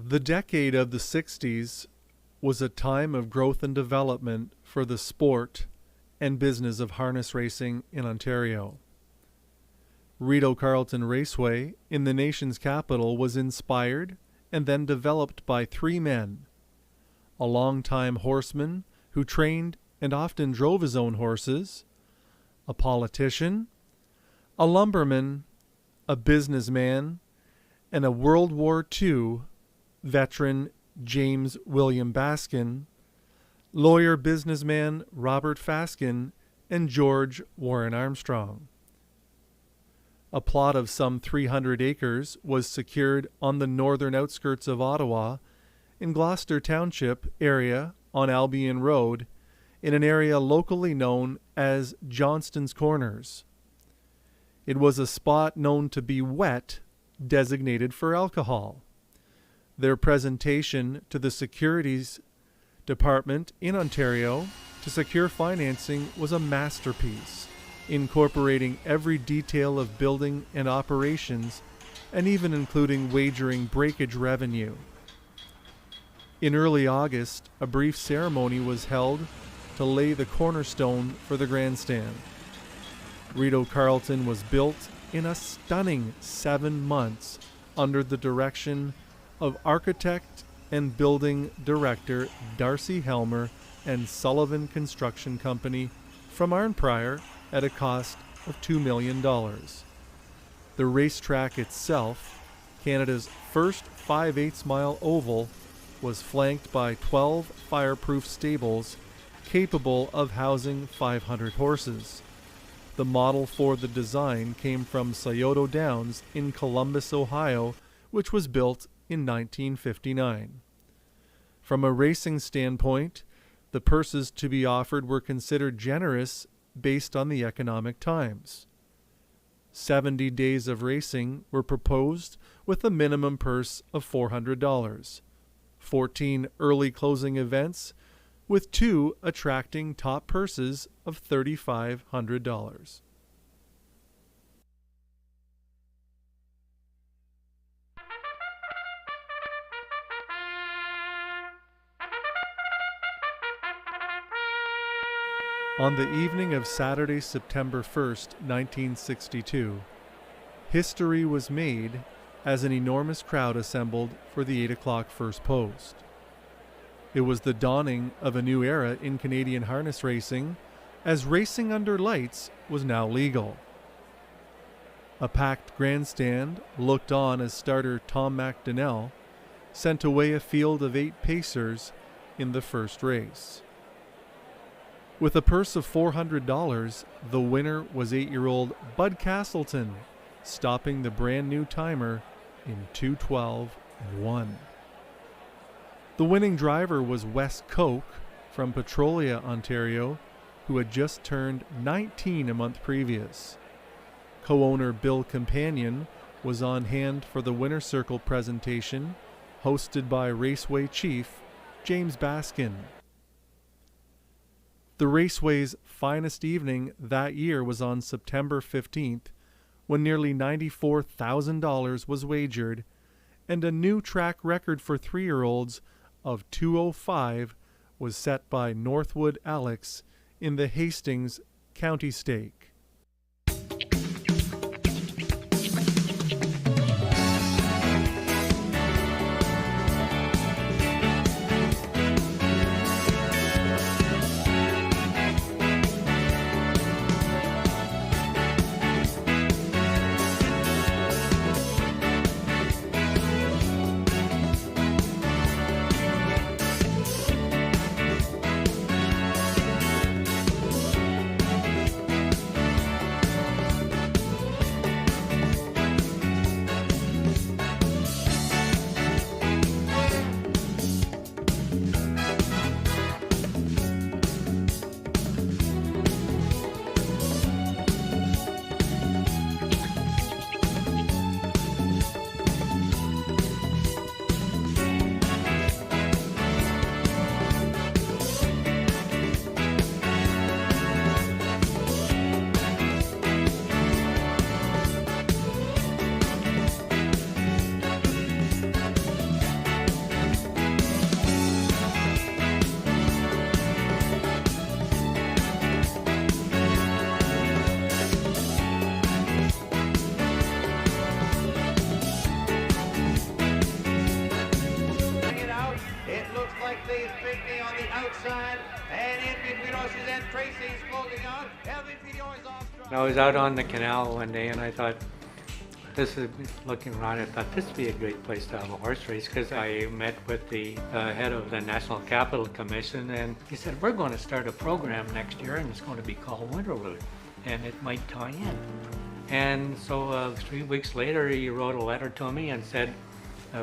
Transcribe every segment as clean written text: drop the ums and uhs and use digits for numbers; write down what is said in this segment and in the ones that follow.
The decade of the 60s was a time of growth and development for the sport and business of harness racing in Ontario. Rideau Carleton Raceway in the nation's capital was inspired and then developed by three men: a longtime horseman who trained and often drove his own horses, a politician, a lumberman, a businessman, and a World War II veteran James William Baskin, lawyer businessman Robert Faskin, and George Warren Armstrong. A plot of some 300 acres was secured on the northern outskirts of Ottawa in Gloucester Township area on Albion Road in an area locally known as Johnston's Corners. It was a spot known to be wet, designated for alcohol. Their presentation to the Securities Department in Ontario to secure financing was a masterpiece, incorporating every detail of building and operations, and even including wagering breakage revenue. In early August, a brief ceremony was held to lay the cornerstone for the grandstand. Rideau Carleton was built in a stunning 7 months under the direction of architect and building director Darcy Helmer and Sullivan Construction Company from Arnprior at a cost of $2 million. The racetrack itself, Canada's first 5/8 mile oval, was flanked by 12 fireproof stables capable of housing 500 horses. The model for the design came from Scioto Downs in Columbus, Ohio, which was built in 1959. From a racing standpoint, the purses to be offered were considered generous based on the economic times. 70 days of racing were proposed with a minimum purse of $400, 14 early closing events, with 2 attracting top purses of $3,500. On the evening of Saturday, September 1st, 1962, history was made as an enormous crowd assembled for the 8 o'clock first post. It was the dawning of a new era in Canadian harness racing, as racing under lights was now legal. A packed grandstand looked on as starter Tom McDonnell sent away a field of 8 pacers in the first race. With a purse of $400, the winner was 8-year-old Bud Castleton, stopping the brand new timer in 2:12.1. The winning driver was Wes Koch from Petrolia, Ontario, who had just turned 19 a month previous. Co-owner Bill Companion was on hand for the winner's circle presentation, hosted by Raceway Chief James Baskin. The Raceway's finest evening that year was on September 15th, when nearly $94,000 was wagered, and a new track record for 3-year-olds of 2:05 was set by Northwood Alex in the Hastings County Stake. again. Tracy's closing out. LVP Armstrong. I was out on the canal one day and I thought, this is looking around, I thought this would be a great place to have a horse race, because I met with the head of the National Capital Commission, and he said, we're going to start a program next year and it's going to be called Winterlude, and it might tie in. And so 3 weeks later he wrote a letter to me and said,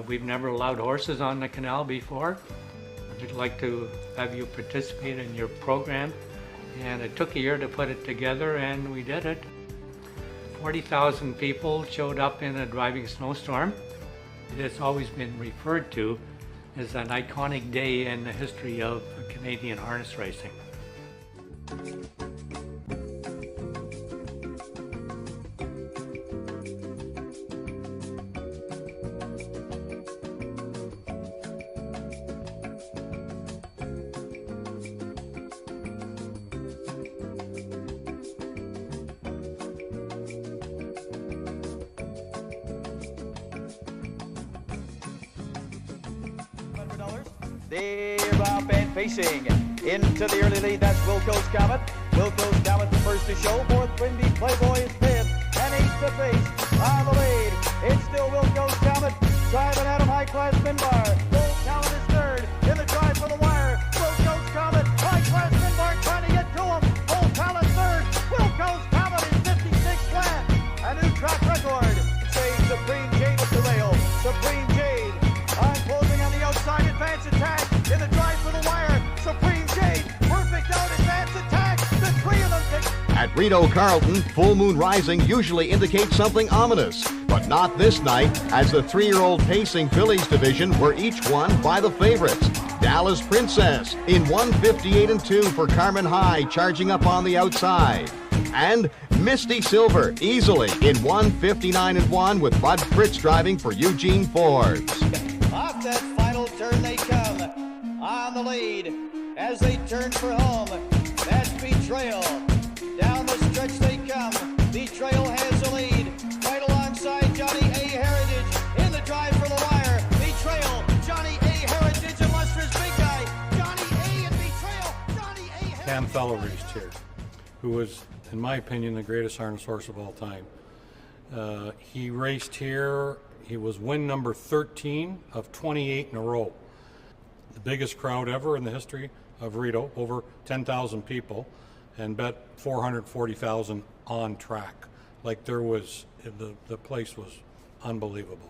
we've never allowed horses on the canal before. We'd like to have you participate in your program. And it took a year to put it together, and we did it. 40,000 people showed up in a driving snowstorm. It's always been referred to as an iconic day in the history of Canadian harness racing. They're up and facing into the early lead. That's Wilco's Comet. Wilco's Comet the first to show. Fourth, Windy Playboy is fifth. And eighth to face on the lead. It's still Wilco's Comet driving Adam High Class Minbar. Gold Comet is third in the drive for the wire. Wilco's Comet, High Class Minbar trying to get to him. Gold Comet third. Wilco's Comet is 56 flat. A new track record. Say Supreme Jade with the rail. Supreme Jade on closing on the outside. Advance attack in the drive for the wire. Supreme Jade, perfect out, advance attack. The three of them take. At Rideau Carleton, full moon rising usually indicates something ominous, but not this night, as the 3-year-old pacing fillies division were each won by the favorites. Dallas Princess in 158-2 for Carmen High, charging up on the outside. And Misty Silver easily in 159-1 with Bud Fritz driving for Eugene Forbes. Off that final turn they come on the lead as they turn for home. That's Betrayal. Down the stretch they come. Betrayal has the lead right alongside Johnny A. Heritage in the drive for the wire. Betrayal, Johnny A. Heritage, illustrious big guy. Johnny A. and Betrayal. Johnny A. Heritage. Cam Fellow raced here, who was, in my opinion, the greatest harness horse of all time. He raced here. He was win number 13 of 28 in a row. The biggest crowd ever in the history of Rideau, over 10,000 people, and bet 440,000 on track. Like there was, the place was unbelievable.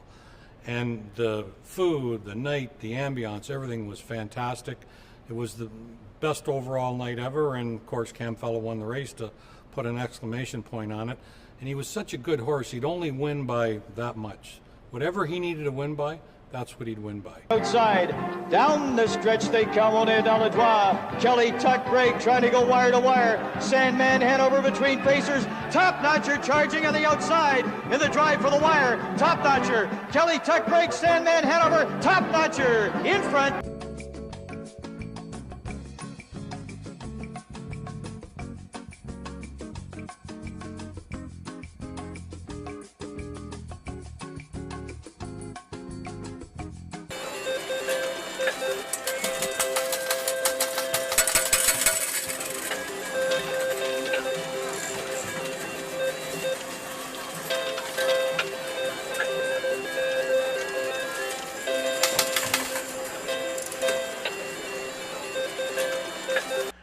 And the food, the night, the ambiance, everything was fantastic. It was the best overall night ever, and of course Cam Fellow won the race to put an exclamation point on it. And he was such a good horse, he'd only win by that much. Whatever he needed to win by, that's what he'd win by. Outside, down the stretch they come on in down the Droit. Kelly Tuck Brake trying to go wire to wire. Sandman Hanover between pacers. Top Notcher charging on the outside in the drive for the wire. Top Notcher, Kelly Tuck Brake, Sandman Hanover, Top Notcher in front.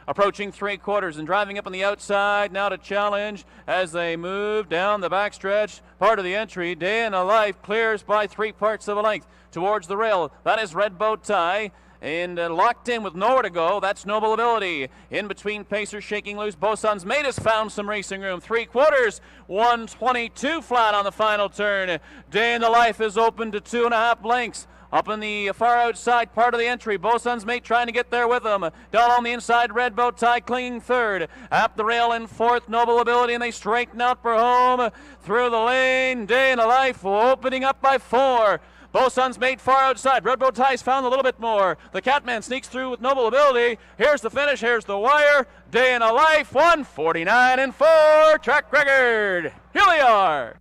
Approaching 3/4 and driving up on the outside now to challenge as they move down the backstretch. Part of the entry, Day in a Life clears by 3/4 of a length towards the rail. That is Red Bow Tie. And locked in with nowhere to go, that's Noble Ability. In between pacers shaking loose, Bosun's Mate has found some racing room. 3/4, 122 flat on the final turn. Day in the Life is open to 2.5 lengths. Up in the far outside part of the entry, Bosun's Mate trying to get there with him. Down on the inside, Red Bow Tie clinging third. Up the rail in fourth, Noble Ability, and they straighten out for home. Through the lane, Day in a Life opening up by 4. Bosun's Mate far outside. Red Bow Tie's found a little bit more. The Catman sneaks through with Noble Ability. Here's the finish. Here's the wire. Day in a Life, 149-4. Track record. Here they are.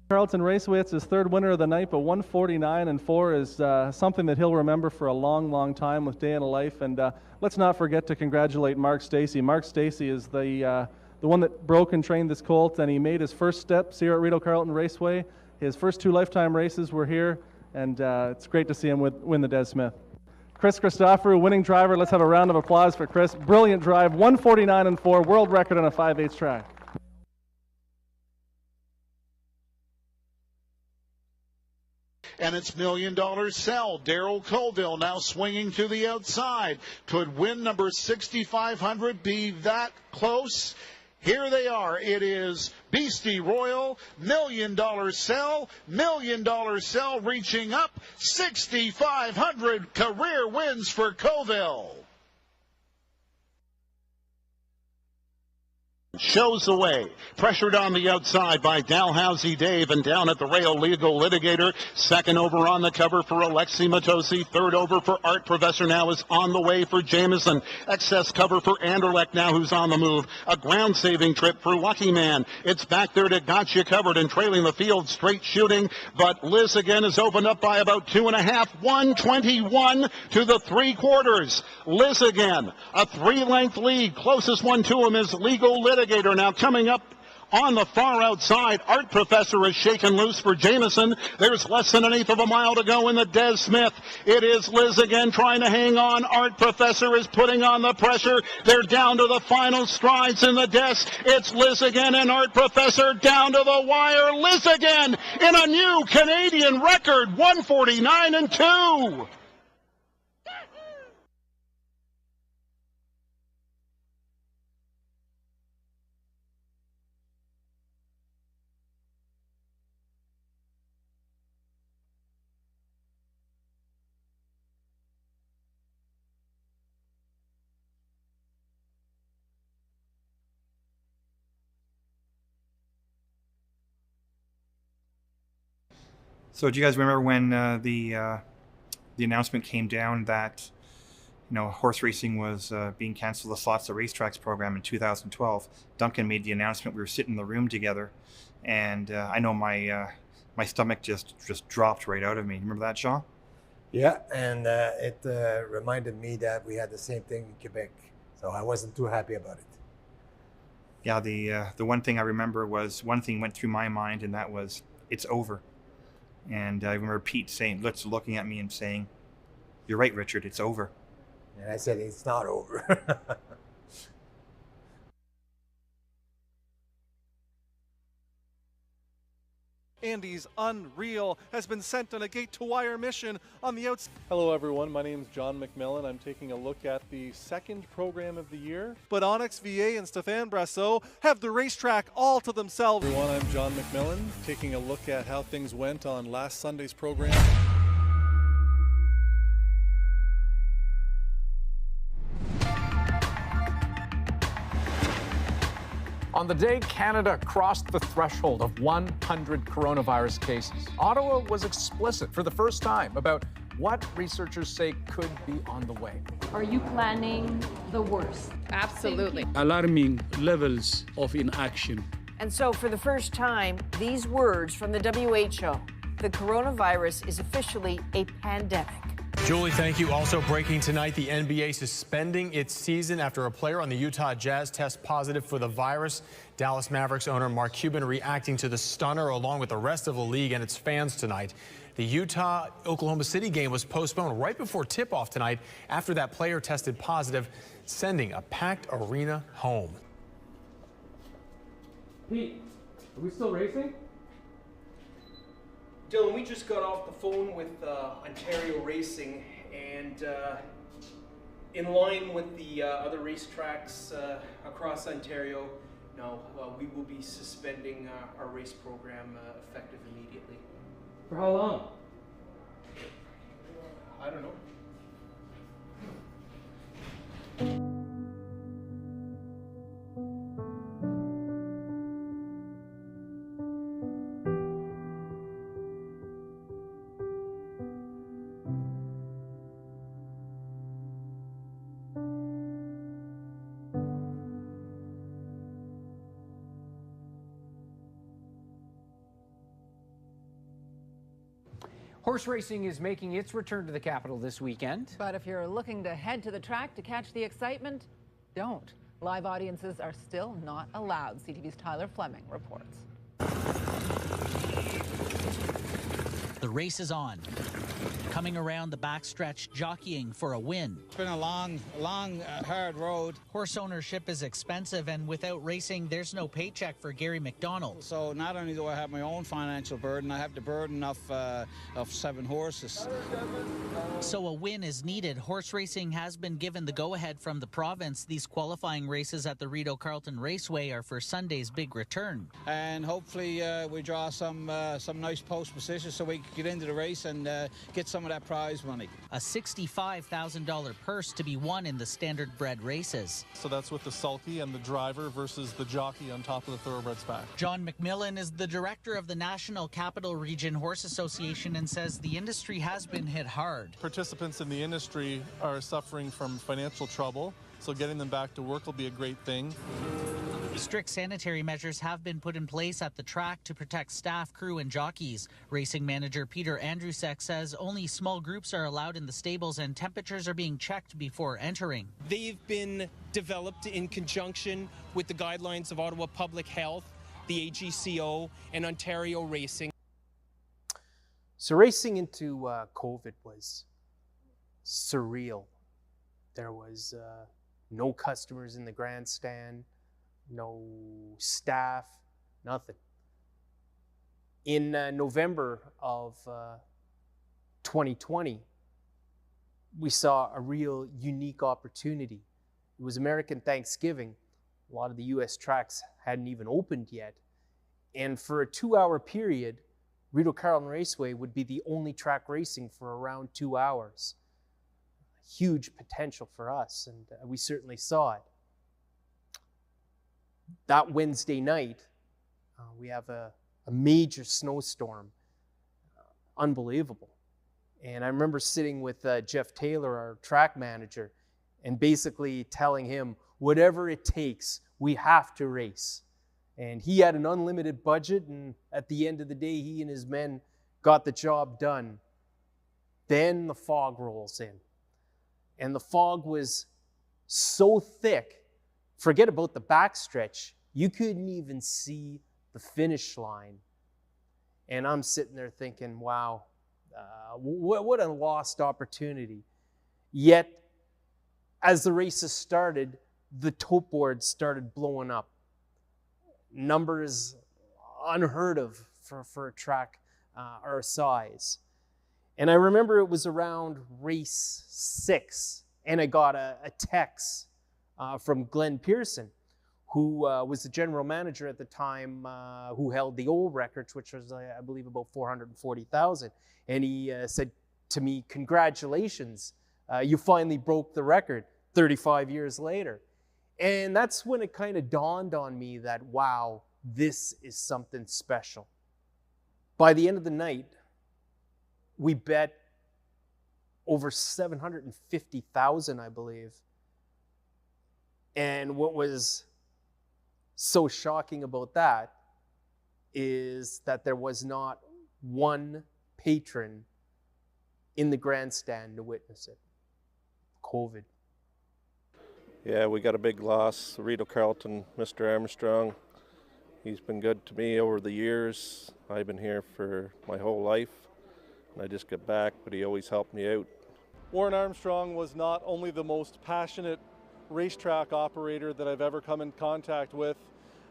Carleton Raceway, it's his third winner of the night, but 149-4 is something that he'll remember for a long, long time with Day in a Life. And let's not forget to congratulate Mark Stacey. Mark Stacey is the one that broke and trained this colt, and he made his first steps here at Rideau Carleton Raceway. His first 2 lifetime races were here, and it's great to see him win the Des Smith. Chris Christoforou, winning driver. Let's have a round of applause for Chris. Brilliant drive, 149-4, world record on a 5/8 track. And it's $1 Million Cell. Darrell Colville now swinging to the outside. Could win number 6,500 be that close? Here they are. It is Beastie Royal, $1 Million Cell, $1 Million Cell reaching up, 6,500 career wins for Colville. Shows the way. Pressured on the outside by Dalhousie Dave, and down at the rail, Legal Litigator. Second over on the cover for Alexi Matosi. Third over for Art Professor now is on the way for Jameson. Excess cover for Anderlecht now, who's on the move. A ground-saving trip for Lucky Man. It's back there to Gotcha Covered and trailing the field, straight shooting. But Liz again is opened up by about 2.5. 121 to the 3/4. Liz again, a 3-length lead. Closest one to him is Legal Litigator. Now coming up on the far outside, Art Professor is shaken loose for Jameson. There's less than 1/8 of a mile to go in the Des Smith. It is Liz again trying to hang on. Art Professor is putting on the pressure. They're down to the final strides in the Des. It's Liz again and Art Professor down to the wire. Liz again in a new Canadian record, 149-2. So do you guys remember when the announcement came down that horse racing was being canceled, the Slots of Racetracks program in 2012? Duncan made the announcement. We were sitting in the room together, and I know my stomach just dropped right out of me. Remember that, Jean? Yeah, and it reminded me that we had the same thing in Quebec, so I wasn't too happy about it. Yeah, the one thing I remember was one thing went through my mind, and that was it's over. And I remember Pete looking at me and saying, "You're right, Richard, it's over." And I said, "It's not over." Andy's Unreal has been sent on a gate-to-wire mission on the outside. Hello everyone, my name is John McMillan. I'm taking a look at the second program of the year. But Onyx VA and Stéphane Brassot have the racetrack all to themselves. Everyone, I'm John McMillan, taking a look at how things went on last Sunday's program. On the day Canada crossed the threshold of 100 coronavirus cases, Ottawa was explicit for the first time about what researchers say could be on the way. Are you planning the worst? Absolutely. Alarming levels of inaction. And so for the first time, these words from the WHO, the coronavirus is officially a pandemic. Julie, thank you. Also breaking tonight, the NBA suspending its season after a player on the Utah Jazz tests positive for the virus. Dallas Mavericks owner Mark Cuban reacting to the stunner along with the rest of the league and its fans tonight. The Utah-Oklahoma City game was postponed right before tip-off tonight after that player tested positive, sending a packed arena home. Pete, are we still racing? Dylan, we just got off the phone with Ontario Racing, and in line with the other racetracks across Ontario, we will be suspending our race program effective immediately. For how long? I don't know. Horse racing is making its return to the capital this weekend. But if you're looking to head to the track to catch the excitement, don't. Live audiences are still not allowed. CTV's Tyler Fleming reports. The race is on. Coming around the backstretch, jockeying for a win. It's been a long, hard road. Horse ownership is expensive, and without racing, there's no paycheck for Gary McDonald. So not only do I have my own financial burden, I have the burden of 7 horses. So a win is needed. Horse racing has been given the go-ahead from the province. These qualifying races at the Rideau Carleton Raceway are for Sunday's big return. And hopefully we draw some nice post positions so we can get into the race and get some of that prize money. A $65,000 purse to be won in the standard bred races. So that's with the sulky and the driver versus the jockey on top of the thoroughbreds back. John McMillan is the director of the National Capital Region Horse Association and says the industry has been hit hard. Participants in the industry are suffering from financial trouble, so getting them back to work will be a great thing. Strict sanitary measures have been put in place at the track to protect staff, crew, and jockeys. Racing manager Peter Andrusek says only small groups are allowed in the stables and temperatures are being checked before entering. They've been developed in conjunction with the guidelines of Ottawa Public Health, the AGCO, and Ontario Racing. So racing into COVID was surreal. There was no customers in the grandstand, no staff, nothing. In November of 2020, we saw a real unique opportunity. It was American Thanksgiving. A lot of the US tracks hadn't even opened yet. And for a 2-hour period, Rideau Carleton Raceway would be the only track racing for around 2 hours. Huge potential for us, and we certainly saw it. That Wednesday night, we have a major snowstorm. Unbelievable. And I remember sitting with Jeff Taylor, our track manager, and basically telling him, whatever it takes, we have to race. And he had an unlimited budget, and at the end of the day, he and his men got the job done. Then the fog rolls in. And the fog was so thick, forget about the backstretch, you couldn't even see the finish line. And I'm sitting there thinking, wow, what a lost opportunity. Yet, as the races started, the tote boards started blowing up. Numbers unheard of for a track our size. And I remember it was around race 6, and I got a text from Glenn Pearson, who was the general manager at the time, who held the old records, which was, I believe, about 440,000. And he said to me, congratulations, you finally broke the record 35 years later. And that's when it kind of dawned on me that, wow, this is something special. By the end of the night, we bet over 750,000, I believe. And what was so shocking about that is that there was not one patron in the grandstand to witness it. COVID. Yeah, we got a big loss. Rideau Carleton, Mr. Armstrong. He's been good to me over the years. I've been here for my whole life. And I just got back, but he always helped me out. Warren Armstrong was not only the most passionate racetrack operator that I've ever come in contact with,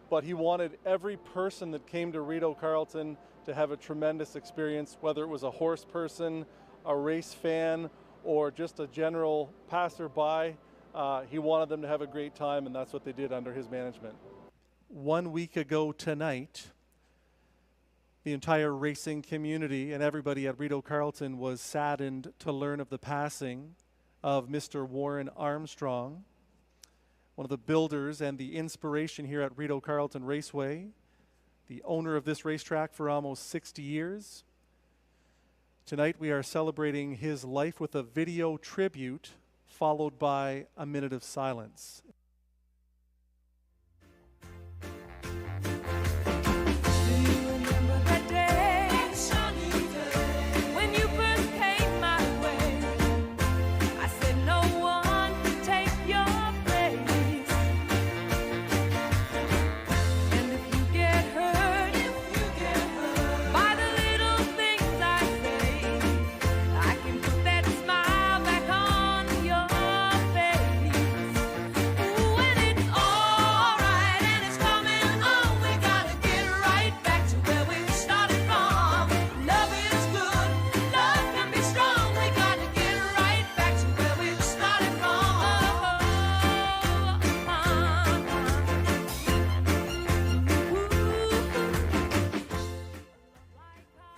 but he wanted every person that came to Rideau Carleton to have a tremendous experience, whether it was a horse person, a race fan, or just a general passerby. He wanted them to have a great time, and that's what they did under his management. 1 week ago tonight, the entire racing community and everybody at Rideau Carleton was saddened to learn of the passing of Mr. Warren Armstrong, one of the builders and the inspiration here at Rideau Carleton Raceway, the owner of this racetrack for almost 60 years. Tonight we are celebrating his life with a video tribute followed by a minute of silence. When you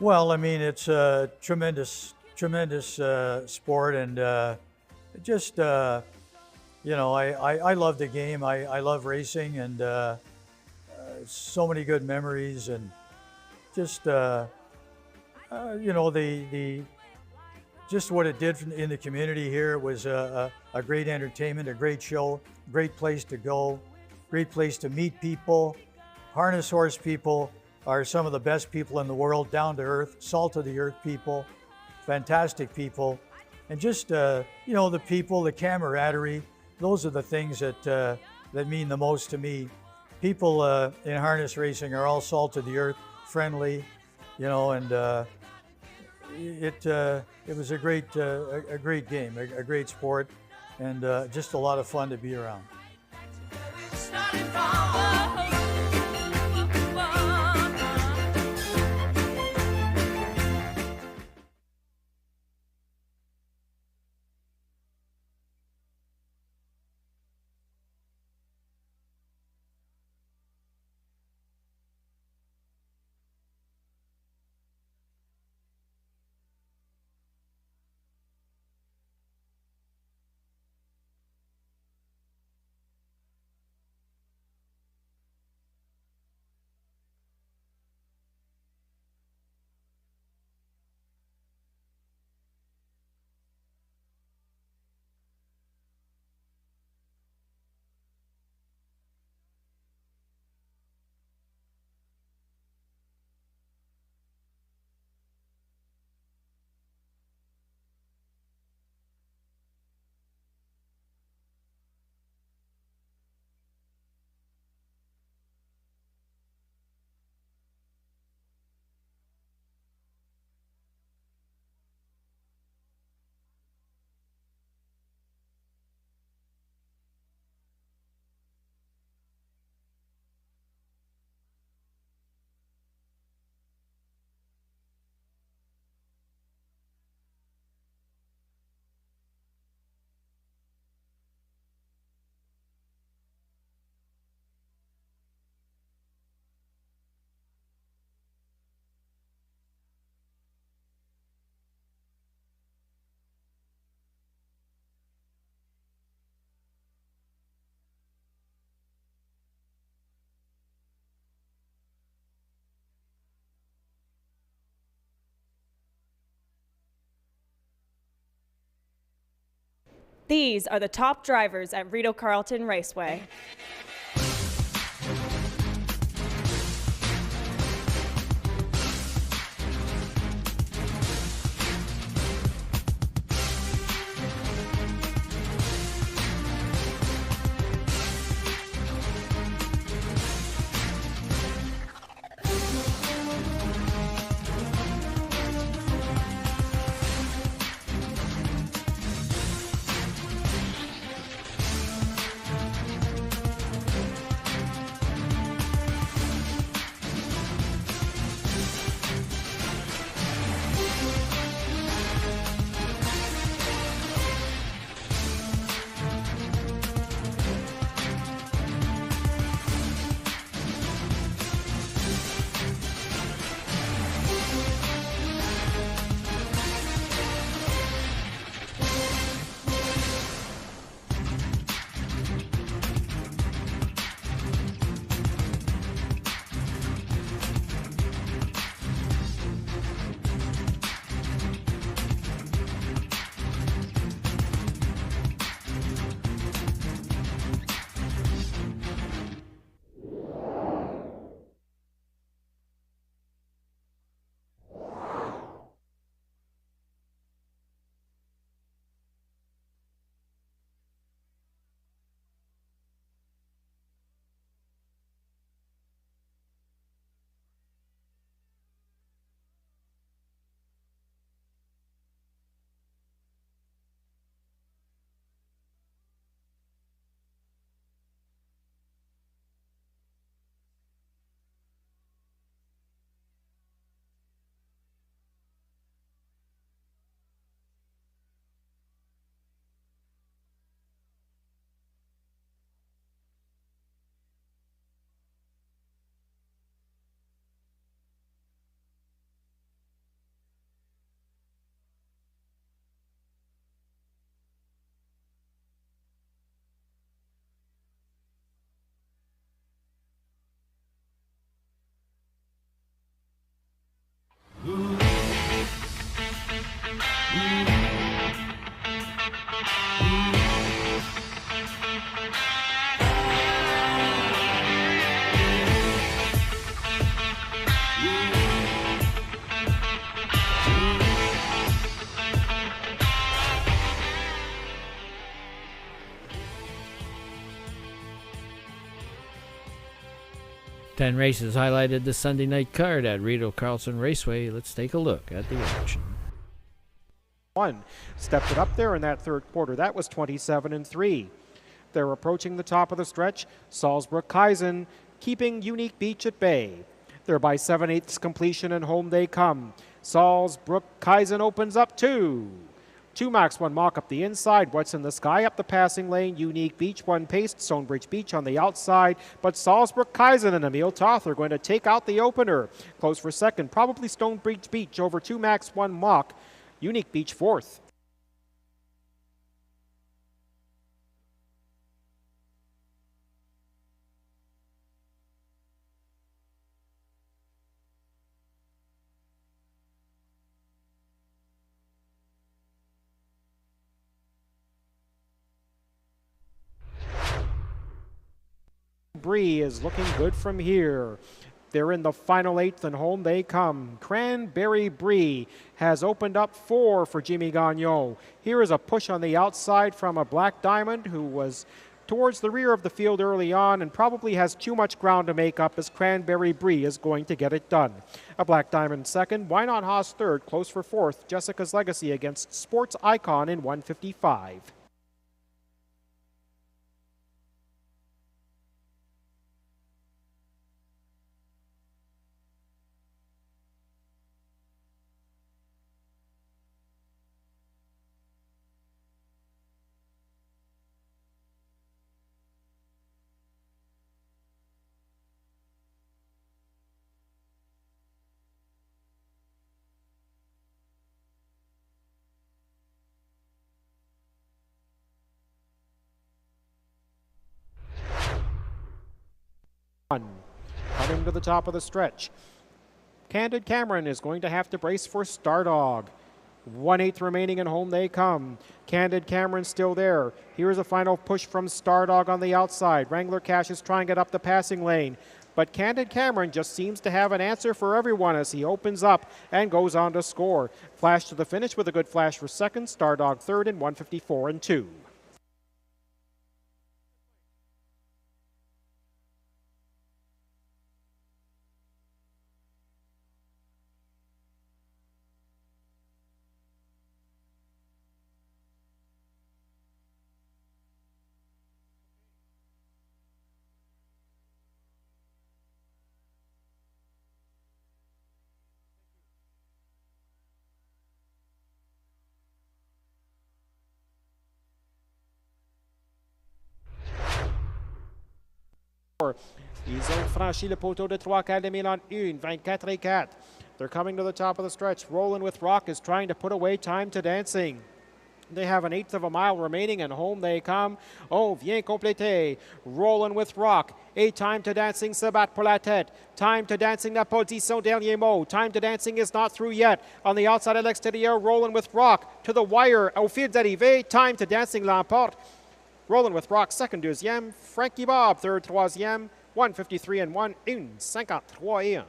Well, I mean, it's a tremendous sport, and just you know, I love the game. I love racing, and so many good memories, and just you know, the just what it did in the community here. It was a great entertainment, a great show, great place to go, great place to meet people. Harness horse people are some of the best people in the world, down to earth, salt of the earth people, fantastic people. And just, you know, the people, the camaraderie, those are the things that that mean the most to me. People in harness racing are all salt of the earth, friendly, you know, and it was a great game, a great sport, and just a lot of fun to be around. These are the top drivers at Rideau Carleton Raceway. 10 races highlighted the Sunday night card at Rideau Carleton Raceway. Let's take a look at the action. Stepped it up there in that third quarter. That was 27-3. They're approaching the top of the stretch. Salzburg Kaizen keeping Unique Beach at bay. They're by 7/8 completion and home they come. Salzburg Kaizen opens up 2. 2 Max 1 Mock up the inside. What's in the Sky up the passing lane. Unique Beach 1 paced. Stonebridge Beach on the outside. But Salzburg Kaizen and Emil Toth are going to take out the opener. Close for second. Probably Stonebridge Beach over 2 Max 1 Mock. Unique Beach fourth. Bree is looking good from here. They're in the final 8th and home they come. Cranberry Bree has opened up 4 for Jimmy Gagnon. Here is a push on the outside from a Black Diamond who was towards the rear of the field early on and probably has too much ground to make up as Cranberry Bree is going to get it done. A Black Diamond second, Why Not Haas third, close for fourth. Jessica's Legacy against Sports Icon in 155. Coming to the top of the stretch. Candid Cameron is going to have to brace for Stardog. 1/8 remaining and home they come. Candid Cameron still there. Here's a final push from Stardog on the outside. Wrangler Cash is trying to get up the passing lane. But Candid Cameron just seems to have an answer for everyone as he opens up and goes on to score. Flash to the finish with a good flash for second. Stardog third in 154-2. Ils ont franchi le poteau de 3 quarts de mille en 1, 24-4. They're coming to the top of the stretch. Rollin' with Rock is trying to put away Time to Dancing. They have 1/8 of a mile remaining and home they come. Oh, vient compléter. Rollin' with Rock. Et Time to Dancing se bat pour la tête. Time to Dancing n'a pas dit son dernier mot. Time to Dancing is not through yet. On the outside at l'extérieur, Rollin' with Rock to the wire. Au fil d'arrivée, Time to Dancing l'emporte. Rollin' with Rock, second, deuxième. Frankie Bob, third, troisième. 153-1, 1:53-1.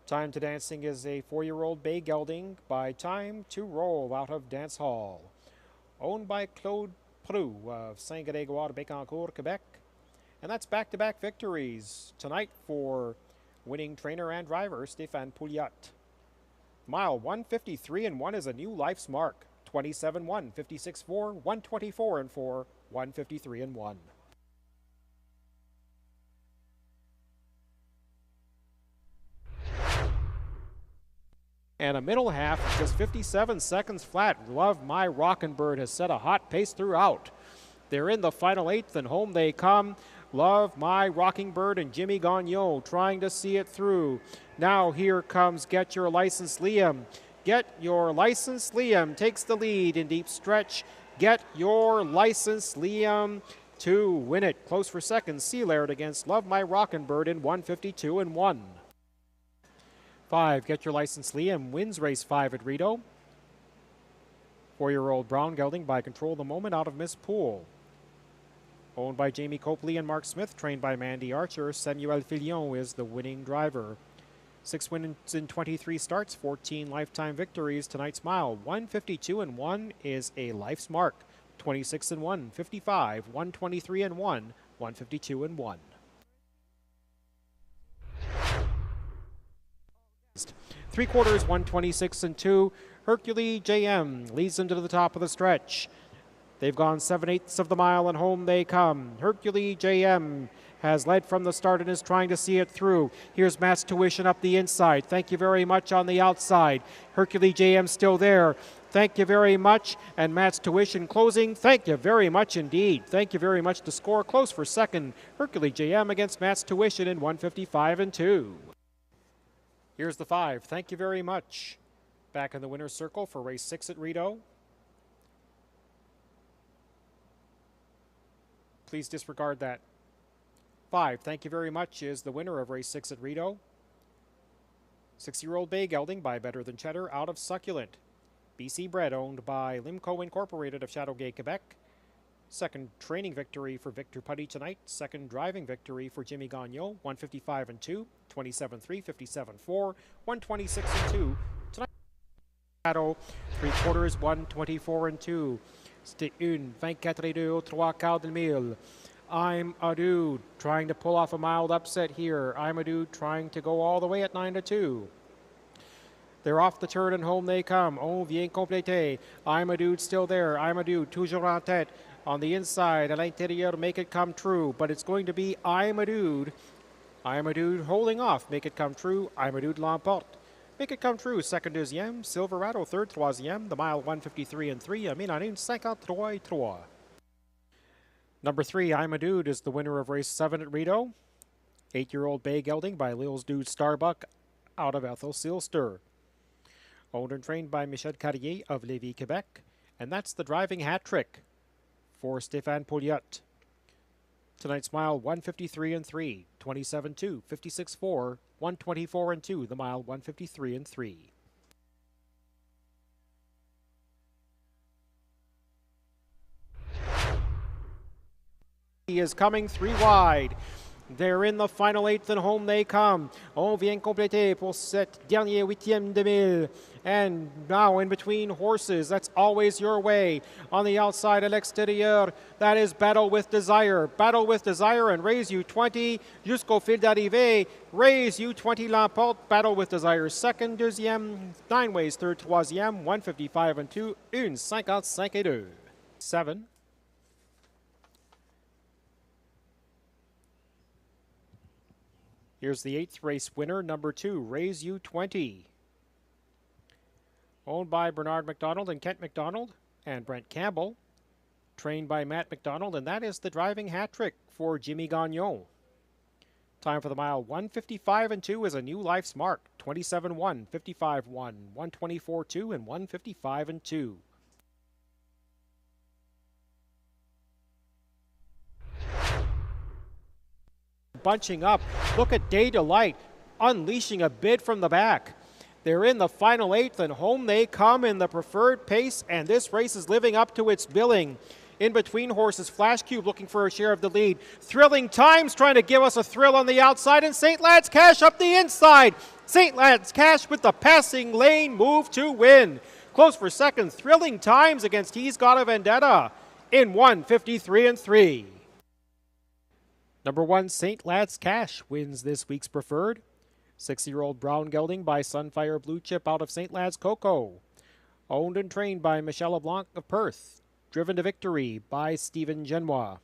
Time to Dancing is a 4-year-old bay gelding by Time to Roll out of Dance Hall. Owned by Claude Proux of Saint-Grégoire-de-Bécancour, Quebec. And that's back-to-back victories tonight for winning trainer and driver Stéphane Pouliot. Mile 153-1 is a new life's mark. 27-1, 56-4, 124-4, 153-1. And a middle half, just 57 seconds flat. Love My Rockin' Bird has set a hot pace throughout. They're in the final 8th and home they come. Love My Rocking Bird and Jimmy Gagnon trying to see it through. Now here comes Get Your License Liam. Get Your License Liam takes the lead in deep stretch. Get Your License Liam to win it. Close for second, Sealaird against Love My Rockin' Bird in 152-1. 5, Get Your License Liam wins race 5 at Rideau. 4-year-old brown gelding by Control the Moment out of Miss Poole. Owned by Jamie Copley and Mark Smith, trained by Mandy Archer, Samuel Filion is the winning driver. 6 wins in 23 starts, 14 lifetime victories. Tonight's mile, 152-1 is a life's mark. 26-1, 55, 123-1, 152-1. 3 quarters, 126 and 2. Hercules JM leads them to the top of the stretch. They've gone 7/8 of the mile and home they come. Hercules JM has led from the start and is trying to see it through. Here's Matt's Tuition up the inside. Thank you very much on the outside. Hercules JM still there. Thank you very much. And Matt's Tuition closing. Thank you very much indeed. Thank you very much to score close for second. Hercules JM against Matt's Tuition in 155 and 2. Here's the 5. Thank you very much. Back in the winner's circle for race 6 at Rideau. Please disregard that. 5, thank you very much, is the winner of race 6 at Rideau. 6-year-old bay gelding by Better Than Cheddar out of Succulent. BC bred owned by Limco Incorporated of Châteauguay, Quebec. Second training victory for Victor Putty tonight. Second driving victory for Jimmy Gagnon. 155 and 2, 27-3, 57-4, 126 and 2. Tonight, 3 quarters, 124 and 2. C'était 1, 24 et 2, 3 quarts de mille. I'm a Dude trying to pull off a mild upset here. I'm a Dude trying to go all the way at 9 to 2. They're off the turn and home they come. On vient compléter. I'm a Dude still there. I'm a Dude toujours en tête. On the inside, à l'intérieur, Make It Come True. But it's going to be I'm a Dude. I'm a Dude holding off. Make It Come True. I'm a Dude l'emporte. Make It Come True, second, deuxième. Silverado, third, troisième. The mile, 153 and 3. Amine en une, 53 et 3. Number 3, I'm a Dude, is the winner of race 7 at Rideau. 8-year-old bay gelding by Lil's Dude Starbuck out of Ethel Sealster. Owned and trained by Michel Carrier of Lévis, Quebec. And that's the driving hat trick for Stéphane Pouliot. Tonight's mile, 153 and 3, 27-2, 56-4, 124 and 2. The mile, 153 and 3. He is coming 3 wide. They're in the final 8th and home they come. On vient compléter pour cette dernière 8e de mille. And now in between horses, that's Always Your Way. On the outside à l'extérieur, that is Battle with Desire. Battle with Desire and Raise You 20 jusqu'au fil d'arrivée. Raise You 20 l'emporte. Battle with Desire second, deuxième, 9 ways third, troisième, 155 and 2, 155 et 2. 7. Here's the 8th race winner, number 2, Raise You 20. Owned by Bernard McDonald and Kent McDonald and Brent Campbell. Trained by Matt McDonald, and that is the driving hat trick for Jimmy Gagnon. Time for the mile, 155 and 2 is a new life's mark. 27-1, 55-1, 124-2, and 155 and 2. Bunching up. Look at Day Delight unleashing a bid from the back. They're in the final 8th and home they come in the preferred pace, and this race is living up to its billing. In between horses, Flash Cube looking for a share of the lead. Thrilling Times trying to give us a thrill on the outside, and St. Lad's Cash up the inside. St. Lad's Cash with the passing lane move to win. Close for second, Thrilling Times against He's Got a Vendetta in 153 and 3. Number 1, St. Lad's Cash wins this week's preferred. 6-year-old brown gelding by Sunfire Blue Chip out of St. Lad's Coco. Owned and trained by Michel LeBlanc of Perth. Driven to victory by Stephen Genois.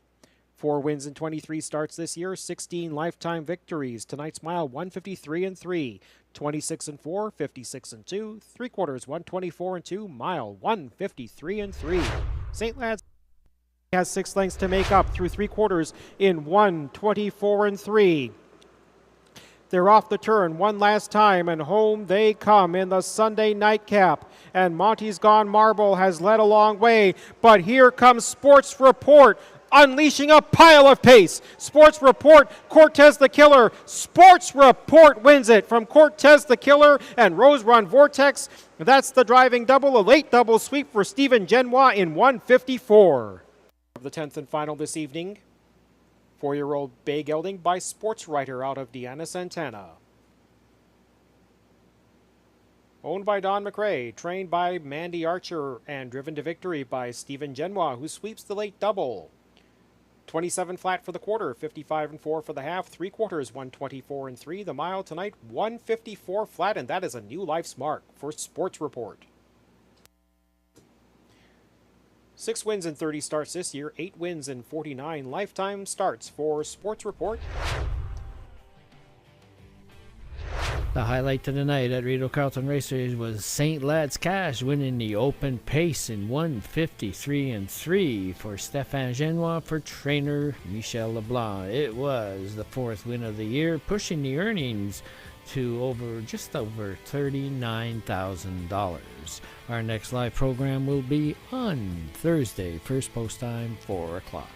4 wins in 23 starts this year, 16 lifetime victories. Tonight's mile, 153 and 3, 26 and 4, 56 and 2, 3 quarters, 124 and 2, mile 153 and 3. St. Lad's has 6 lengths to make up through 3 quarters in 124 and 3. They're off the turn one last time, and home they come in the Sunday nightcap. And Monty's Gone Marble has led a long way, but here comes Sports Report, unleashing a pile of pace. Sports Report, Cortez the Killer. Sports Report wins it from Cortez the Killer and Rose Run Vortex. That's the driving double, a late double sweep for Stephen Genois in 154. Of the 10th and final this evening. 4-year-old bay gelding by Sports Writer out of Deanna Santana. Owned by Don McRae, trained by Mandy Archer, and driven to victory by Stephen Genois, who sweeps the late double. 27 flat for the quarter, 55 and 4 for the half, 3 quarters, 124 and 3. The mile tonight, 154 flat, and that is a new life's mark for Sports Report. 6 wins in 30 starts this year, 8 wins in 49 lifetime starts for Sports Report. The highlight of the night at Rideau Carleton Raceway was St. Lad's Cash winning the open pace in 153 and 3 for Stéphane Genois for trainer Michel Leblanc. It was the 4th win of the year, pushing the earnings to just over $39,000. Our next live program will be on Thursday, first post time 4 o'clock.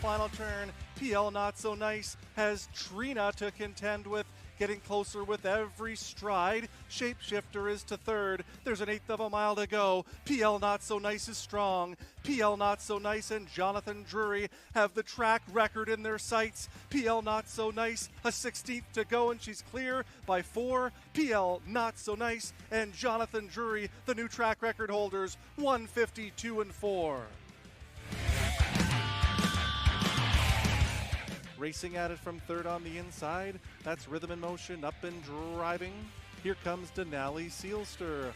Final turn, PL Not So Nice has Trina to contend with, getting closer with every stride. Shapeshifter is to third. There's an 1/8 of a mile to go. PL Not So Nice is strong. PL Not So Nice and Jonathan Drury have the track record in their sights. PL Not So Nice, a 16th to go, and she's clear by 4. PL Not So Nice and Jonathan Drury, the new track record holders, 152 and 4. Racing at it from third on the inside. That's Rhythm in Motion, up and driving. Here comes Denali Sealster.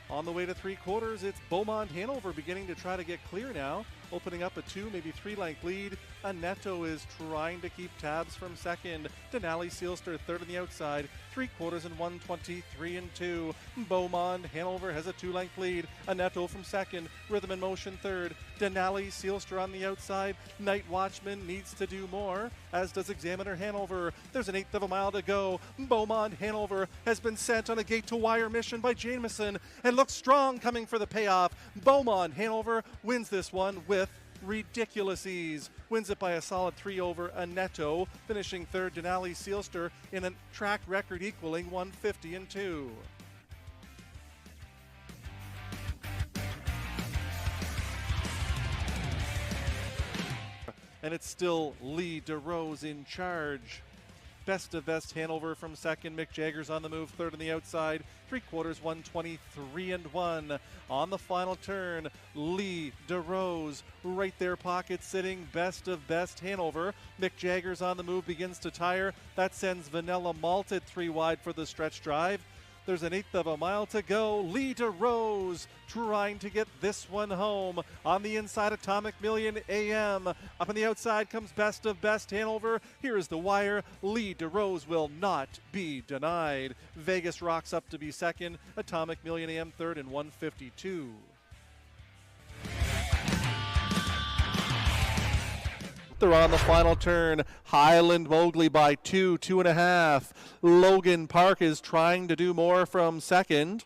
On the way to 3 quarters, it's Beaumont Hanover beginning to try to get clear now. Opening up a 2, maybe 3-length lead. Aneto is trying to keep tabs from second. Denali Sealster third on the outside. 3 quarters and 123 and 2. Beaumont Hanover has a 2-length lead. Aneto from second. Rhythm in Motion third. Denali Sealster on the outside. Night Watchman needs to do more, as does Examiner Hanover. There's an 1/8 of a mile to go. Beaumont Hanover has been sent on a gate-to-wire mission by Jameson and looks strong coming for the payoff. Beaumont Hanover wins this one with ridiculous ease. Wins it by a solid 3 over Aneto, finishing third Denali Sealster in a track record equaling 150 and 2. And it's still Lee DeRose in charge. Best of Best Hanover from second. Mick Jagger's on the move, third on the outside. 3 quarters, 123 and 1. On the final turn, Lee DeRose right there, pocket sitting. Best of Best Hanover. Mick Jagger's on the move, begins to tire. That sends Vanilla Malted 3 wide for the stretch drive. There's an 1/8 of a mile to go. Lee DeRose trying to get this one home. On the inside, Atomic Million AM. Up on the outside comes Best of Best Hanover. Here is the wire. Lee DeRose will not be denied. Vegas rocks up to be second. Atomic Million AM third in 152. They're on the final turn. Highland Mowgli by 2, 2.5. Logan Park is trying to do more from second.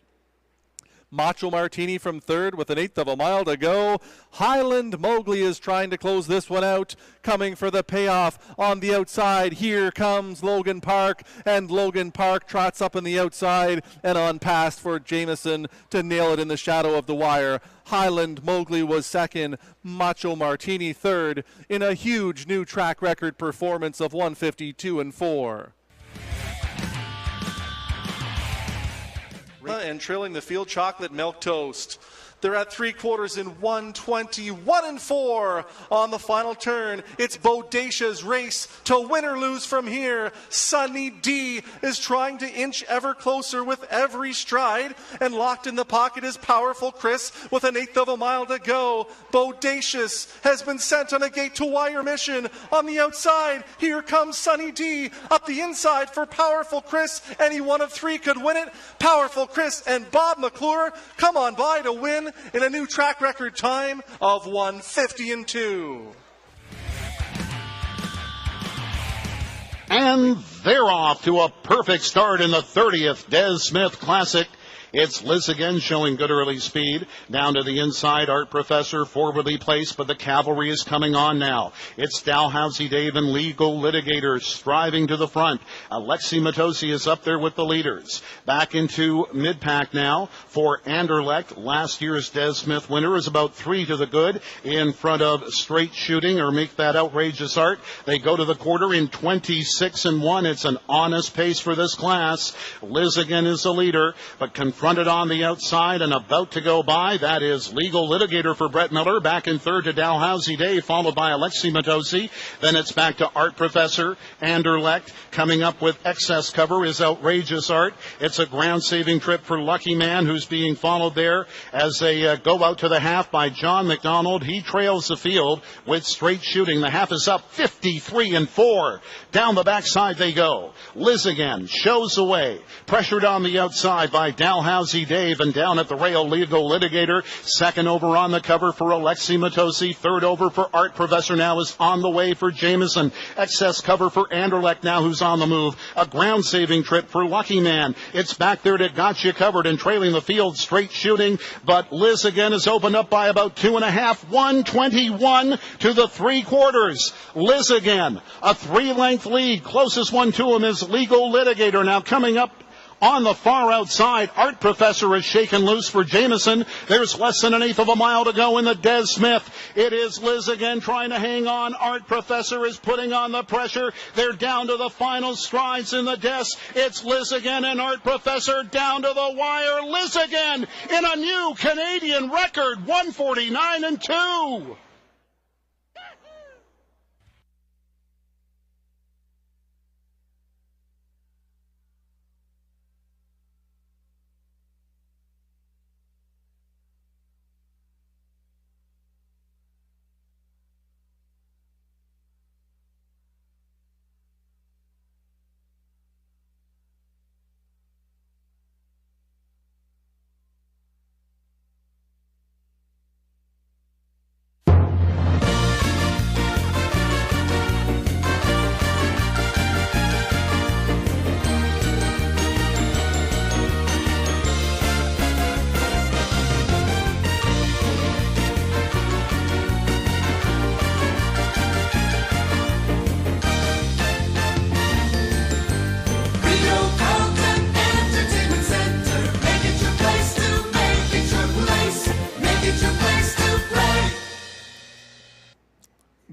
Macho Martini from third with an 1/8 of a mile to go. Highland Mowgli is trying to close this one out, coming for the payoff on the outside. Here comes Logan Park, and Logan Park trots up on the outside and on past for Jameson to nail it in the shadow of the wire. Highland Mowgli was second, Macho Martini third in a huge new track record performance of 152 and 4. And trilling the field chocolate milk toast. They're at 3/4 in 1:21 and 4 on the final turn. It's Bodacious race to win or lose from here. Sunny D is trying to inch ever closer with every stride, and locked in the pocket is Powerful Chris with an 1/8 of a mile to go. Bodacious has been sent on a gate-to-wire mission. On the outside, here comes Sunny D. Up the inside for Powerful Chris. Any one of three could win it. Powerful Chris and Bob McClure come on by to win in a new track record time of 1:50 and 2. And they're off to a perfect start in the 30th Des Smith Classic. It's Liz again showing good early speed. Down to the inside, Art Professor forwardly placed, but the cavalry is coming on now. It's Dalhousie Dave and Legal Litigator striving to the front. Alexi Matosi is up there with the leaders. Back into mid-pack now for Anderlecht. Last year's Des Smith winner is about 3 to the good in front of Straight Shooting, or Make That Outrageous Art. They go to the quarter in 26 and 1. It's an honest pace for this class. Liz again is the leader, but confronted on the outside and about to go by. That is Legal Litigator for Brett Miller. Back in third to Dalhousie Dave, followed by Alexi Matosi. Then it's back to Art Professor. Anderlecht coming up with Excess Cover is Outrageous Art. It's a ground-saving trip for Lucky Man, who's being followed there as they go out to the half by John McDonald. He trails the field with Straight Shooting. The half is up 53 and 4. Down the backside they go. Liz again shows the way. Pressured on the outside by Dalhousie Dave, and down at the rail, Legal Litigator. Second over on the cover for Alexi Matosi. Third over for Art Professor now is on the way for Jameson. Excess Cover for Anderlecht now, who's on the move. A ground-saving trip for Lucky Man. It's back there to Gotcha Covered and trailing the field, Straight Shooting. But Liz again is opened up by about 2.5. 1:21 to the 3/4. Liz again, a 3-length lead. Closest one to him is Legal Litigator. Now coming up on the far outside, Art Professor is shaken loose for Jameson. There's less than 1/8 of a mile to go in the Des Smith. It is Liz again trying to hang on. Art Professor is putting on the pressure. They're down to the final strides in the Des. It's Liz again and Art Professor down to the wire. Liz again in a new Canadian record, 1:49 and 2.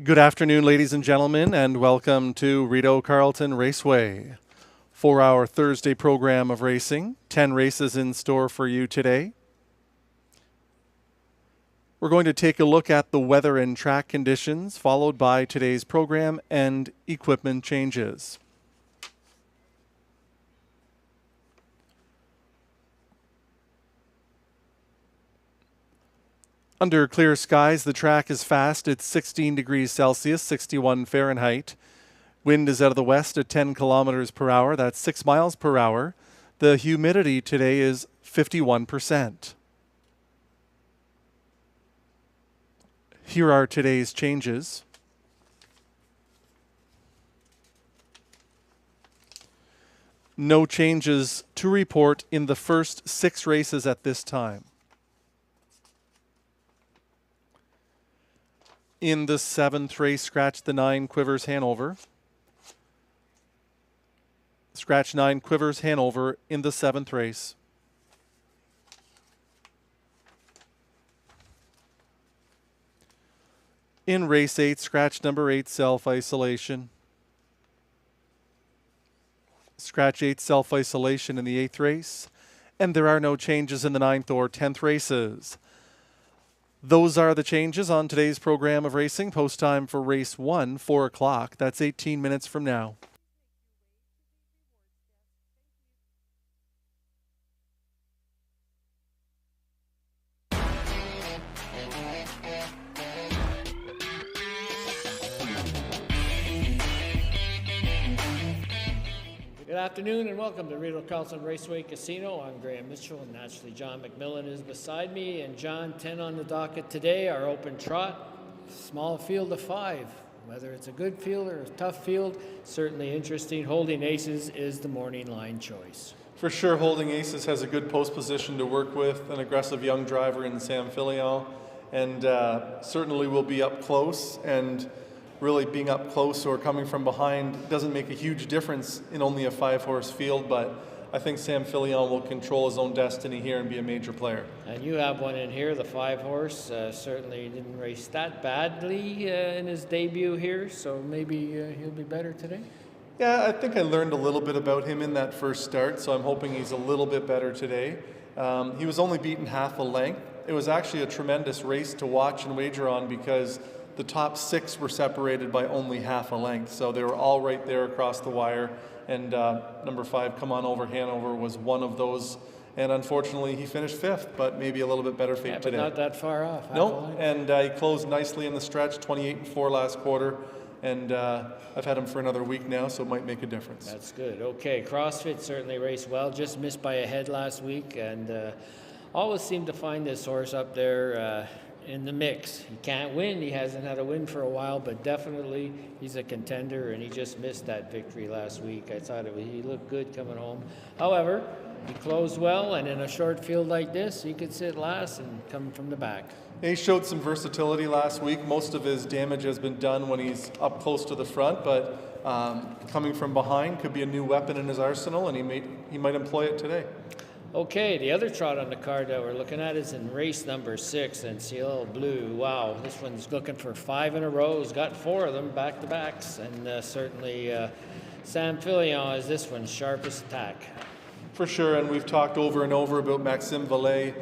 Good afternoon, ladies and gentlemen, and welcome to Rideau Carleton Raceway. For our Thursday program of racing, 10 races in store for you today. We're going to take a look at the weather and track conditions, followed by today's program and equipment changes. Under clear skies, the track is fast. It's 16 degrees Celsius, 61 Fahrenheit. Wind is out of the west at 10 kilometers per hour. That's 6 miles per hour. The humidity today is 51%. Here are today's changes. No changes to report in the first 6 races at this time. In the 7th race, scratch the 9, Quivers, Hanover. Scratch 9, Quivers, Hanover in the 7th race. In race 8, scratch number 8, Self-Isolation. Scratch 8, Self-Isolation in the 8th race. And there are no changes in the 9th or 10th races. Those are the changes on today's program of racing. Post time for race 1, 4 o'clock. That's 18 minutes from now. Good afternoon and welcome to Rideau Carleton Raceway Casino. I'm Graham Mitchell and naturally John McMillan is beside me. And John, 10 on the docket today, our open trot, small field of 5. Whether it's a good field or a tough field, certainly interesting. Holding Aces is the morning line choice. For sure, Holding Aces has a good post position to work with, an aggressive young driver in Sam Filion, and certainly will be up close. And really being up close or coming from behind doesn't make a huge difference in only a 5-horse field, but I think Sam Filion will control his own destiny here and be a major player. And you have one in here, the 5-horse. Certainly didn't race that badly in his debut here, so maybe he'll be better today. Yeah, I think I learned a little bit about him in that first start, so I'm hoping he's a little bit better today. He was only beaten half a length. It was actually a tremendous race to watch and wager on because the top 6 were separated by only half a length, so they were all right there across the wire. And number 5, Come On Over Hanover, was one of those. And unfortunately, he finished 5th, but maybe a little bit better fate today. But not that far off. No, and he closed nicely in the stretch, 28-4 last quarter. And I've had him for another week now, so it might make a difference. That's good. Okay, CrossFit certainly raced well. Just missed by a head last week, and always seemed to find this horse up there in the mix. He can't win. He hasn't had a win for a while, but definitely he's a contender, and he just missed that victory last week. I thought he looked good coming home. However, he closed well, and in a short field like this, he could sit last and come from the back. He showed some versatility last week. Most of his damage has been done when he's up close to the front, but coming from behind could be a new weapon in his arsenal, and he might employ it today. Okay, the other trot on the card that we're looking at is in race number 6, and Ciel Bleu. Wow, this one's looking for 5 in a row. He's got 4 of them back-to-backs, and certainly Sam Filion is this one's sharpest attack. For sure, and we've talked over and over about Maxime Vallet.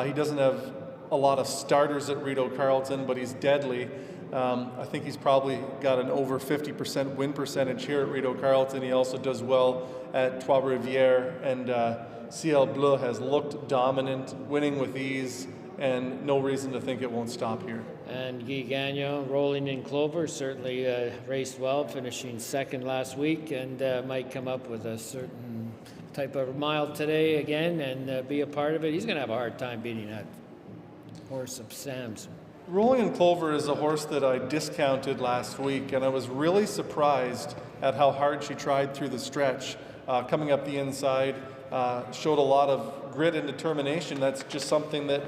He doesn't have a lot of starters at Rideau Carleton, but he's deadly. I think he's probably got an over 50% win percentage here at Rideau Carleton. He also does well at Trois Rivières, and Ciel Bleu has looked dominant, winning with ease, and no reason to think it won't stop here. And Guy Gagnon, rolling in Clover, certainly raced well, finishing 2nd last week, and might come up with a certain type of mile today again and be a part of it. He's going to have a hard time beating that horse of Sam's. Rolling in Clover is a horse that I discounted last week, and I was really surprised at how hard she tried through the stretch. Coming up the inside, showed a lot of grit and determination. That's just something that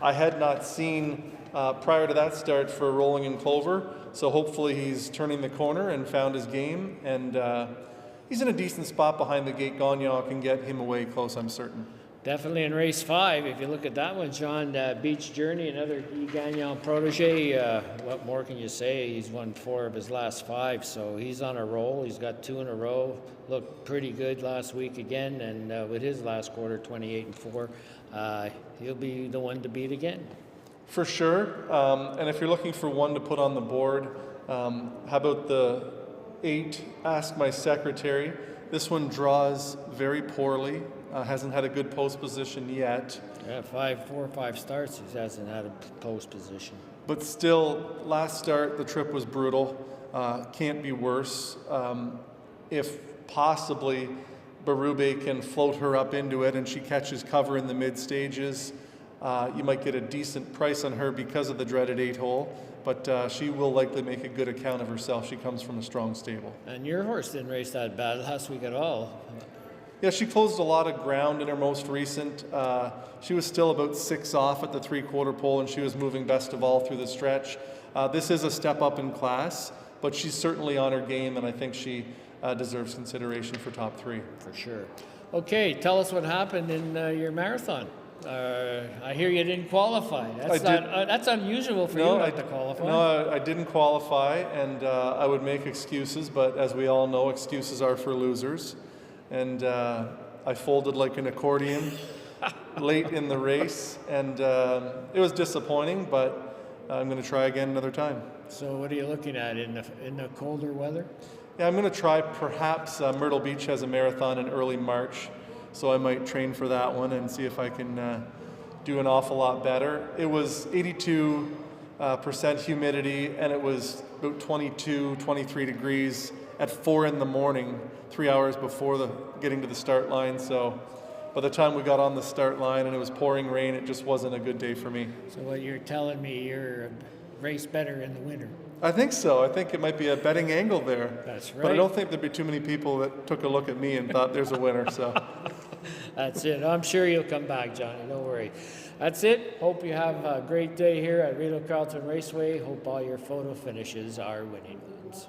I had not seen prior to that start for Rolling in Clover. So hopefully he's turning the corner and found his game, and he's in a decent spot behind the gate. Gagnon can get him away close, I'm certain. Definitely in race 5, if you look at that one, John, Beach Journey, another Guy Gagnon protege. What more can you say? He's won 4 of his last 5, so he's on a roll. He's got 2 in a row. Looked pretty good last week again, and with his last quarter, 28-4, he'll be the one to beat again. For sure, and if you're looking for one to put on the board, how about the 8, Ask My Secretary? This one draws very poorly. Hasn't had a good post position yet. Yeah, 4 or 5 starts, he hasn't had a post position. But still, last start, the trip was brutal. Can't be worse. If possibly Berube can float her up into it and she catches cover in the mid stages, you might get a decent price on her because of the dreaded 8-hole. But she will likely make a good account of herself. She comes from a strong stable. And your horse didn't race that bad last week at all. Yeah, she closed a lot of ground in her most recent. She was still about 6 off at the 3/4 pole, and she was moving best of all through the stretch. This is a step up in class, but she's certainly on her game, and I think she deserves consideration for top 3. For sure. Okay, tell us what happened in your marathon. I hear you didn't qualify. That's unusual for you not to qualify. No, I didn't qualify, and I would make excuses, but as we all know, excuses are for losers. And I folded like an accordion late in the race, and it was disappointing, but I'm going to try again another time. So what are you looking at in the colder weather? Yeah, I'm going to try perhaps Myrtle Beach has a marathon in early March, so I might train for that one and see if I can do an awful lot better. It was 82% humidity, and it was about 22, 23 degrees at 4 in the morning, 3 hours before getting to the start line. So by the time we got on the start line and it was pouring rain, it just wasn't a good day for me. So what you're telling me, you're a race better in the winter. I think so. I think it might be a betting angle there. That's right. But I don't think there'd be too many people that took a look at me and thought there's a winner. So that's it. I'm sure you'll come back, Johnny. Don't worry. That's it. Hope you have a great day here at Rideau Carleton Raceway. Hope all your photo finishes are winning ones.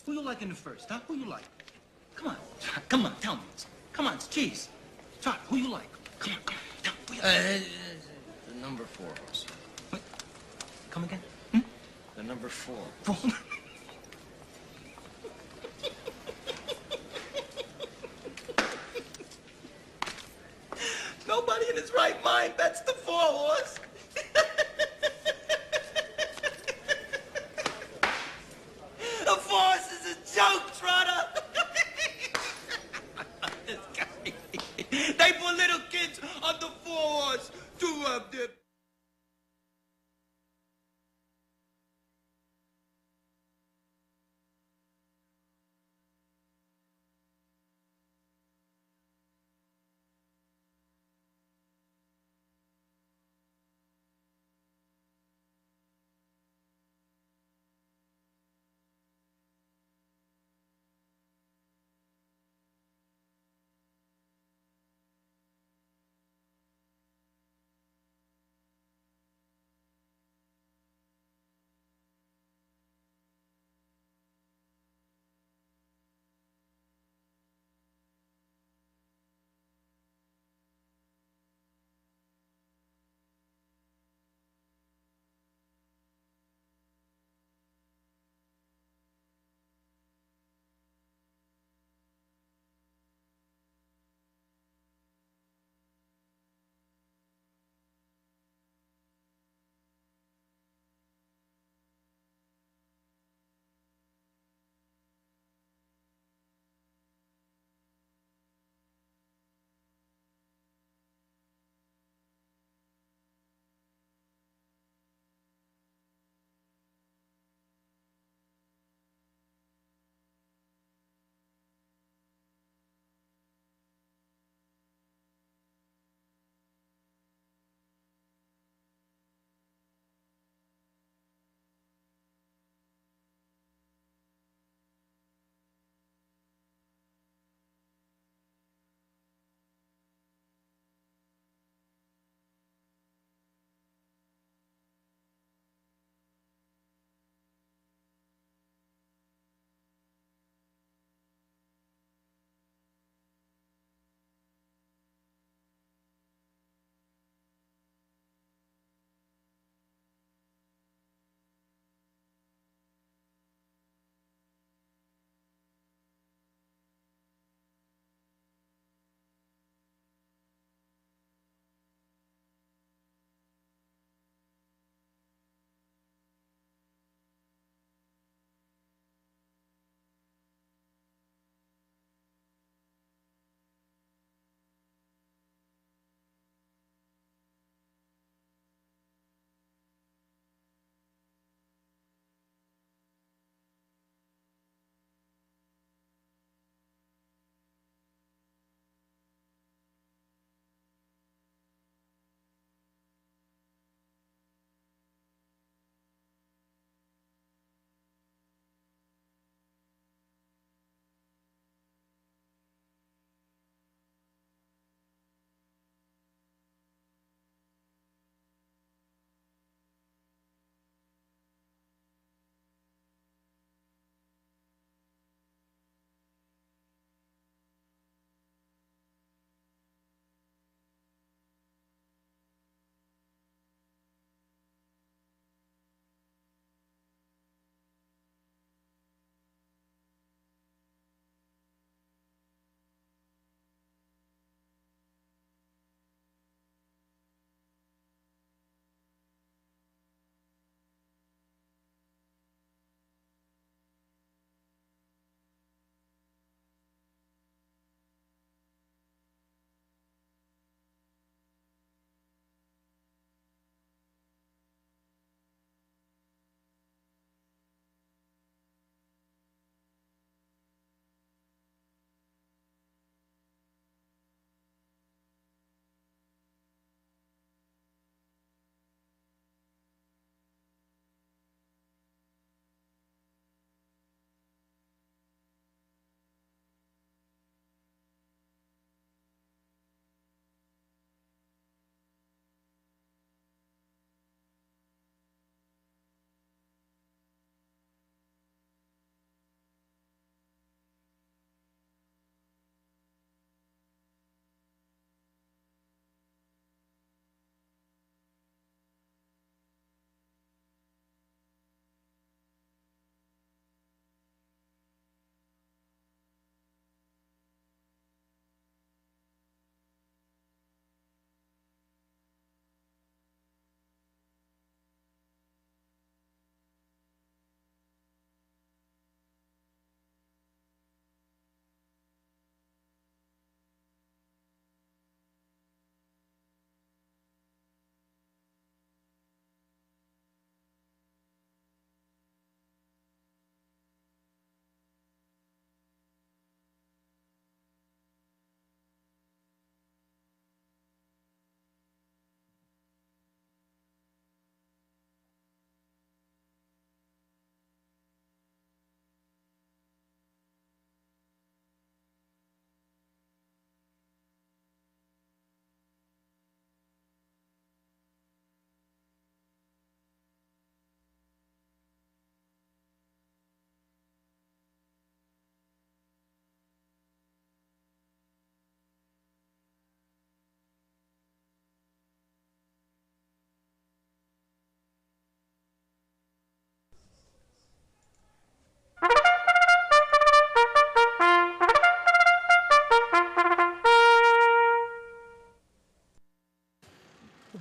Who you like in the first, huh? Who you like? Come on. Come on, tell me. Come on, jeez. Trot, who you like? Come on, tell me. Who you like? The number 4 horse. What? Come again? The number 4. Nobody in his right mind bets the 4 horse. The 4 horse is a joke, Trotter. This guy. They put little kids on the 4 horse to rub their...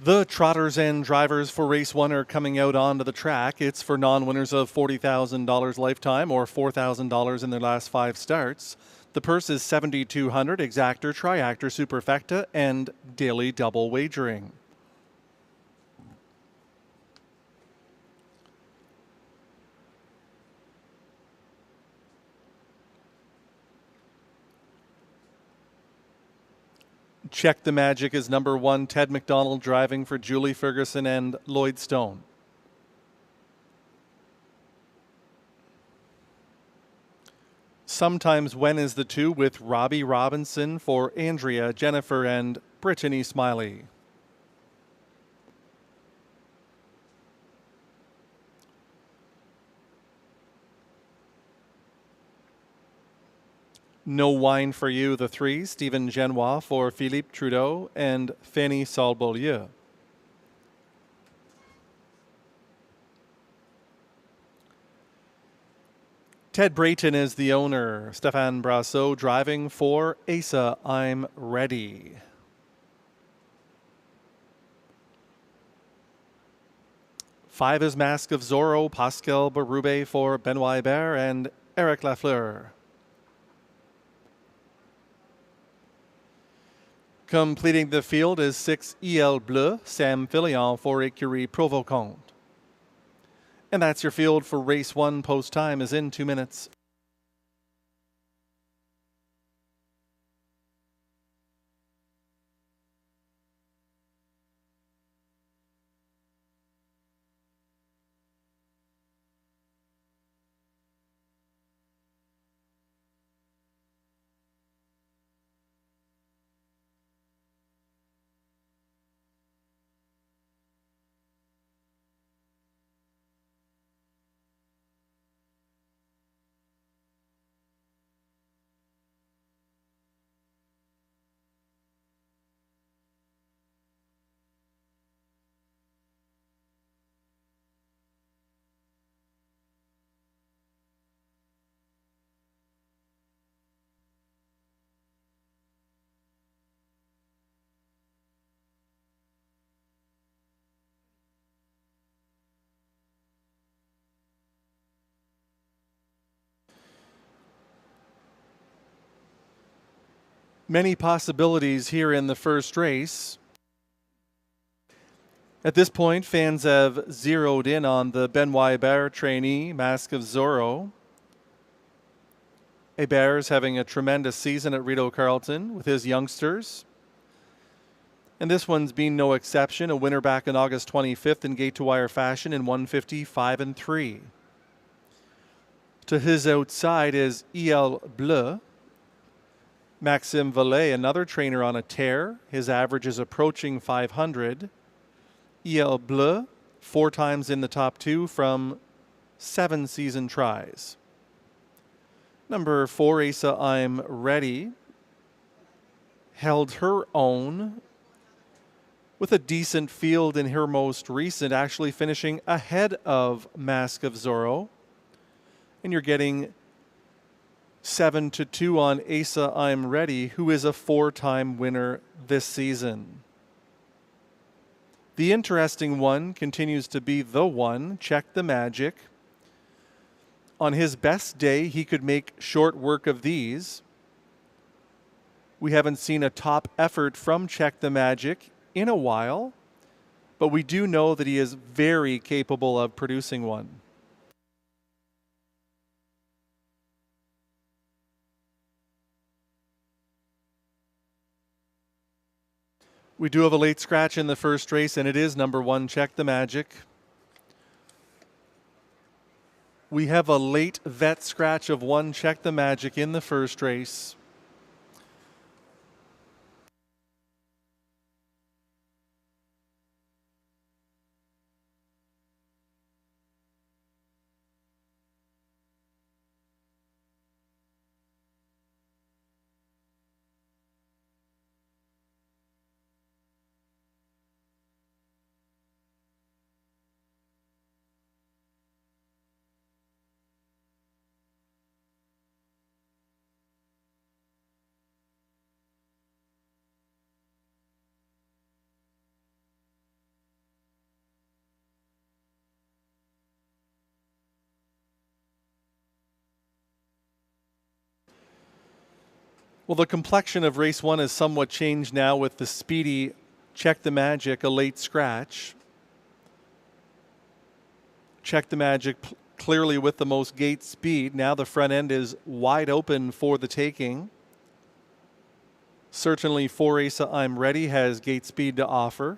The trotters and drivers for race 1 are coming out onto the track. It's for non-winners of $40,000 lifetime or $4,000 in their last 5 starts. The purse is $7,200, exactor, triactor, superfecta, and daily double wagering. Check the Magic is number 1, Ted McDonald driving for Julie Ferguson and Lloyd Stone. Sometimes When is the 2 with Robbie Robinson for Andrea, Jennifer, and Brittany Smiley. No Wine for You, the 3, Stephen Genois for Philippe Trudeau and Fanny Saul-Beaulieu. Ted Brayton is the owner. Stéphane Brassot driving for Asa, I'm Ready. Five is Mask of Zorro, Pascal Berube for Benoit Hébert and Eric Lafleur. Completing the field is 6 El Bleu, Sam Filion for Écurie Provocante. And that's your field for race 1. Post time is in 2 minutes. Many possibilities here in the first race. At this point, fans have zeroed in on the Benoit Hébert trainee, Mask of Zorro. Hébert's having a tremendous season at Rideau Carleton with his youngsters. And this one's been no exception. A winner back on August 25th in gate-to-wire fashion in 150.5 To his outside is El Bleu. Maxime Vallet, another trainer on a tear. His average is approaching 500. El Bleu, 4 times in the top 2 from 7 season tries. Number 4, Asa, I'm Ready, held her own with a decent field in her most recent, actually finishing ahead of Mask of Zorro. And you're getting 7-2 on Asa, I'm Ready, who is a 4-time winner this season. The interesting one continues to be the one, Check the Magic. On his best day, he could make short work of these. We haven't seen a top effort from Check the Magic in a while, but we do know that he is very capable of producing one. We do have a late scratch in the first race, and it is number 1, Check the Magic. We have a late vet scratch of 1, Check the Magic in the first race. Well, the complexion of race 1 has somewhat changed now with the speedy Check the Magic, a late scratch. Check the Magic clearly with the most gate speed. Now the front end is wide open for the taking. Certainly 4 Asa I'm Ready has gate speed to offer.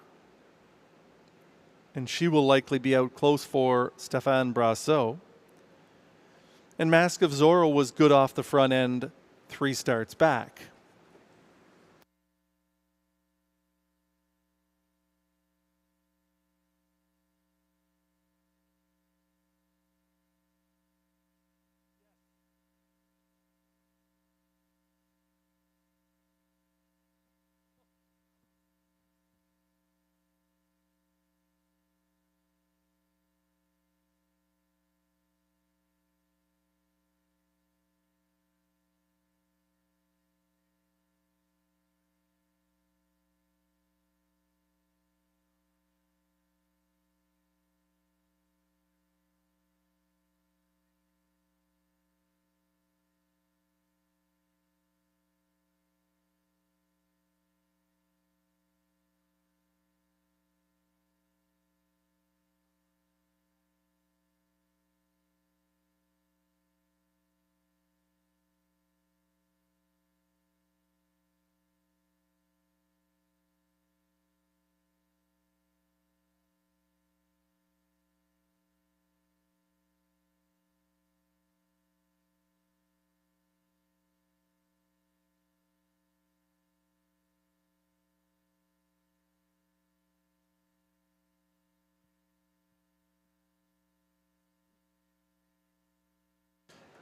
And she will likely be out close for Stéphane Brasseur. And Mask of Zorro was good off the front end 3 starts back.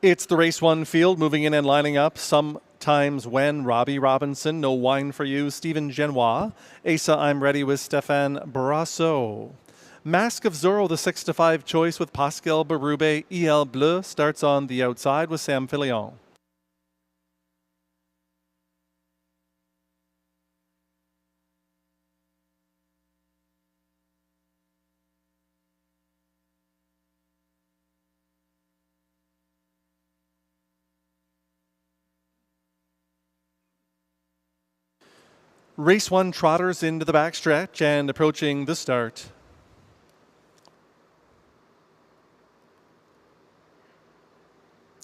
It's the race 1 field moving in and lining up. Sometimes when Robbie Robinson, No Wine for You, Stephen Genois, Asa I'm Ready with Stéphane Brasseur. Mask of Zorro, the 6-5 choice with Pascal Berube. Il Bleu starts on the outside with Sam Filion. Race 1 trotters into the backstretch and approaching the start.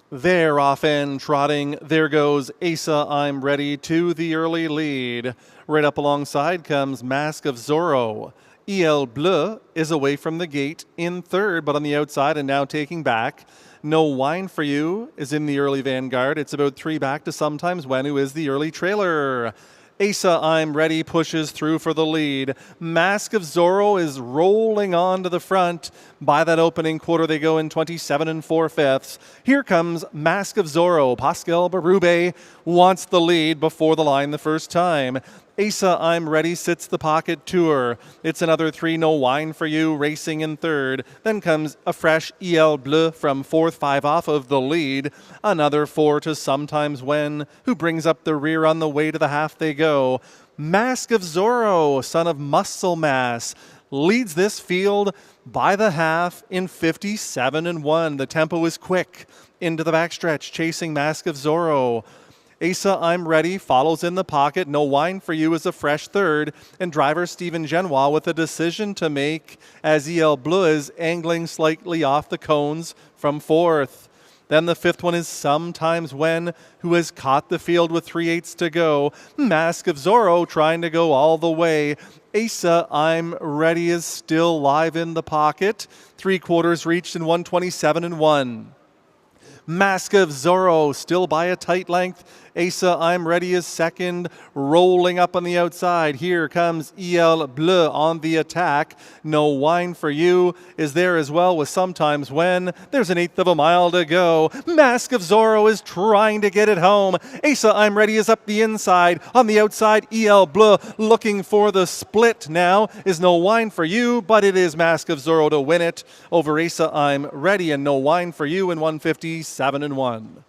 There off end trotting. There goes Asa I'm Ready to the early lead. Right up alongside comes Mask of Zorro. Il Bleu is away from the gate in third, but on the outside and now taking back. No Wine for You is in the early vanguard. It's about 3 back to Sometimes When, who is the early trailer. Asa I'm Ready pushes through for the lead. Mask of Zorro is rolling on to the front. By that opening quarter, they go in 27 4/5. Here comes Mask of Zorro. Pascal Berube wants the lead before the line the first time. Asa I'm Ready sits the pocket to her. It's another 3 No Wine for You racing in third. Then comes a fresh Il Bleu from fourth, 5 off of the lead. Another 4 to Sometimes When, who brings up the rear on the way to the half they go. Mask of Zorro, son of Muscle Mass, leads this field by the half in 57 1. The tempo is quick into the backstretch, chasing Mask of Zorro. Asa I'm Ready follows in the pocket. No Wine for You is a fresh third. And driver Stephen Genois with a decision to make as Il Bleu is angling slightly off the cones from fourth. Then the fifth one is Sometimes When, who has caught the field with 3/8 to go. Mask of Zorro trying to go all the way. Asa I'm Ready is still live in the pocket. 3/4 reached in 127 1. Mask of Zorro still by a tight length. Asa I'm Ready is second, rolling up on the outside. Here comes Il Bleu on the attack. No Wine for You is there as well with Sometimes When. There's an 1/8 of a mile to go. Mask of Zorro is trying to get it home. Asa I'm Ready is up the inside. On the outside, Il Bleu looking for the split now is No Wine for You, but it is Mask of Zorro to win it over Asa I'm Ready and No Wine for You in 157 1.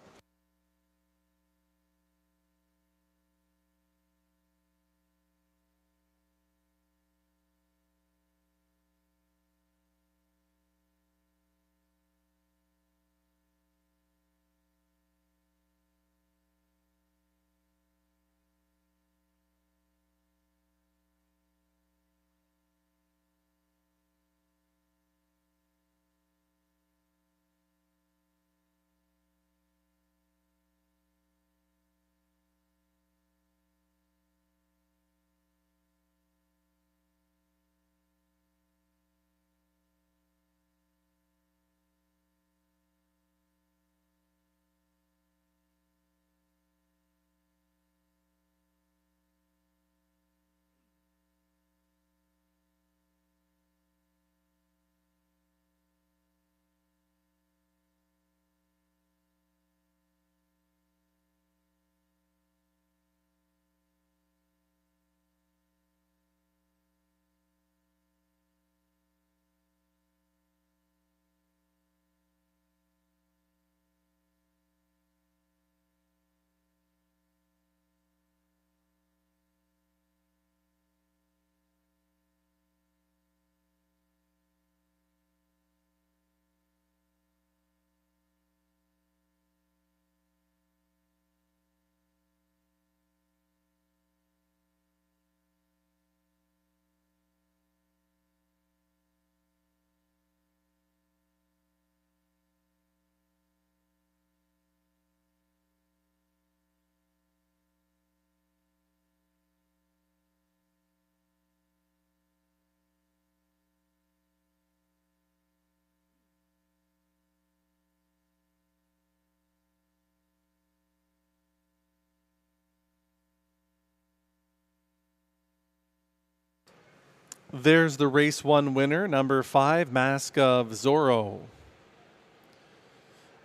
There's the race 1 winner, number 5, Mask of Zorro.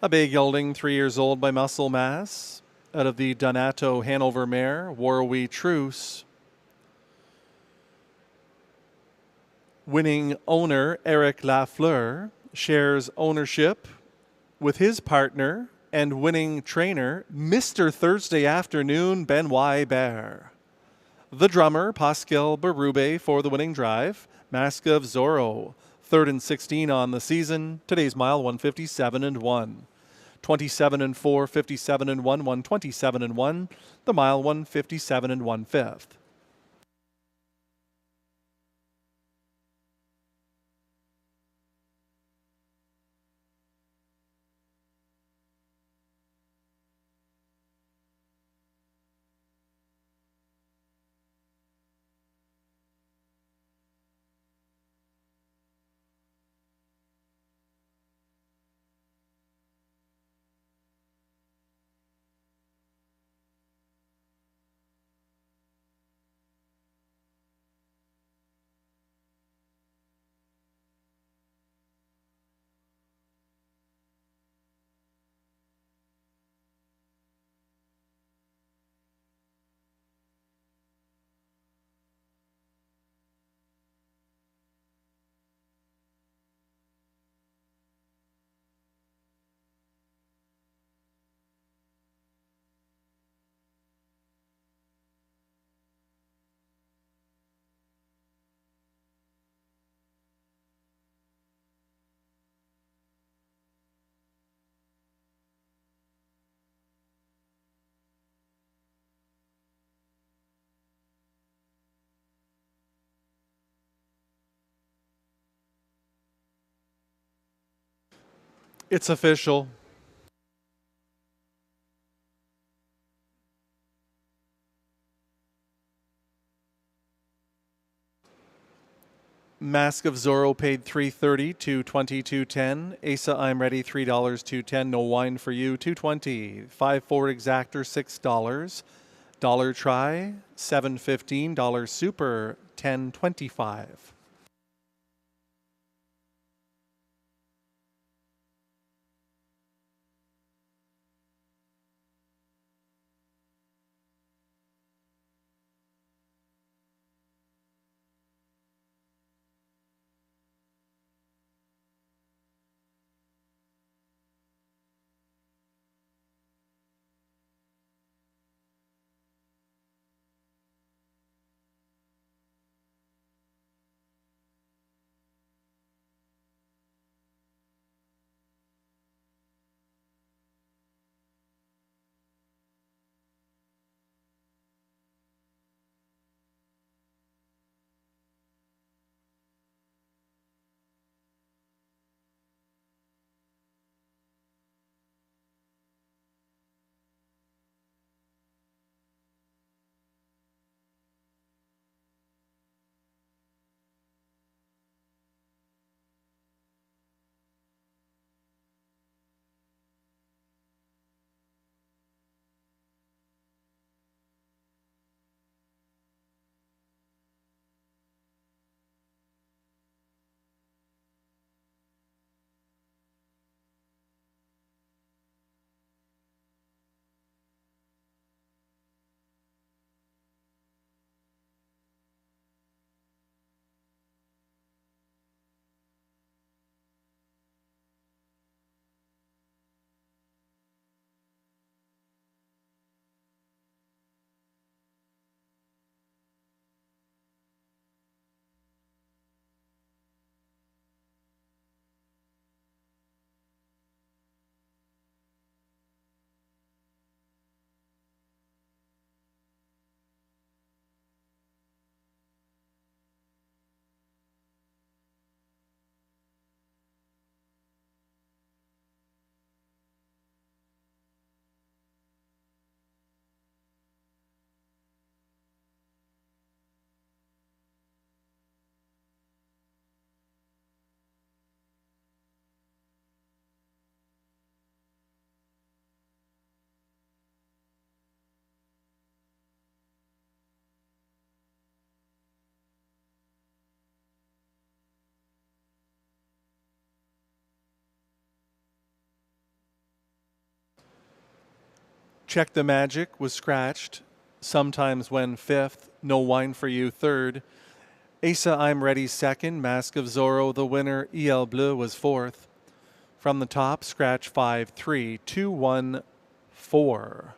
A bay gelding, 3 years old by muscle mass, out of the Donato Hanover mare, Warwe Truce. Winning owner Eric Lafleur shares ownership with his partner and winning trainer, Mr. Thursday Afternoon, Benoit Bear. The drummer, Pascal Berube, for the winning drive. Mask of Zorro, 3rd and 16 on the season. Today's mile, 157 and 1. 27 and 4, 57 and 1, 127 and 1. The mile, 157 and 1/5. It's official. Mask of Zorro paid $3.30 to $22.10. Asa I'm Ready $3 $2.10. No Wine for You $2.20. 5 Forward Exactor $6. Dollar Try $7.15. Dollar Super $10.25. Check the Magic was scratched. Sometimes when 5th. No Wine for You 3rd. Asa I'm Ready 2nd. Mask of Zorro the winner. El Bleu was 4th. From the top, scratch 5, 3, 2, 1, 4.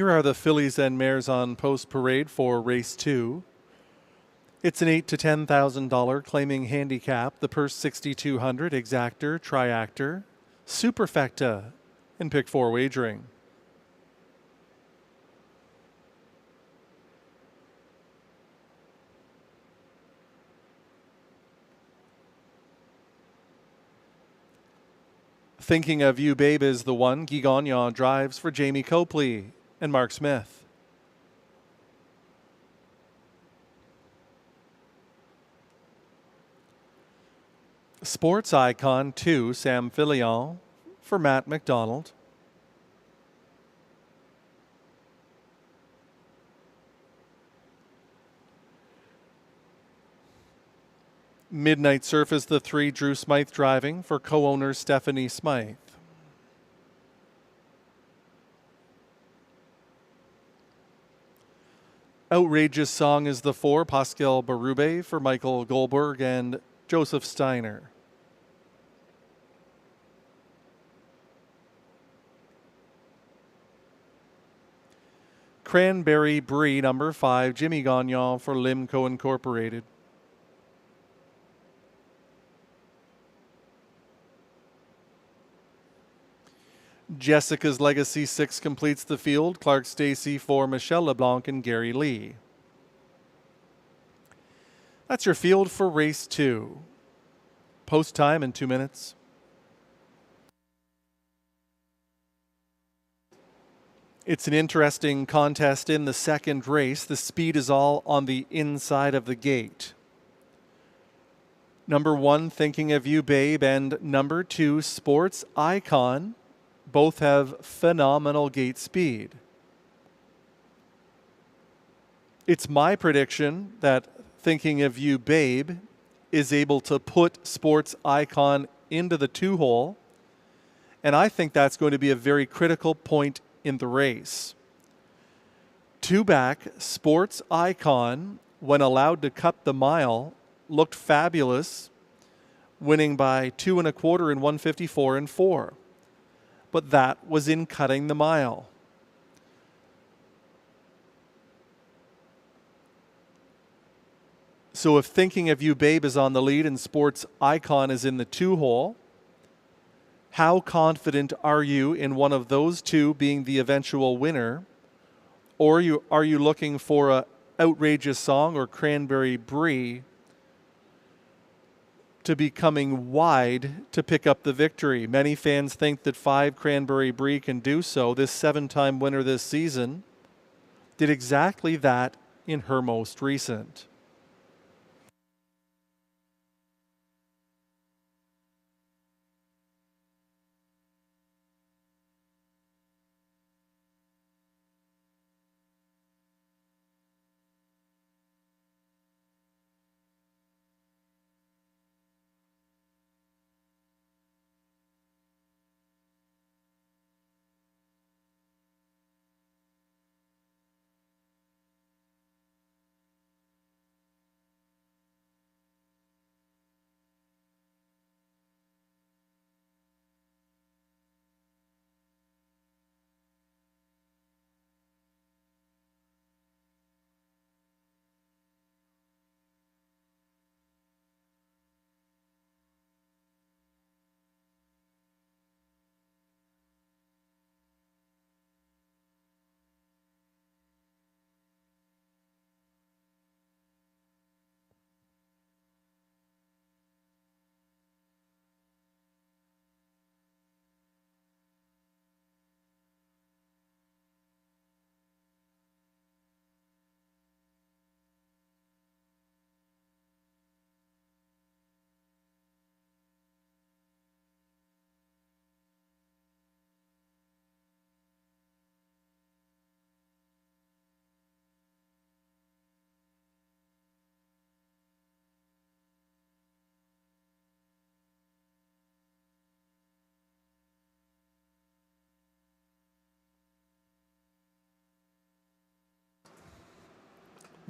Here are the fillies and mares on post parade for race 2. It's an $8,000 to $10,000 claiming handicap. The purse $6,200, exactor, triactor, superfecta, and pick 4 wagering. Thinking of You, Babe is the one. Guy Gagnon drives for Jamie Copley and Mark Smith. Sports Icon 2, Sam Filion for Matt McDonald. Midnight Surf is the 3, Drew Smythe driving for co-owner Stephanie Smythe. Outrageous Song is the 4, Pascal Berube for Michael Goldberg and Joseph Steiner. Cranberry Brie, number 5, Jimmy Gagnon for Limco Incorporated. Jessica's Legacy 6 completes the field. Clark Stacy for Michelle LeBlanc and Gary Lee. That's your field for race 2. Post time in 2 minutes. It's an interesting contest in the second race. The speed is all on the inside of the gate. Number 1, Thinking of You, Babe, and number 2, Sports Icon. Both have phenomenal gate speed. It's my prediction that Thinking of You, Babe is able to put Sports Icon into the 2-hole, and I think that's going to be a very critical point in the race. 2 back, Sports Icon, when allowed to cut the mile, looked fabulous, winning by 2 1/4 in 154 and 4. But that was in cutting the mile. So if Thinking of You, Babe is on the lead and Sports Icon is in the 2-hole, how confident are you in one of those 2 being the eventual winner? Or are you looking for a Outrageous Song or Cranberry Brie to be coming wide to pick up the victory? Many fans think that 5 Cranberry Brie can do so. This 7-time winner this season did exactly that in her most recent.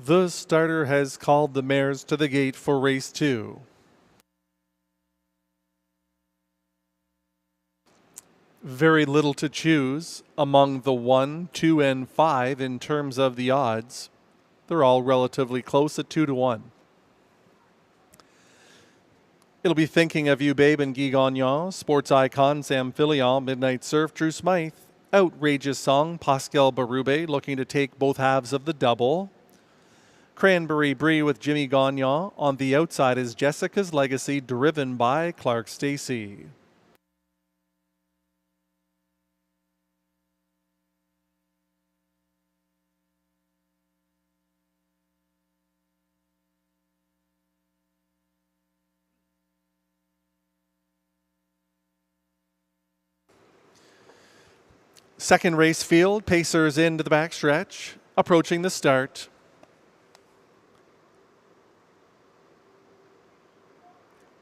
The starter has called the mares to the gate for race 2. very little to choose among the 1, 2, and 5 in terms of the odds. They're all relatively close at 2-1. It'll be Thinking of You, Babe, and Guy Gagnon. Sports Icon, Sam Filion. Midnight Surf, Drew Smythe. Outrageous Song, Pascal Berube, looking to take both halves of the double. Cranberry Brie with Jimmy Gagnon. On the outside is Jessica's Legacy, driven by Clark Stacy. Second race field, Pacers into the backstretch, approaching the start.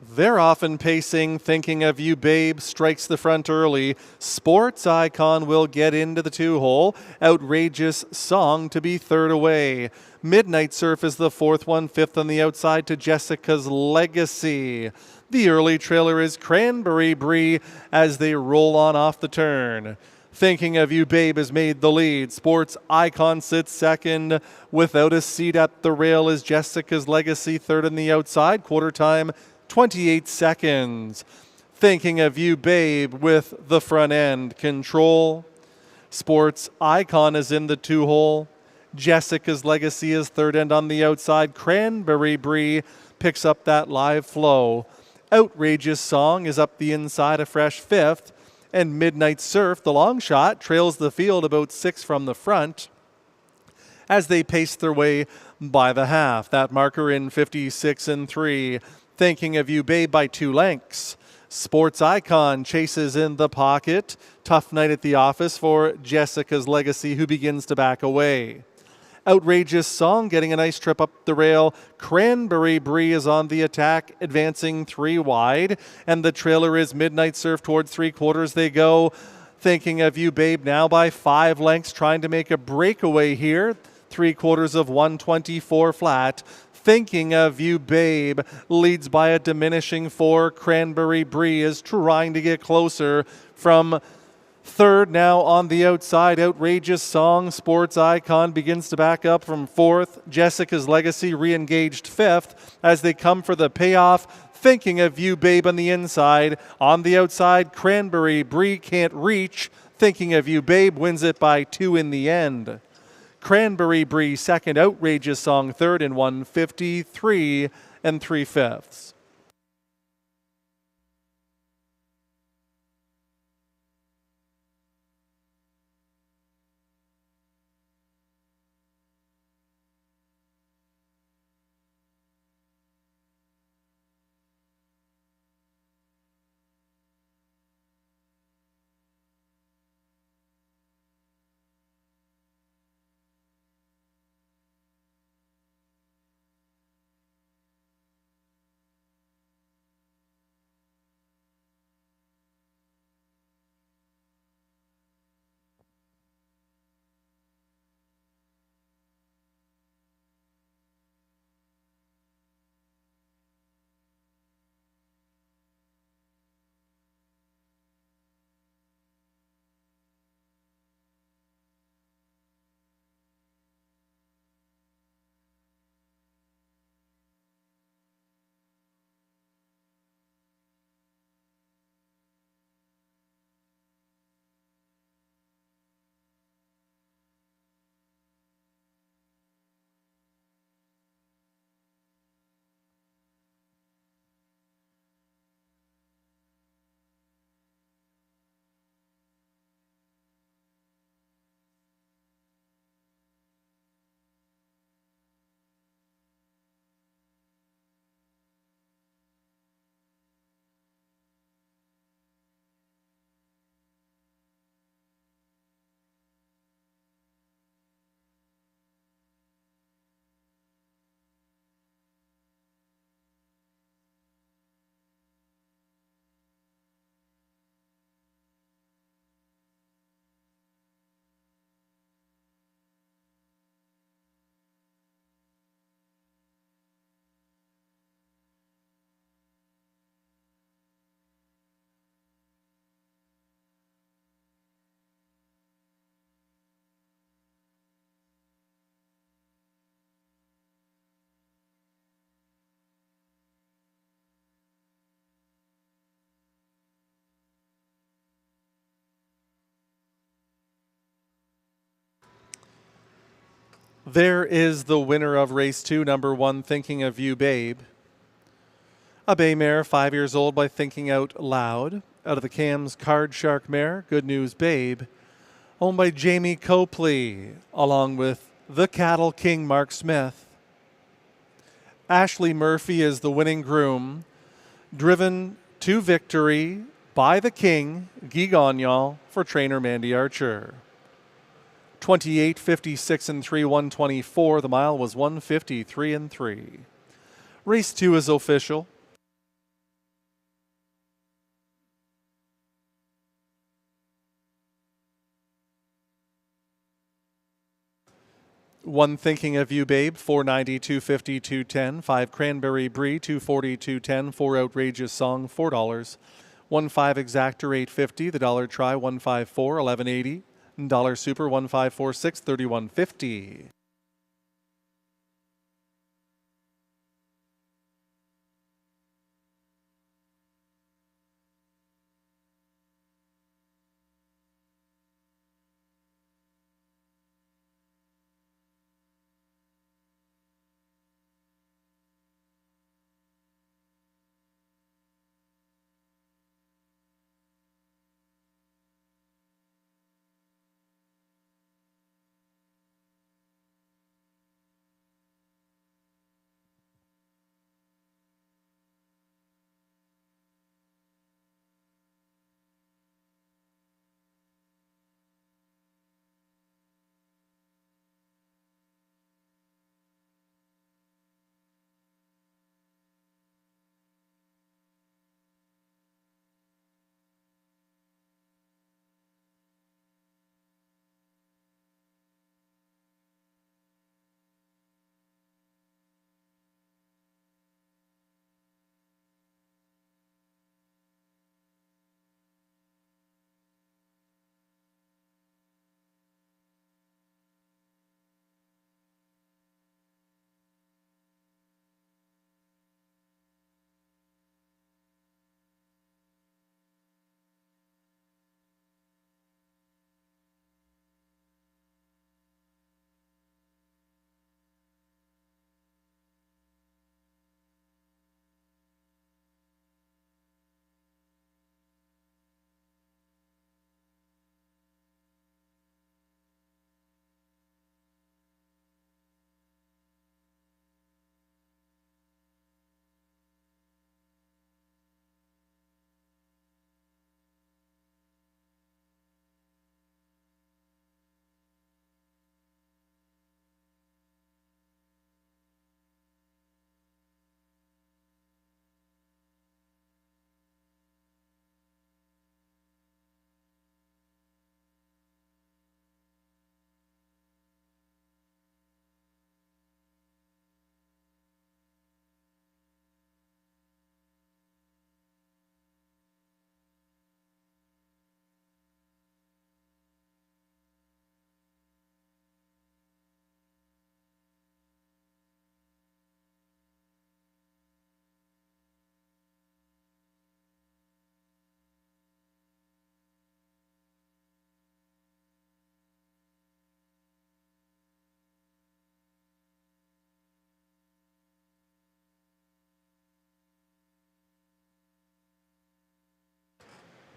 They're often pacing. Thinking of You, Babe strikes the front early. Sports Icon will get into the 2-hole. Outrageous Song to be third away. Midnight Surf is the fourth one, fifth on the outside to Jessica's Legacy. The early trailer is Cranberry Brie as they roll on off the turn. Thinking of You, Babe has made the lead. Sports Icon sits second. Without a seat at the rail is Jessica's Legacy, third on the outside. Quarter time, 28 seconds. Thinking of You, Babe with the front end control. Sports Icon is in the 2-hole. Jessica's Legacy is third end on the outside. Cranberry Brie picks up that live flow. Outrageous Song is up the inside, a fresh fifth. And Midnight Surf, the long shot, trails the field about 6 from the front as they pace their way by the half. That marker in 56-3. Thinking of You, Babe by 2 lengths. Sports Icon chases in the pocket. Tough night at the office for Jessica's Legacy, who begins to back away. Outrageous Song getting a nice trip up the rail. Cranberry Brie is on the attack, advancing 3 wide. And the trailer is Midnight Surf towards 3/4 they go. Thinking of You, Babe now by 5 lengths, trying to make a breakaway here. 3/4 of 124 flat. Thinking of You, Babe leads by a diminishing 4. Cranberry Brie is trying to get closer from third. Now on the outside, Outrageous Song. Sports Icon begins to back up from 4th. Jessica's Legacy re-engaged 5th as they come for the payoff. Thinking of You, Babe on the inside. On the outside, Cranberry Brie can't reach. Thinking of You, Babe wins it by 2 in the end. Cranberry Brie second, Outrageous Song third in 153 3/5. There is the winner of race 2, number 1, Thinking of You, Babe. A bay mare, 5 years old, by Thinking Out Loud. Out of the Cams Card Shark mare, Good News Babe. Owned by Jamie Copley, along with the Cattle King, Mark Smith. Ashley Murphy is the winning groom, driven to victory by the King, Guy Gagnon, for trainer Mandy Archer. 28, 56 and 3, 124. The mile was 153 and 3. Race 2 is official. One Thinking of You, Babe, 490, 250, 210. 5 Cranberry Brie, 240, 210. 4 Outrageous Song, $4. 1.5 Exactor, 850. The Dollar Try, 154, 1180. Dollar Super, 1546, 3150.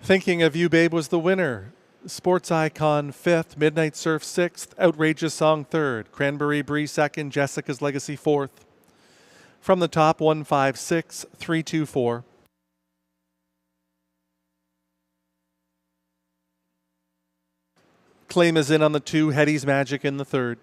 Thinking of You, Babe was the winner. Sports Icon 5th, Midnight Surf 6th, Outrageous Song 3rd, Cranberry Brie 2nd, Jessica's Legacy 4th. From the top, 156, 324. Claim is in on the 2, Hetty's Magic in the 3rd.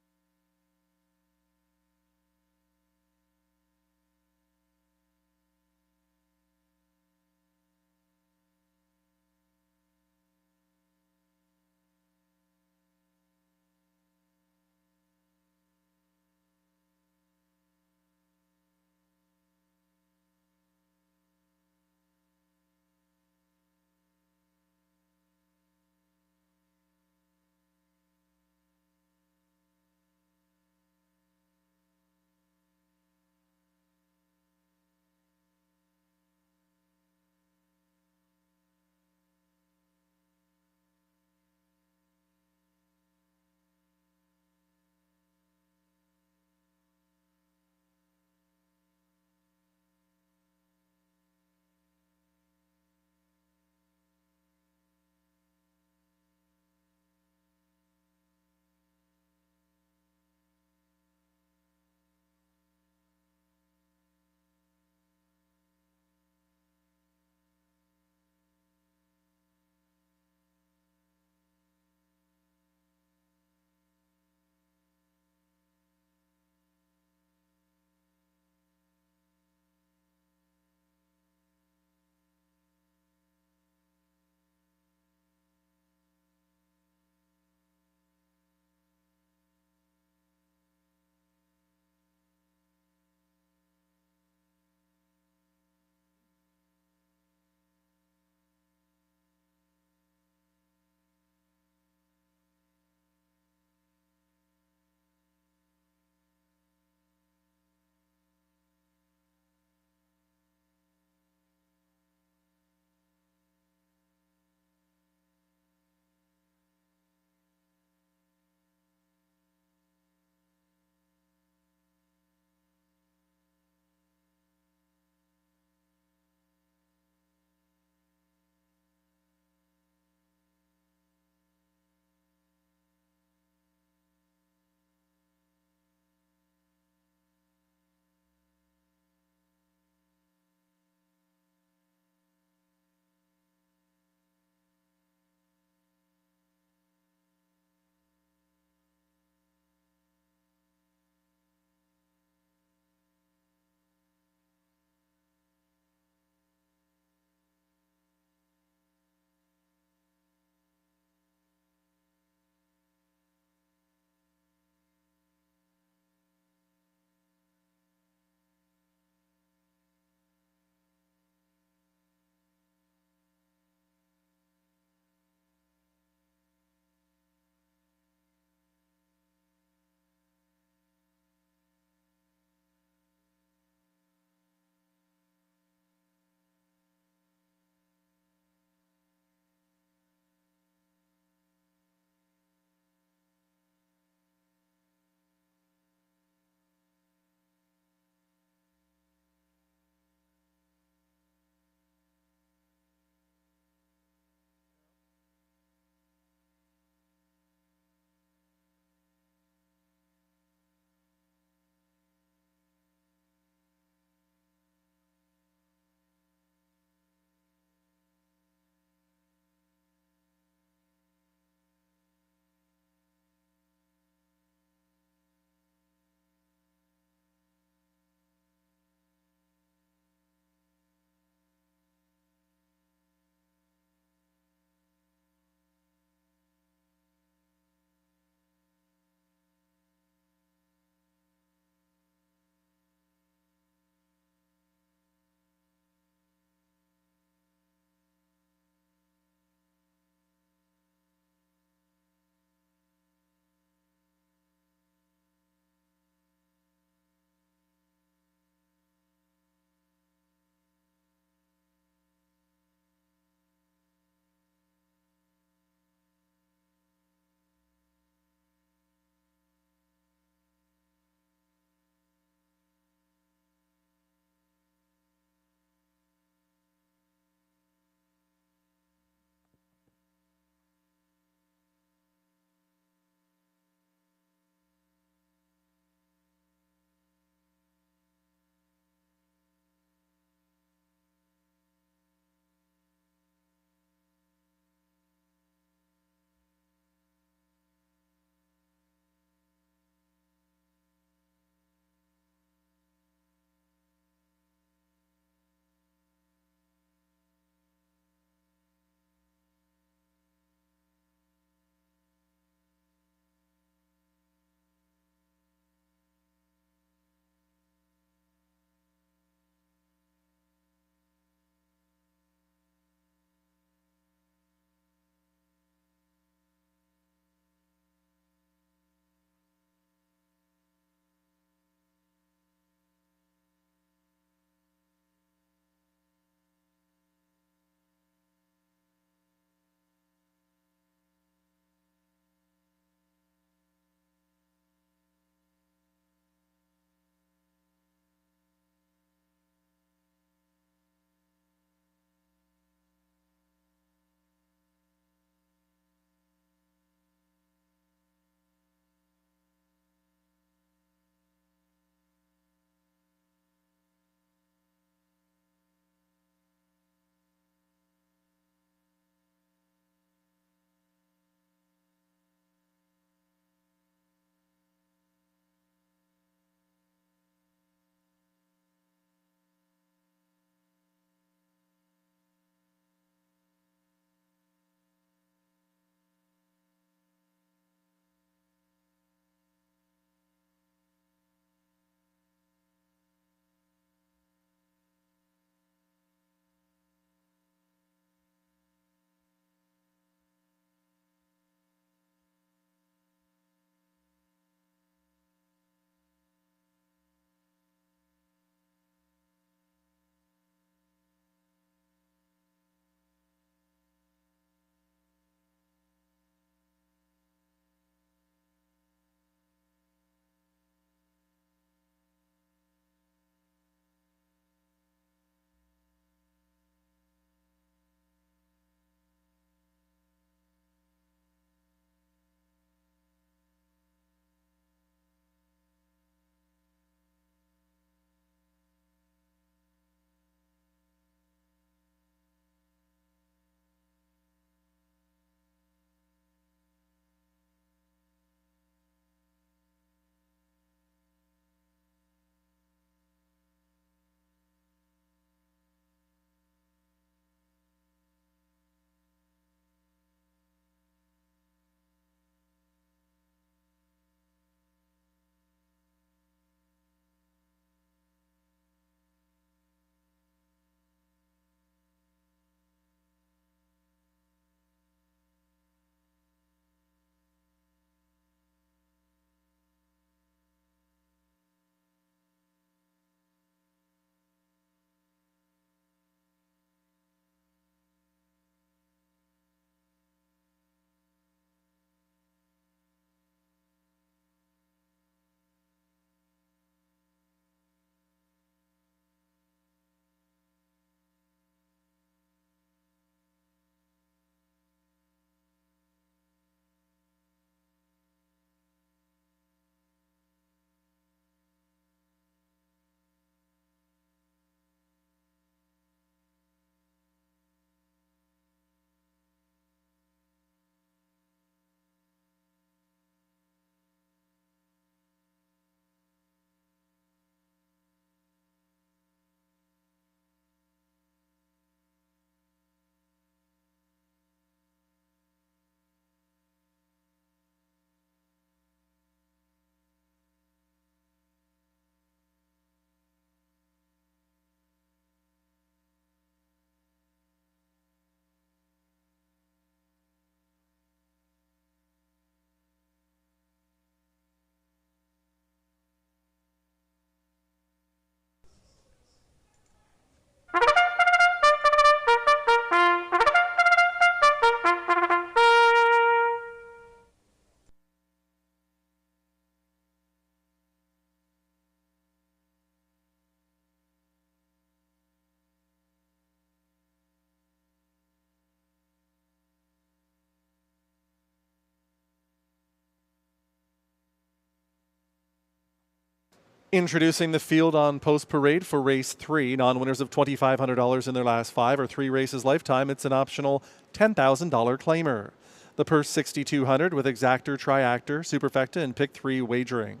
Introducing the field on Post Parade for race 3. Non-winners of $2,500 in their last 5 or 3 races lifetime. It's an optional $10,000 claimer. The purse $6,200 with Exactor, Triactor, Superfecta, and Pick 3 wagering.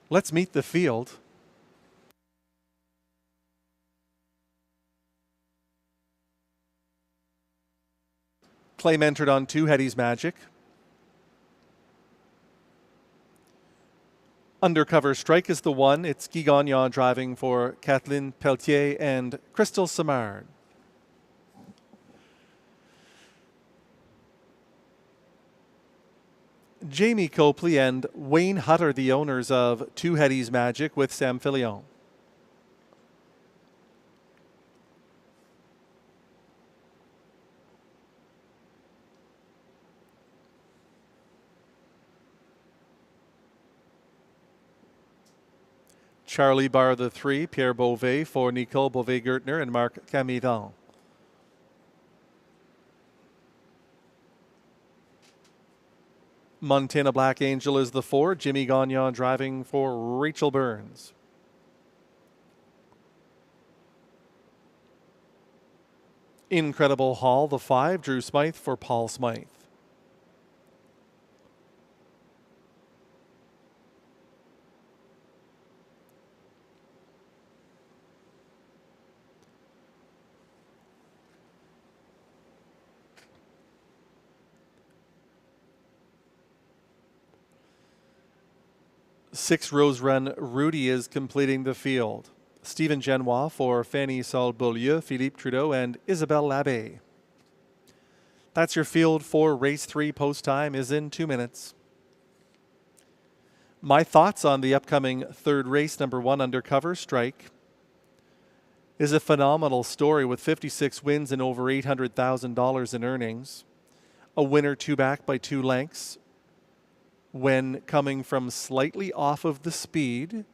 Let's meet the field. Claim entered on 2 Hetty's Magic. Undercover Strike is the 1. It's Guy Gagnon driving for Kathleen Pelletier and Crystal Samard. Jamie Copley and Wayne Hutter, the owners of 2 Hetty's Magic with Sam Filion. Charlie Barr the 3, Pierre Beauvais for Nicole Beauvais-Gertner and Marc Camidan. Montana Black Angel is the 4, Jimmy Gagnon driving for Rachel Burns. Incredible Hall, the 5, Drew Smythe for Paul Smythe. Six Rose Run Rudy is completing the field. Stephen Genois for Fanny Saul-Beaulieu, Philippe Trudeau, and Isabelle Labbé. That's your field for race 3. Post time is in 2 minutes. My thoughts on the upcoming 3rd race, number 1, Undercover Strike, is a phenomenal story with 56 wins and over $800,000 in earnings. A winner 2 back by 2 lengths. When coming from slightly off of the speed,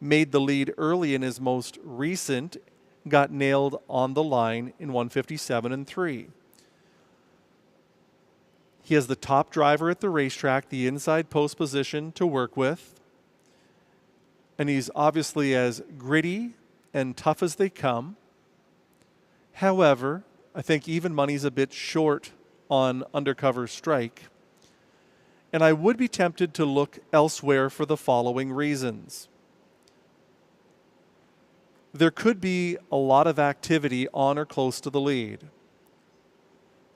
made the lead early in his most recent, got nailed on the line in 157 and 3. He has the top driver at the racetrack, the inside post position to work with, and he's obviously as gritty and tough as they come. However, I think even money's a bit short on Undercover Strike. And I would be tempted to look elsewhere for the following reasons. There could be a lot of activity on or close to the lead.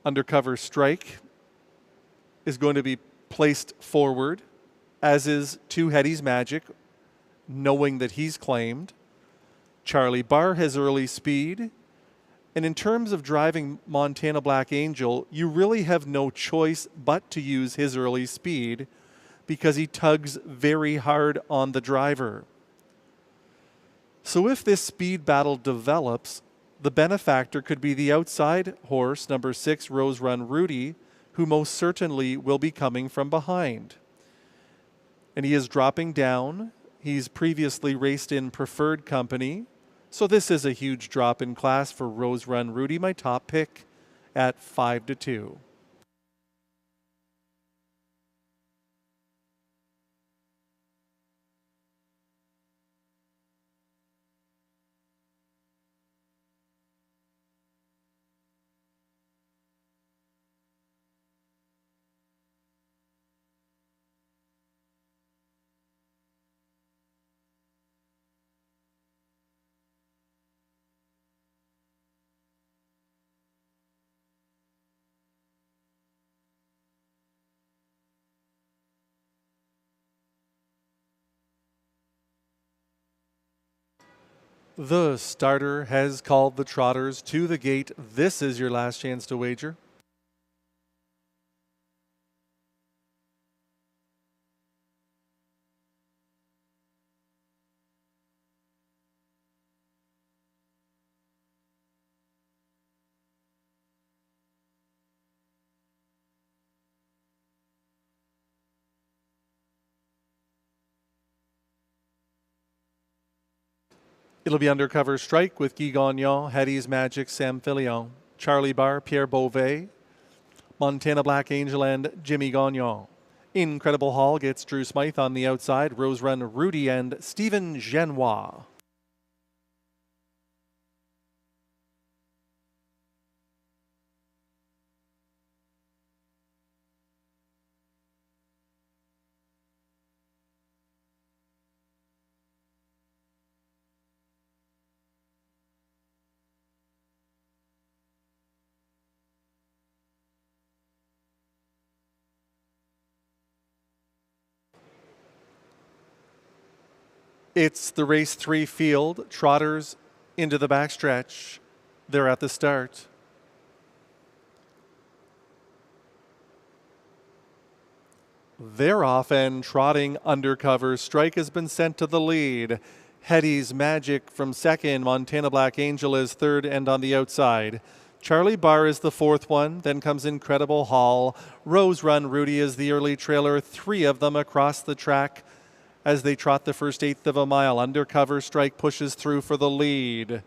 Undercover Strike is going to be placed forward, as is 2 Hetty's Magic, knowing that he's claimed. Charlie Barr has early speed. And in terms of driving Montana Black Angel, you really have no choice but to use his early speed because he tugs very hard on the driver. So if this speed battle develops, the benefactor could be the outside horse, number 6, Rose Run Rudy, who most certainly will be coming from behind. And he is dropping down. He's previously raced in Preferred Company. So this is a huge drop in class for Rose Run Rudy, my top pick at 5-2. The starter has called the trotters to the gate. This is your last chance to wager. It'll be Undercover Strike with Guy Gagnon, Hetty's Magic, Sam Filion, Charlie Barr, Pierre Beauvais, Montana Black Angel, and Jimmy Gagnon. Incredible Hall gets Drew Smythe on the outside, Rose Run Rudy and Stephen Genois. It's the race 3 field. Trotters into the backstretch. They're at the start. They're off and trotting undercover. Strike has been sent to the lead. Hetty's Magic from second. Montana Black Angel is third and on the outside. Charlie Barr is the fourth one. Then comes Incredible Hall. Rose Run Rudy is the early trailer. 3 of them across the track as they trot the first eighth of a mile. Undercover Strike pushes through for the lead.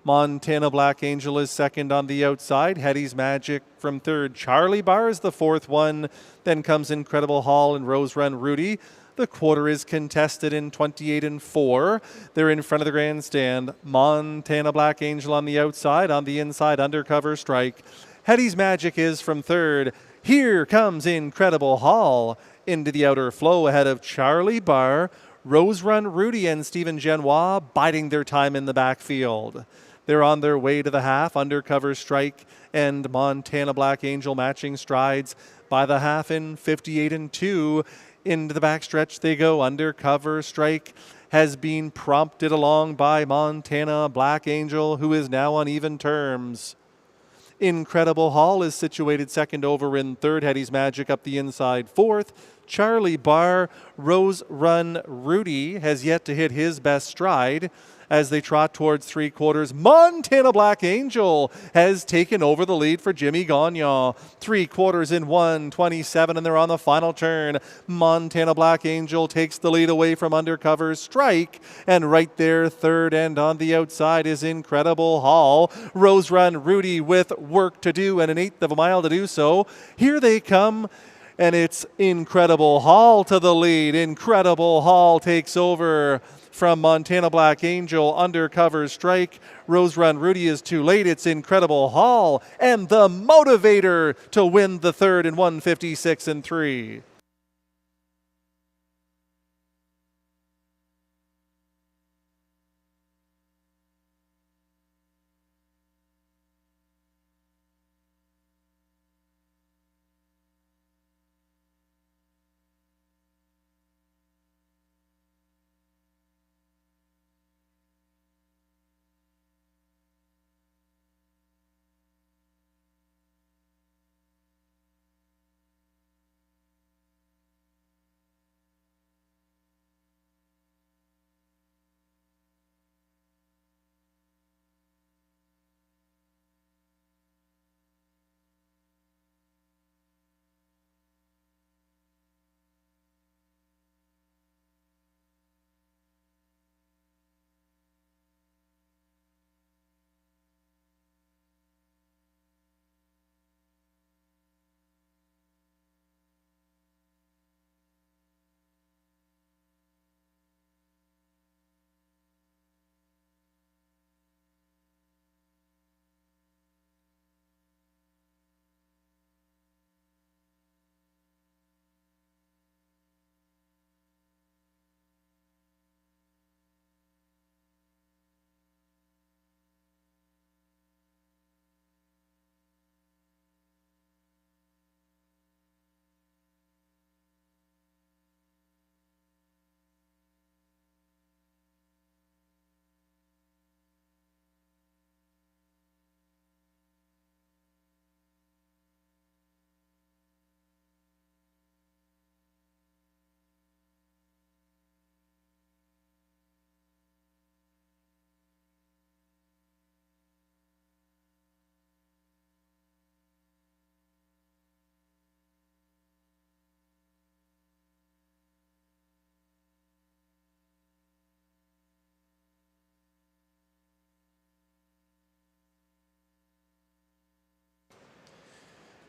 Montana Black Angel is second on the outside. Hetty's Magic from third. Charlie Barr is the fourth one. Then comes Incredible Hall and Rose Run Rudy. The quarter is contested in 28 and 4. They're in front of the grandstand. Montana Black Angel on the outside. On the inside, Undercover Strike. Hetty's Magic is from third. Here comes Incredible Hall into the outer flow ahead of Charlie Barr, Rose Run Rudy and Stephen Genois biding their time in the backfield. They're on their way to the half. Undercover Strike and Montana Black Angel matching strides by the half in 58 and 2. Into the backstretch they go. Undercover Strike has been prompted along by Montana Black Angel, who is now on even terms. Incredible Hall is situated second over in third. Hetty's Magic up the inside fourth. Charlie Barr, Rose Run Rudy has yet to hit his best stride as they trot towards 3/4. Montana Black Angel has taken over the lead for Jimmy Gagnon. 3/4 in 1:27 and they're on the final turn. Montana Black Angel takes the lead away from Undercover Strike, and right there third and on the outside is Incredible Hall. Rose Run Rudy with work to do and an eighth of a mile to do so. Here they come. And it's Incredible Hall to the lead. Incredible Hall takes over from Montana Black Angel. Undercover Strike. Rose Run Rudy is too late. It's Incredible Hall and the motivator to win the third in 1:56 and 3.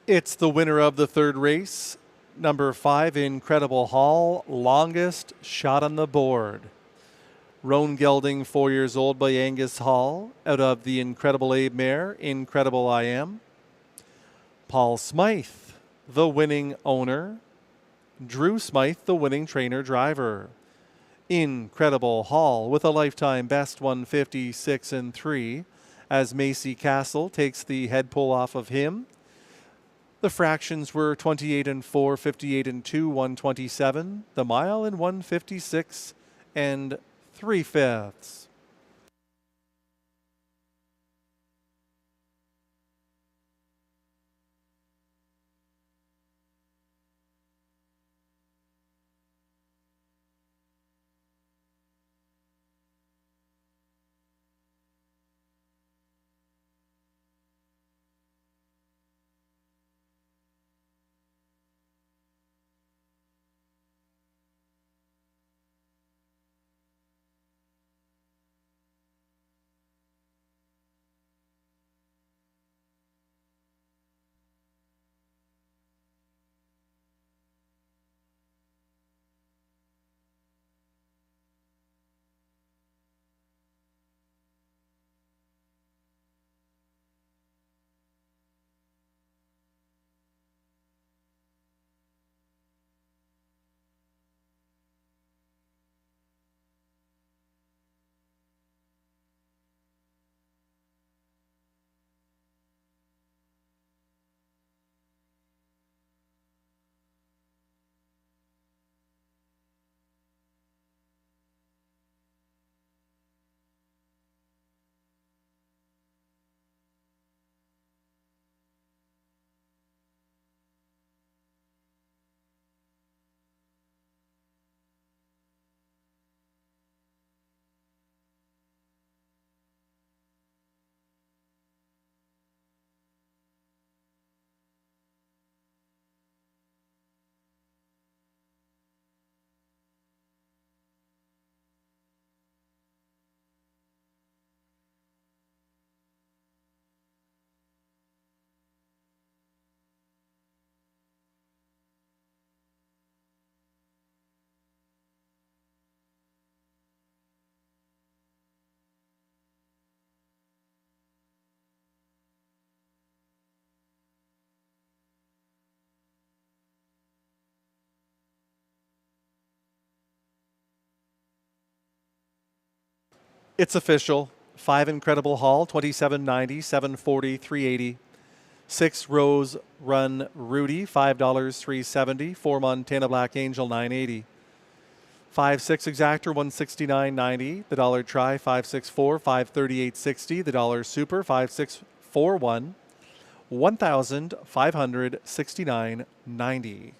It's the winner of the third race, Number 5, Incredible Hall, longest shot on the board. Roan Gelding, 4 years old, by Angus Hall, out of the Incredible Abe mare, Incredible I Am. Paul Smythe, the winning owner. Drew Smythe, the winning trainer driver. Incredible Hall with a lifetime best 156 and 3 as Macy Castle takes the head pull off of him. The fractions were 28 and 4, 58 and 2, 127. The mile in 156 and 3/5. It's official. 5 Incredible Hall, 27.90, 740, 380. 6 Rose Run Rudy, $5, 370. 4 Montana Black Angel, 980. 5-6 Exactor, 169.90. The dollar try, 564, 538.60. The dollar super, 5641, 1,569.90.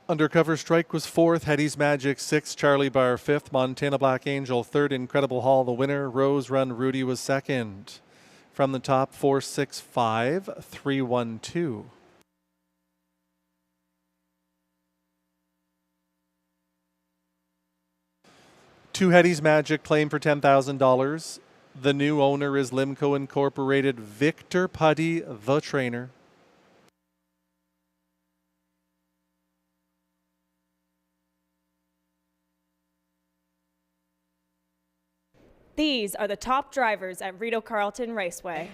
Undercover Strike was 4th, Hetty's Magic 6th, Charlie Bar 5th, Montana Black Angel 3rd, Incredible Hall the winner, Rose Run Rudy was 2nd. From the top, 4-6-5, 3-1-2. Two Hetty's Magic claim for $10,000. The new owner is Limco Incorporated, Victor Putty, the trainer. These are the top drivers at Rideau Carleton Raceway.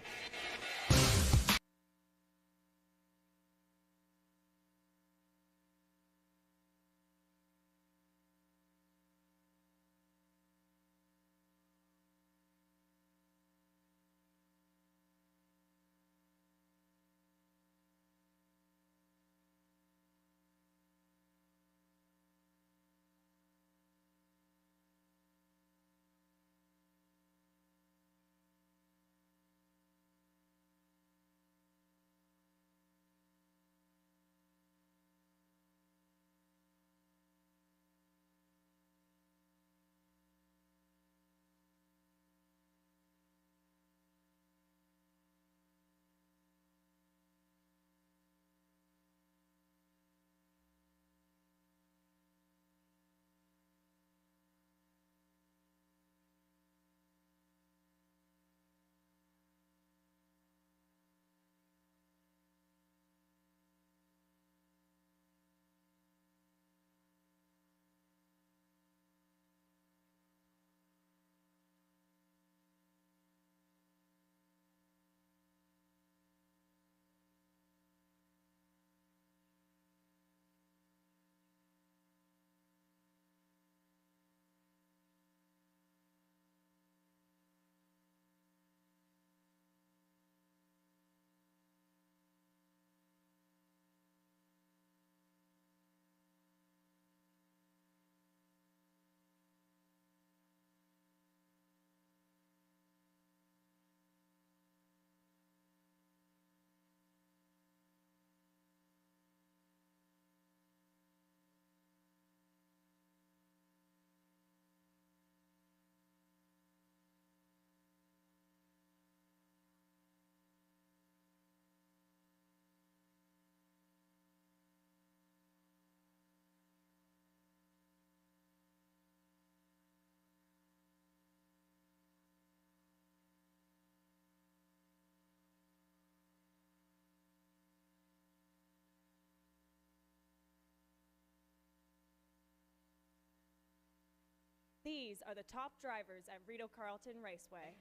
These are the top drivers at Rideau Carleton Raceway.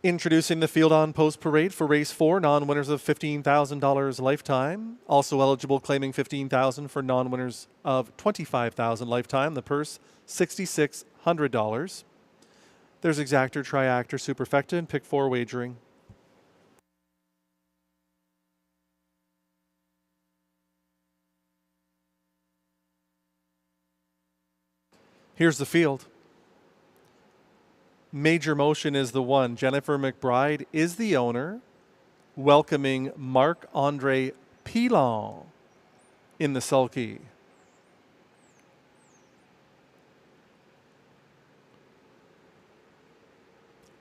Introducing the Field on Post Parade for Race 4, non-winners of $15,000 lifetime. Also eligible, claiming $15,000 for non-winners of $25,000 lifetime. The purse, $6,600. There's Exactor, Triactor, Superfecta, and Pick 4 wagering. Here's the field. Major Motion is the one. Jennifer McBride is the owner, welcoming Marc-Andre Pilon in the sulky.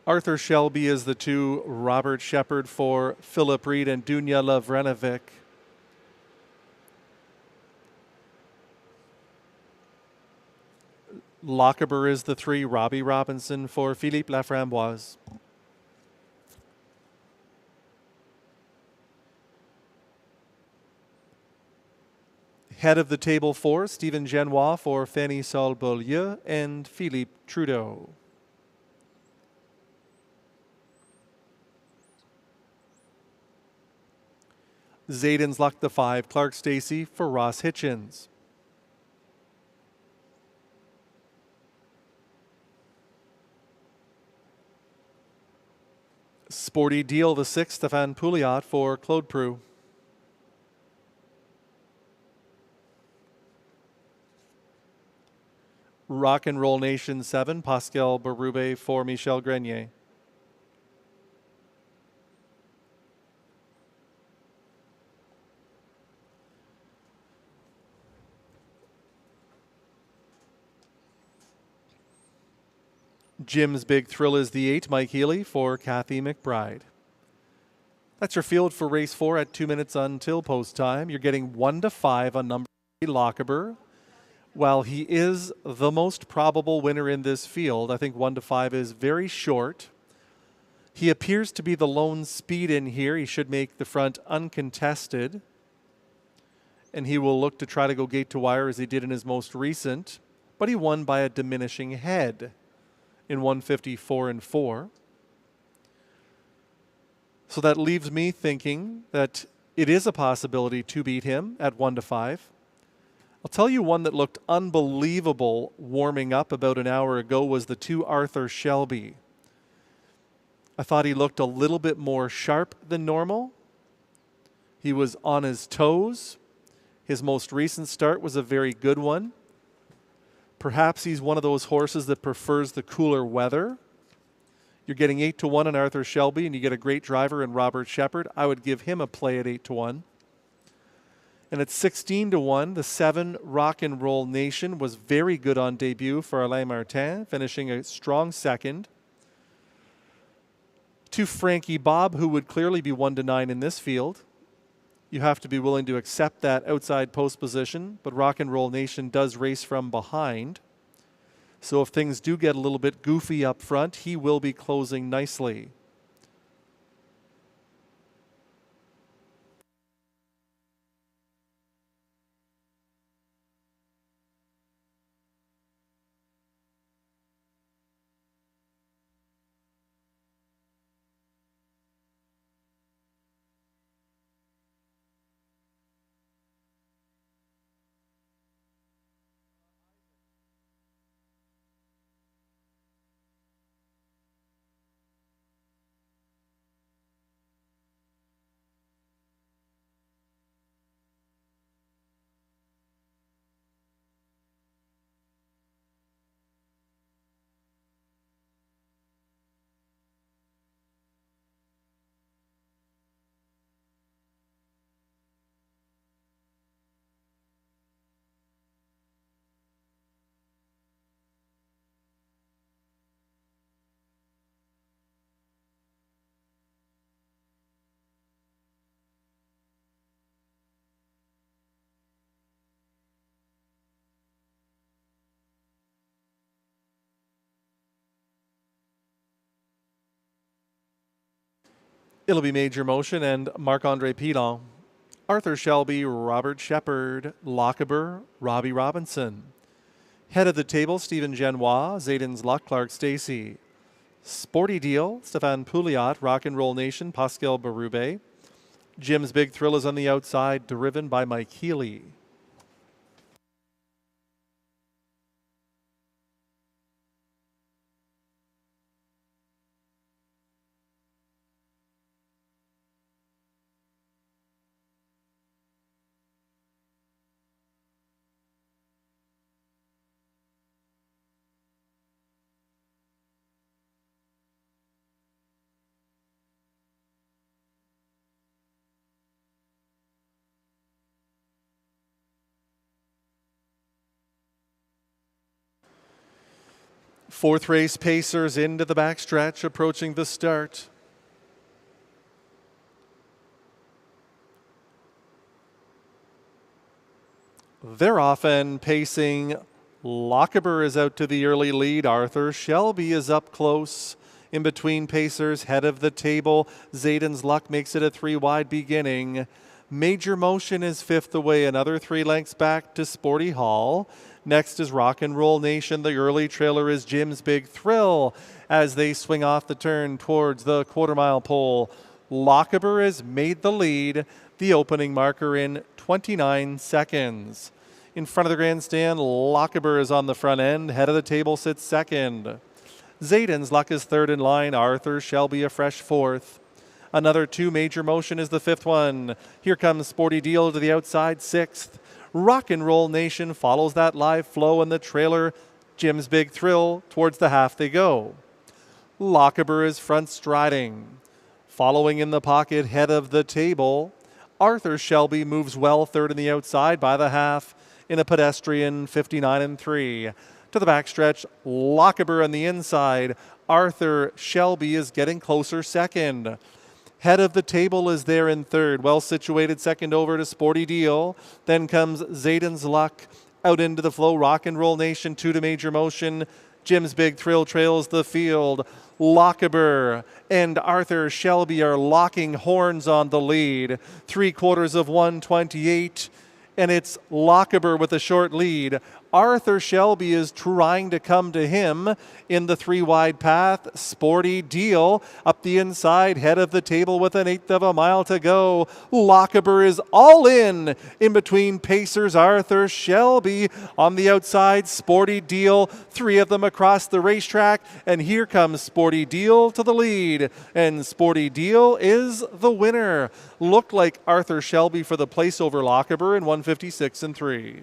Arthur Shelby is the 2. Robert Shepard for Philip Reed and Dunya Lavrenovic. Lockaber is the 3. Robbie Robinson for Philippe Laframboise. Head of the table 4, Stephen Genois for Fanny Saul-Beaulieu and Philippe Trudeau. Zayden's Luck the 5, Clark Stacey for Ross Hitchens. Sporty Deal the 6, Stéphane Pouliot for Claude Preux. Rock and Roll Nation 7, Pascal Berube for Michel Grenier. Jim's Big Thrill is the 8, Mike Healy for Kathy McBride. That's your field for race 4 at 2 minutes until post time. You're getting 1 to 5 on number 3, Lockaber. While he is the most probable winner in this field, I think 1 to 5 is very short. He appears to be the lone speed in here. He should make the front uncontested. And he will look to try to go gate to wire as he did in his most recent. But he won by a diminishing head in 154 and 4. So that leaves me thinking that it is a possibility to beat him at 1 to 5. I'll tell you one that looked unbelievable warming up about an hour ago was the 2 Arthur Shelby. I thought he looked a little bit more sharp than normal. He was on his toes. His most recent start was a very good one. Perhaps he's one of those horses that prefers the cooler weather. You're getting 8 to 1 on Arthur Shelby, and you get a great driver in Robert Shepard. I would give him a play at 8 to 1. And at 16 to 1, the 7 Rock and Roll Nation was very good on debut for Alain Martin, finishing a strong second. 2 Frankie Bob, who would clearly be 1 to 9 in this field. You have to be willing to accept that outside post position, but Rock and Roll Nation does race from behind. So if things do get a little bit goofy up front, he will be closing nicely. It'll be Major Motion and Marc-Andre Pilon. Arthur Shelby, Robert Shepard, Lockaber, Robbie Robinson. Head of the table, Stephen Genois, Zayden's Luck, Clark Stacey. Sporty Deal, Stefan Pouliot, Rock and Roll Nation, Pascal Berube. Jim's Big Thrill is on the outside, driven by Mike Healy. Fourth race, Pacers into the backstretch, approaching the start. They're off and pacing. Lockaber is out to the early lead. Arthur Shelby is up close in between Pacers, head of the table. Zayden's Luck makes it a 3-wide beginning. Major Motion is fifth away, another 3 lengths back to Sporty Hall. Next is Rock and Roll Nation. The early trailer is Jim's Big Thrill as they swing off the turn towards the quarter-mile pole. Lockaber has made the lead, the opening marker in 29 seconds. In front of the grandstand, Lockaber is on the front end. Head of the table sits second. Zayden's Luck is third in line. Arthur Shelby a fresh fourth. Another 2 Major Motion is the fifth one. Here comes Sporty Deal to the outside, sixth. Rock and Roll Nation follows that live flow in the trailer. Jim's Big Thrill, towards the half they go. Lockaber is front striding. Following in the pocket, head of the table. Arthur Shelby moves well third in the outside by the half in a pedestrian 59-3. To the backstretch, Lockaber on the inside. Arthur Shelby is getting closer second. Head of the table is there in third. Well situated second over to Sporty Deal. Then comes Zayden's Luck out into the flow. Rock and Roll Nation 2 to Major Motion. Jim's Big Thrill trails the field. Lockaber and Arthur Shelby are locking horns on the lead. 3/4 of 128. And it's Lockaber with a short lead. Arthur Shelby is trying to come to him in the 3-wide path. Sporty Deal up the inside, head of the table with an 1/8 of a mile to go. Lockaber is all in between Pacers. Arthur Shelby on the outside. Sporty Deal, 3 of them across the racetrack. And here comes Sporty Deal to the lead. And Sporty Deal is the winner. Looked like Arthur Shelby for the place over Lockaber in 156-3.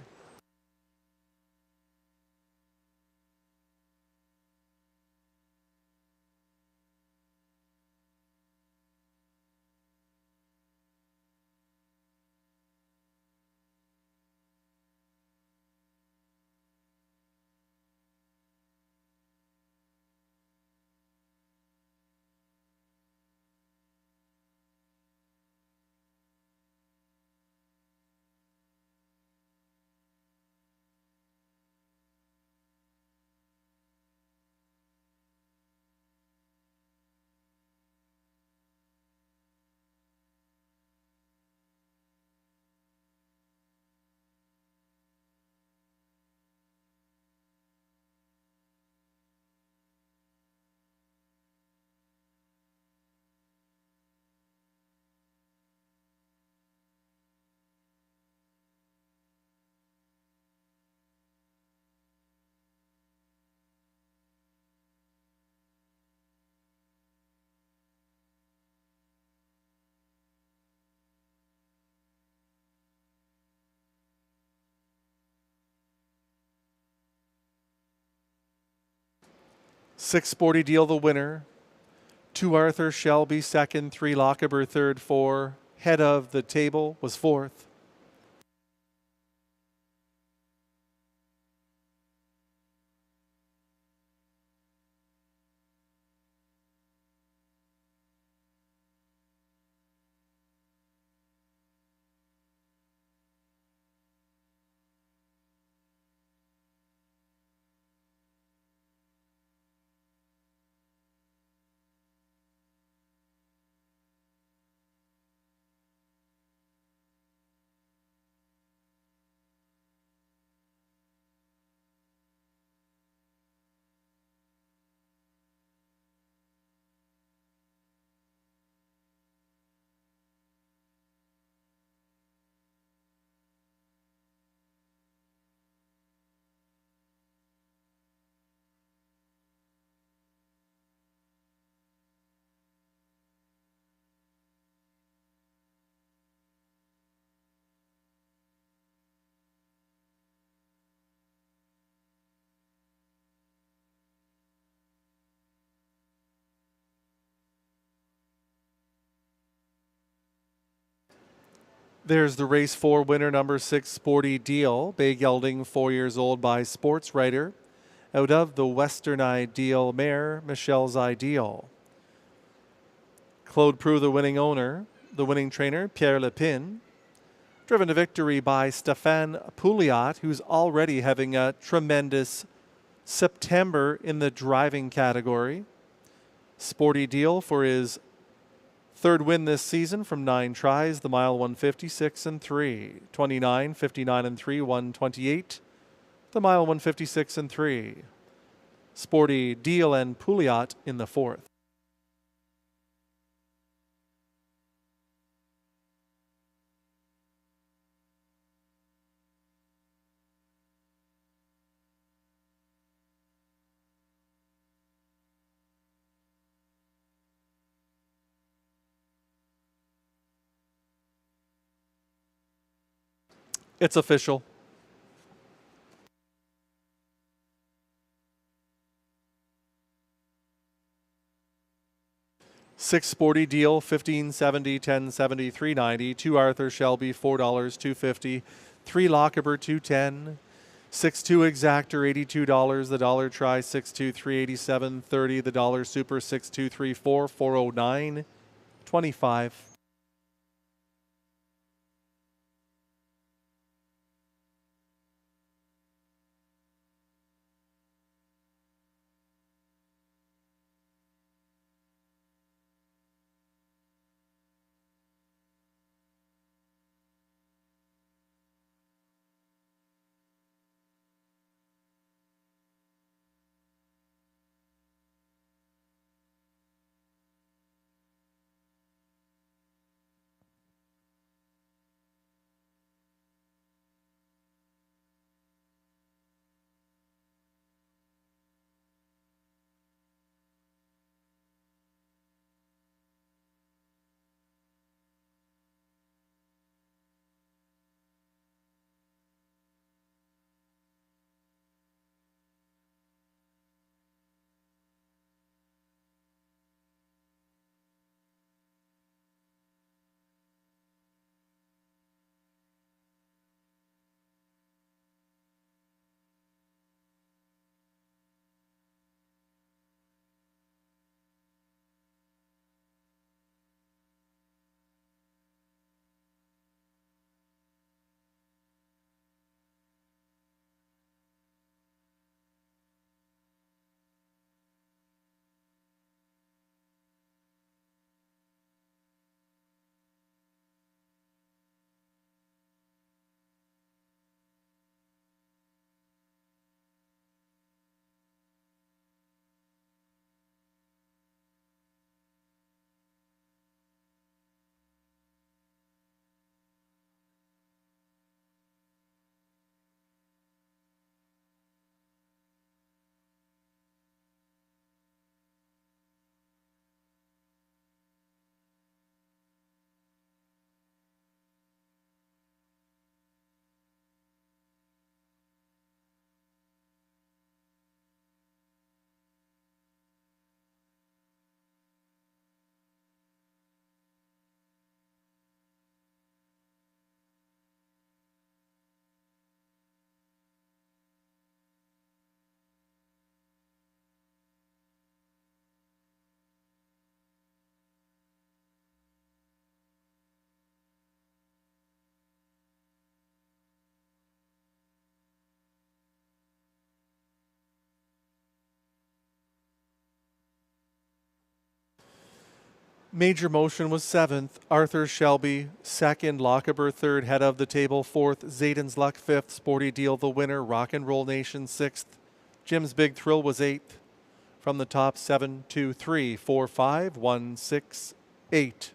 Six Sporty Deal the winner. 2 Arthur Shelby second, 3 Lockaber third, 4 head of the table was fourth. There's the race 4 winner, number 6, Sporty Deal, bay gelding, 4 years old, by Sports Writer, out of the Western Ideal mare, Michelle's Ideal. Claude Preux, the winning owner, the winning trainer, Pierre Lepine, driven to victory by Stéphane Pouliot, who's already having a tremendous September in the driving category. Sporty Deal for his third win this season from 9 tries, the mile 156 and 3, 29, 59 and 3, 128, the mile 156 and 3. Sporty Deal and Pouliot in the 4th. It's official. Six Sporty Deal, $15.70, $10.70, $3.90. 2 Arthur Shelby, $4, $2.50. 3 Lochaber, $2.10. 6-2 Exactor, $82. The dollar try, 6-2, $3.87. 30. The dollar super, 6-2, $3.4, $4.09. 25. Major Motion was 7th. Arthur Shelby 2nd. Lochaber 3rd. Head of the table 4th. Zayden's Luck 5th. Sporty Deal the winner. Rock and Roll Nation 6th. Jim's Big Thrill was 8th. From the top, 7, 2, 3, 4, 5, 1, 6, 8.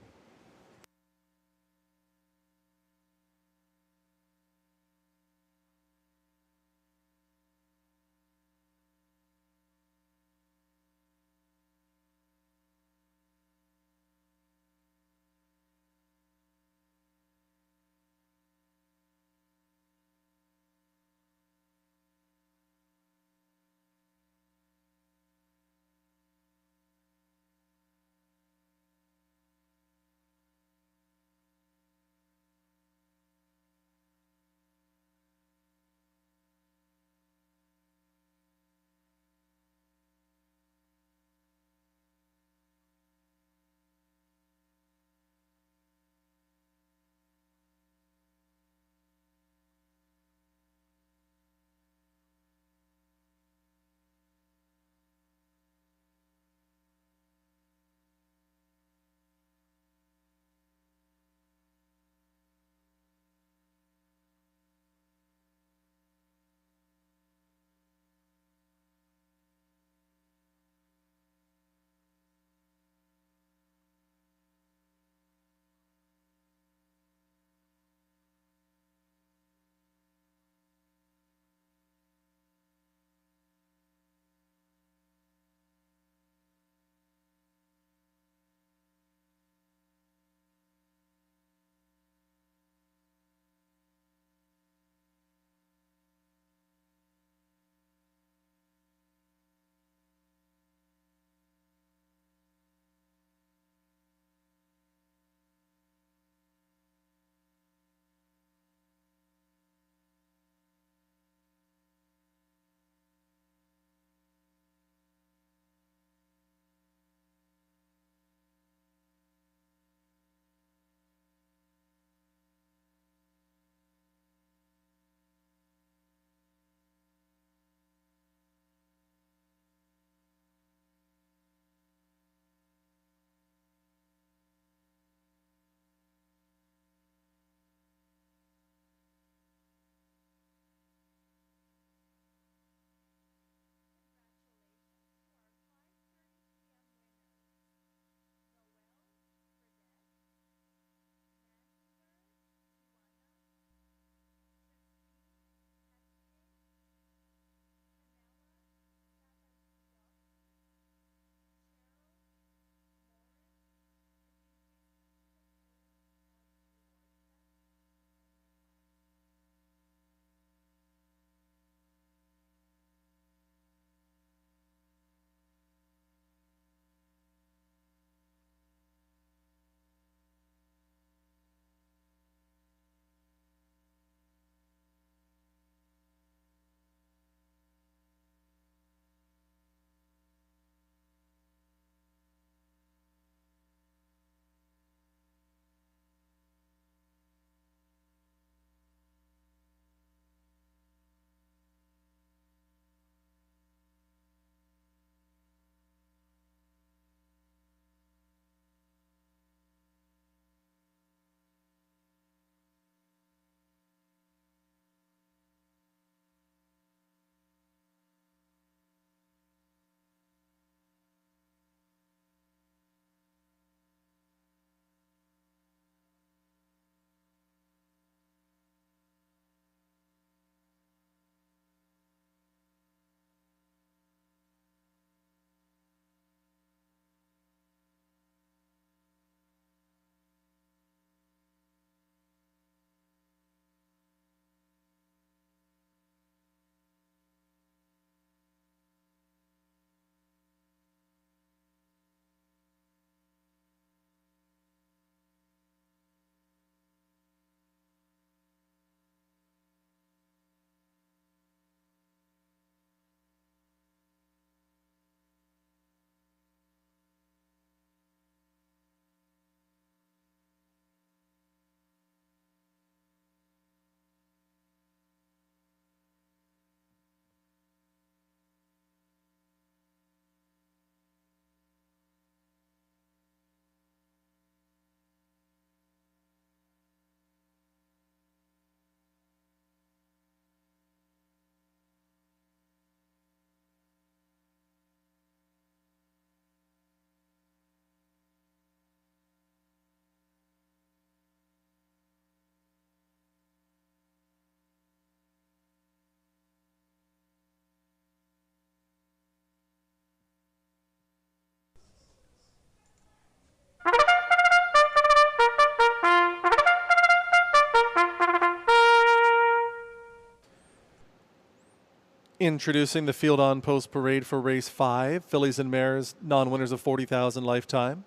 Introducing the field on post parade for race 5, fillies and mares, non-winners of $40,000 lifetime.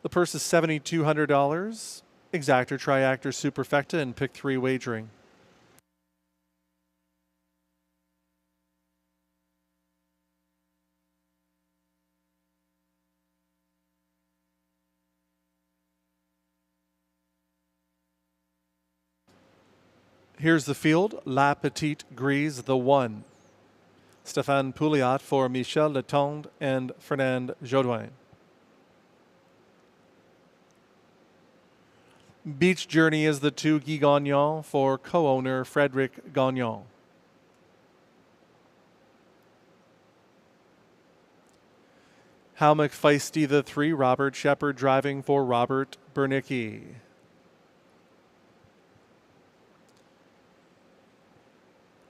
The purse is $7,200. Exactor, Triactor, Superfecta, and Pick 3 wagering. Here's the field. La Petite Grise, the 1. Stéphane Pouliot for Michel Letendre and Fernand Jaudoin. Beach Journey is the 2 Guy Gagnon for co-owner Frédéric Gagnon. How McFeisty, the 3 Robert Shepard driving for Robert Bernicki.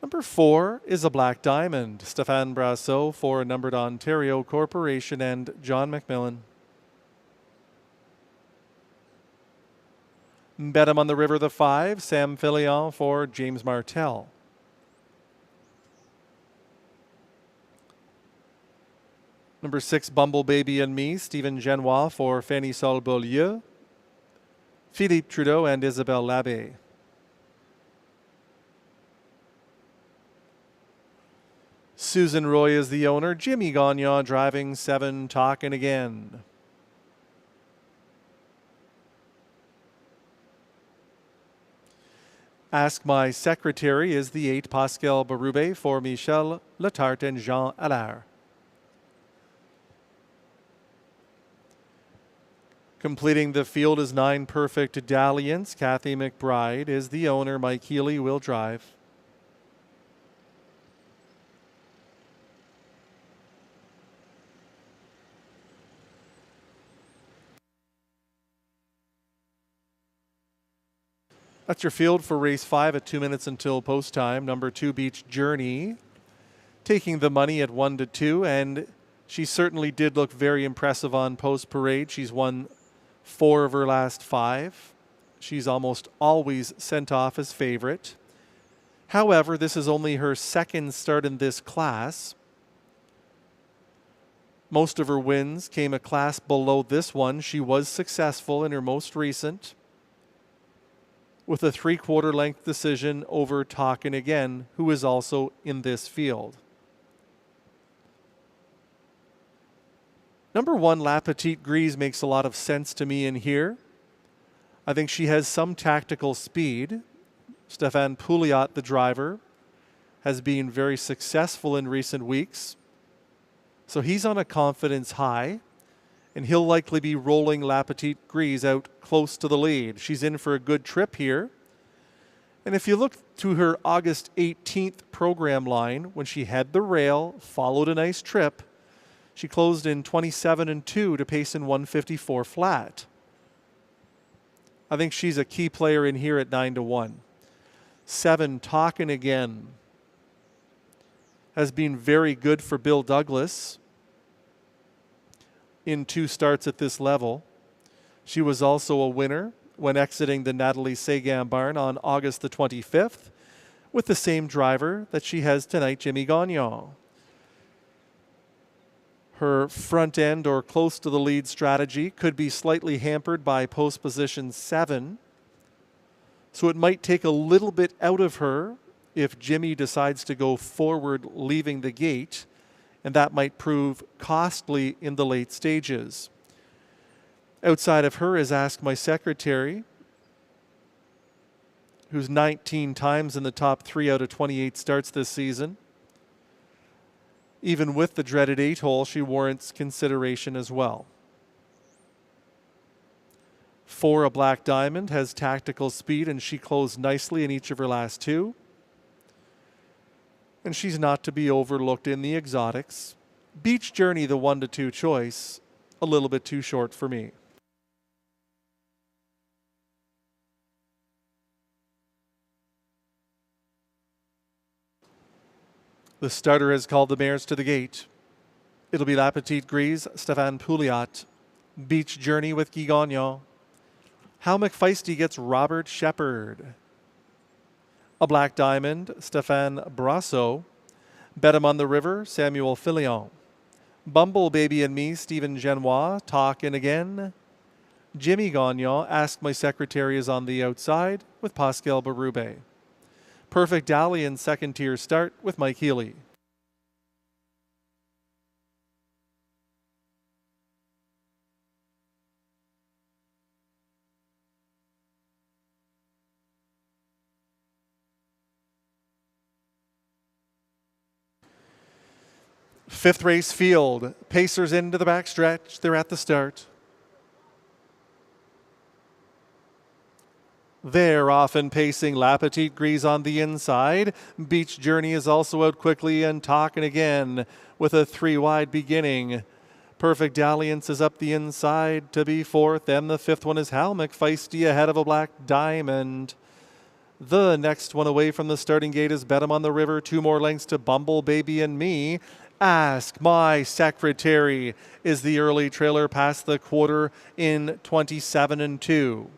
Number 4 is a Black Diamond. Stéphane Brassot for Numbered Ontario Corporation and John McMillan. Bet him on the river, the 5, Sam Filion for James Martel. Number 6, Bumble Baby and Me, Stephen Genois for Fanny Sol Beaulieu, Philippe Trudeau and Isabelle Labbé. Susan Roy is the owner. Jimmy Gagnon driving 7, Talkin' Again. Ask My Secretary is the 8, Pascal Berube for Michel Letarte and Jean Allard. Completing the field is 9, Perfect Dalliance. Kathy McBride is the owner. Mike Healy will drive. That's your field for race 5 at 2 minutes until post time. Number 2, Beach Journey, taking the money at 1-2, and she certainly did look very impressive on post parade. She's won 4 of her last 5. She's almost always sent off as favorite. However, this is only her 2nd start in this class. Most of her wins came a class below this one. She was successful in her most recent, with a 3/4 length decision over Talkin' Again, who is also in this field. Number 1, La Petite Grise, makes a lot of sense to me in here. I think she has some tactical speed. Stéphane Pouliot, the driver, has been very successful in recent weeks. So he's on a confidence high, and he'll likely be rolling La Petite Grise out close to the lead. She's in for a good trip here. And if you look to her August 18th program line, when she had the rail, followed a nice trip, she closed in 27-2 to pace in 154 flat. I think she's a key player in here at 9-1. 7, Talkin' Again, has been very good for Bill Douglas in 2 starts at this level. She was also a winner when exiting the Natalie Sagan barn on August the 25th with the same driver that she has tonight, Jimmy Gagnon. Her front end or close to the lead strategy could be slightly hampered by post position 7. So it might take a little bit out of her if Jimmy decides to go forward leaving the gate, and that might prove costly in the late stages. Outside of her is Ask My Secretary, who's 19 times in the top 3 out of 28 starts this season. Even with the dreaded 8-hole, she warrants consideration as well. 4, a Black Diamond, has tactical speed, and she closed nicely in each of her last 2. And she's not to be overlooked in the exotics. Beach Journey, the 1-2 choice, a little bit too short for me. The starter has called the mares to the gate. It'll be La Petite Grise, Stéphane Pouliot. Beach Journey with Guy Gagnon. How McFeisty gets Robert Shepard. A Black Diamond, Stéphane Brassot. Bet 'em on the River, Samuel Filion. Bumble Baby and Me, Stephen Genois, Talkin' Again. Jimmy Gagnon, Ask My Secretary is on the Outside with Pascal Berube. Perfect Alley and Second Tier Start with Mike Healy. Fifth race field. Pacers into the backstretch. They're at the start. They're often pacing. La Petite Grise on the inside. Beach Journey is also out quickly and Talkin' Again with a 3 wide beginning. Perfect Dalliance is up the inside to be fourth, and the fifth one is Hal McFeisty ahead of a Black Diamond. The next one away from the starting gate is Bet 'em on the River. 2 more lengths to Bumble Baby and Me. Ask My Secretary is the early trailer past the quarter in 27-2.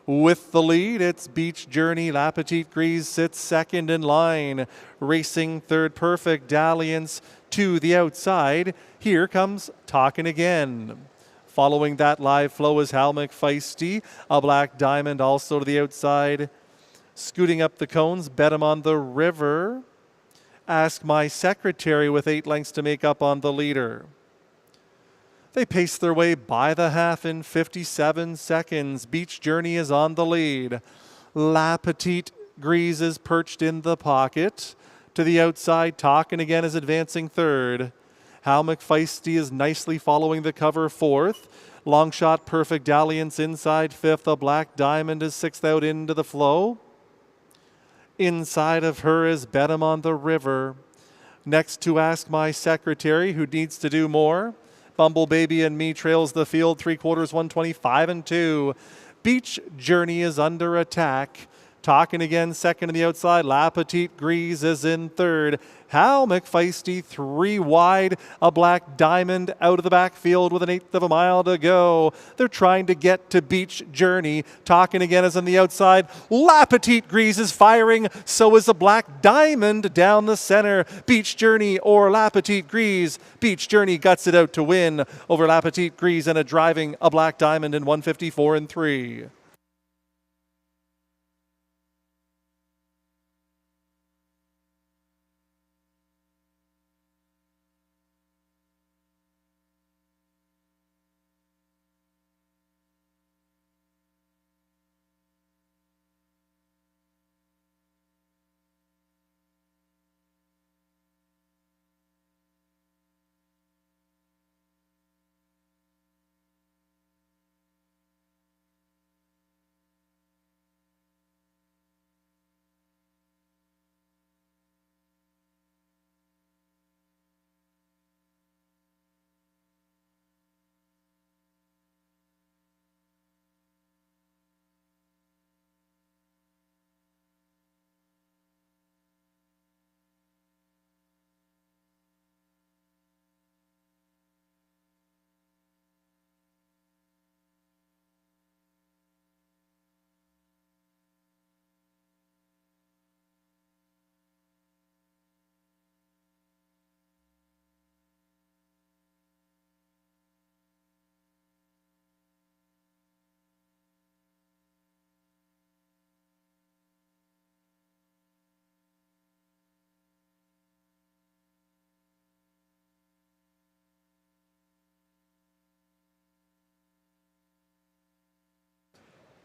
With the lead, it's Beach Journey. La Petite Grise sits second in line. Racing third, Perfect Dalliance to the outside. Here comes Talkin' Again. Following that live flow is Hal McFeisty. A Black Diamond also to the outside. Scooting up the cones, Bet 'em on the River. Ask My Secretary with 8 lengths to make up on the leader. They pace their way by the half in 57 seconds. Beach Journey is on the lead. La Petite Grise is perched in the pocket. To the outside, Talkin' Again is advancing third. Hal McFeisty is nicely following the cover fourth. Long shot Perfect Dalliance inside fifth. A Black Diamond is sixth out into the flow. Inside of her is Bet 'em on the River. Next to Ask My Secretary, who needs to do more. Bumble Baby and Me trails the field 3/4, 125-2. Beach Journey is under attack. Talkin' Again second in the outside. La Petite Grise is in third. Hal McFeisty 3 wide. A Black Diamond out of the backfield with 1/8 of a mile to go. They're trying to get to Beach Journey. Talkin' Again is on the outside. La Petite Grise is firing. So is a Black Diamond down the center. Beach Journey or La Petite Grise. Beach Journey guts it out to win over La Petite Grise and driving a Black Diamond in 154-3.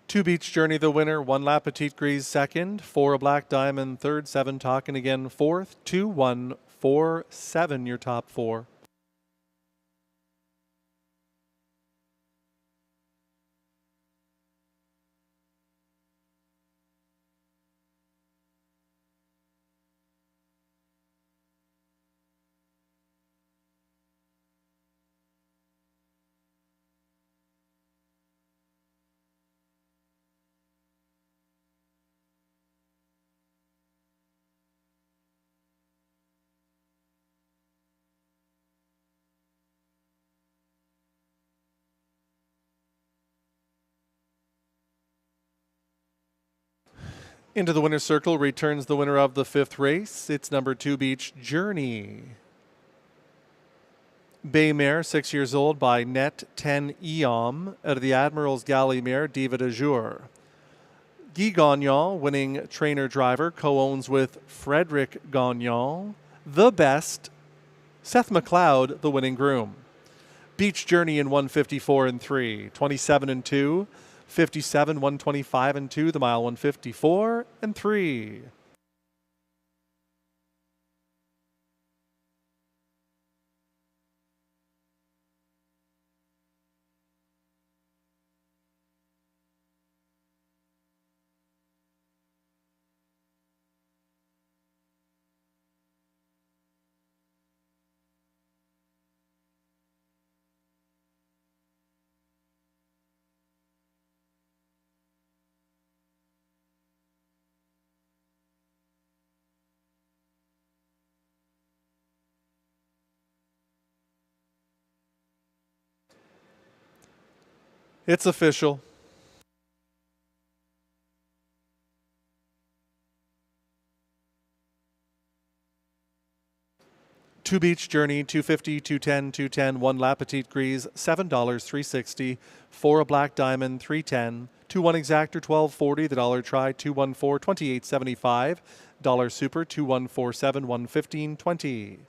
Two Beach Journey the winner, 1 La Petite Grise second, 4 a Black Diamond third, 7 Talkin' Again fourth, 2, 1, 4, 7 your top 4. Into the winner's circle returns the winner of the 5th race. It's number 2, Beach Journey. Bay Mare, 6 years old, by Net 10 Eom, out of the Admiral's Galley Mare, Diva de Jour. Guy Gagnon, winning trainer-driver, co-owns with Frederick Gagnon. The Best, Seth McLeod, the winning groom. Beach Journey in 154 and 3, 27 and 2, 57, 125 and 2, the mile 154 and 3. It's official. Two Beach Journey, $250, $210, $210. One La Petite Grise, $7, $360. Four a Black Diamond, $310. 2-1 Exactor, $12.40. The Dollar Try, 214, $28.75. Dollar Super, 2147, $115.20.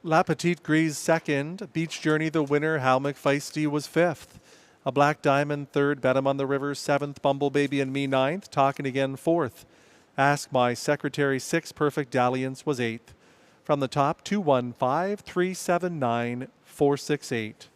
La Petite Grise second. Beach Journey the winner. Hal McFeisty was 5th. A Black Diamond 3rd. Bet 'em on the River 7th. Bumble Baby and Me 9th. Talking Again 4th. Ask My Secretary 6th. Perfect Dalliance was 8th. From the top, 215 379 468.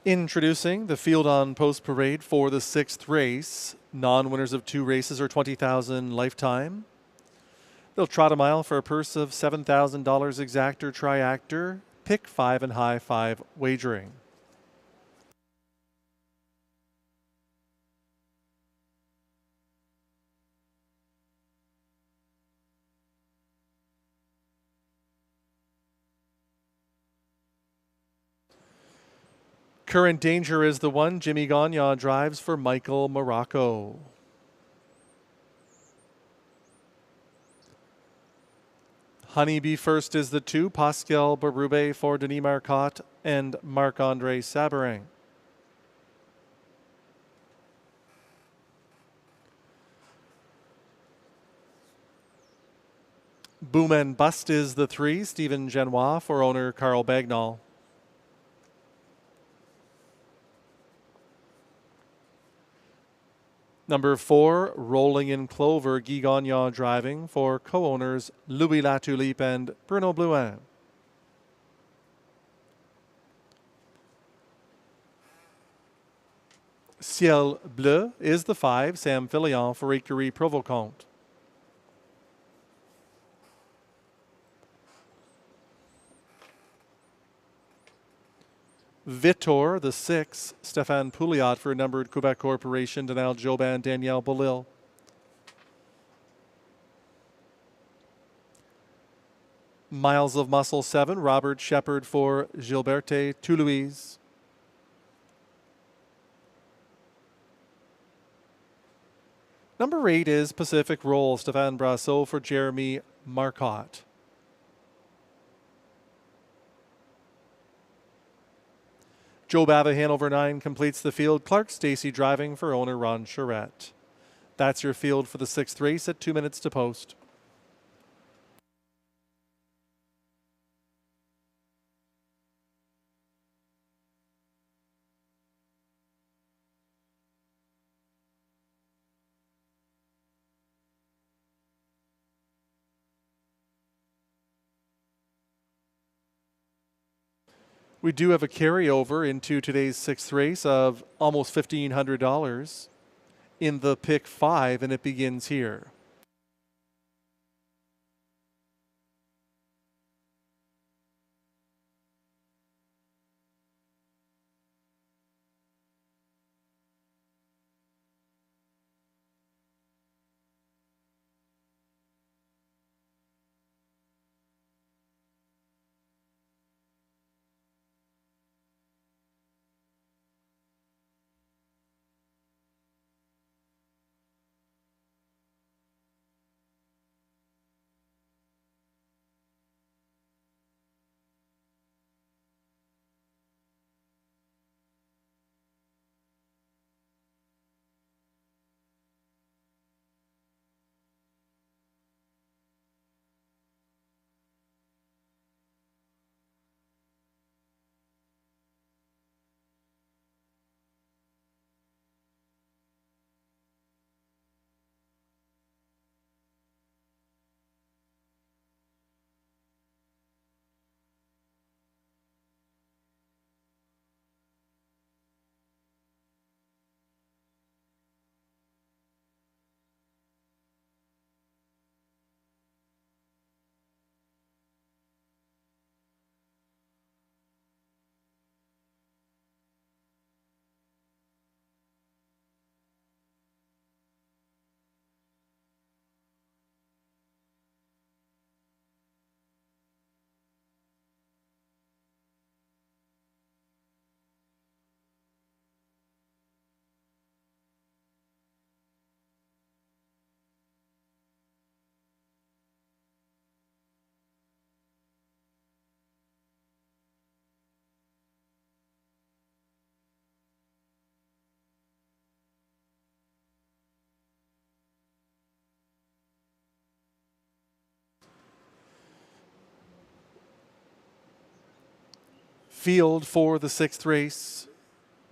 Introducing the Field on Post Parade for the 6th race. Non-winners of 2 races are $20,000 lifetime. They'll trot a mile for a purse of $7,000 exactor triactor. Pick 5 and high 5 wagering. Current Danger is the one. Jimmy Gagnon drives for Michael Morocco. Honeybee First is the 2. Pascal Berube for Denis Marcotte and Marc-Andre Sabarin. Boom and Bust is the 3. Stephen Genois for owner Carl Bagnall. Number 4, Rolling in Clover, Guy Gagnon driving for co-owners Louis Latulippe and Bruno Blouin. Ciel Bleu is the 5, Sam Filion for Écurie Provocante. Vitor, the 6, Stéphane Pouliot for Numbered Quebec Corporation, Donald Jobin, Danielle Belil. Miles of Muscle 7, Robert Shepard for Gilberte Toulouise. Number 8 is Pacific Roll, Stéphane Brassot for Jeremy Marcotte. Joe Bavahan over 9 completes the field. Clark Stacey driving for owner Ron Charette. That's your field for the 6th race at 2 minutes to post. We do have a carryover into today's 6th race of almost $1,500 in the pick 5, and it begins here. Field for the 6th race,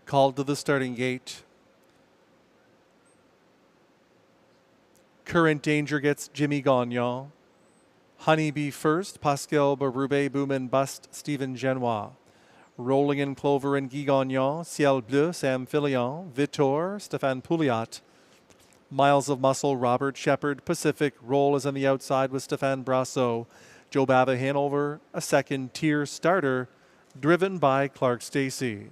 called to the starting gate. Current Danger gets Jimmy Gagnon. Honeybee First, Pascal Berube, Boom and Bust, Stephen Genois. Rolling in Clover and Guy Gagnon. Ciel Bleu, Sam Filion. Vitor, Stéphane Pouliot. Miles of Muscle, Robert Shepard. Pacific Roll is on the outside with Stéphane Brasso. Joe Bava Hanover, a second tier starter, driven by Clark Stacey.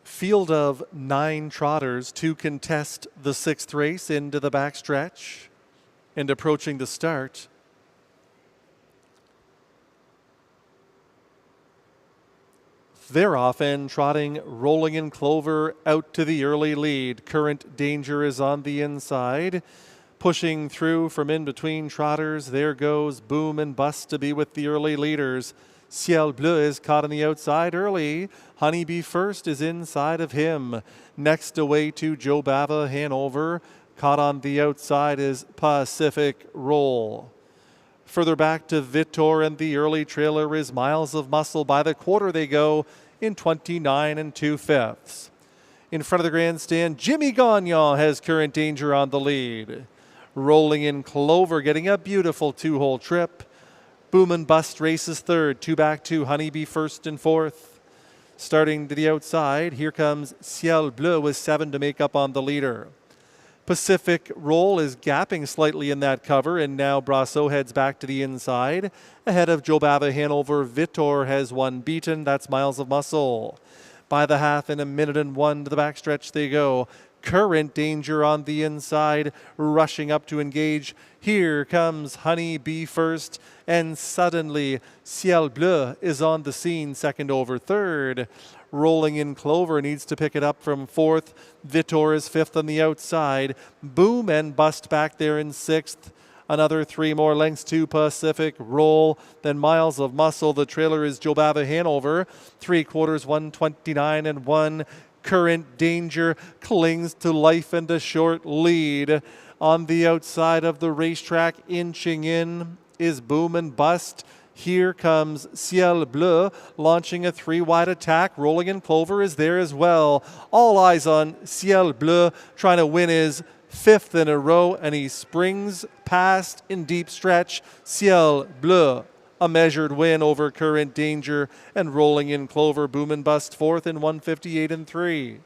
Field of 9 trotters to contest the 6th race into the backstretch and approaching the start. They're off and trotting, Rolling in Clover out to the early lead. Current Danger is on the inside. Pushing through from in between trotters, there goes Boom and Bust to be with the early leaders. Ciel Bleu is caught on the outside early. Honeybee First is inside of him. Next away to Joe Bava Hanover. Caught on the outside is Pacific Roll. Further back to Vitor, and the early trailer is Miles of Muscle. By the quarter they go in 29 2/5. In front of the grandstand, Jimmy Gagnon has Current Danger on the lead. Rolling in Clover, getting a beautiful 2-hole trip. Boom and Bust races third. 2 back to Honeybee First and fourth. Starting to the outside, here comes Ciel Bleu with 7 to make up on the leader. Pacific Roll is gapping slightly in that cover, and now Brasso heads back to the inside. Ahead of Joe Bava Hanover, Vitor has 1 beaten. That's Miles of Muscle. By the half, in 1:01 to the backstretch they go. Current Danger on the inside, rushing up to engage. Here comes Honeybee First, and suddenly Ciel Bleu is on the scene, second over third. Rolling in Clover needs to pick it up from fourth. Vitor is fifth on the outside. Boom and Bust back there in sixth. Another 3 more lengths to Pacific Roll. Then Miles of Muscle. The trailer is Joe Bava Hanover. 3/4, 129 1. Current Danger clings to life and a short lead. On the outside of the racetrack, inching in, is Boom and Bust. Here comes Ciel Bleu launching a 3-wide attack. Rolling in Clover is there as well. All eyes on Ciel Bleu, trying to win his 5th in a row, and he springs past in deep stretch. Ciel Bleu, a measured win over Current Danger, and Rolling in Clover, Boom and Bust fourth in 158 3.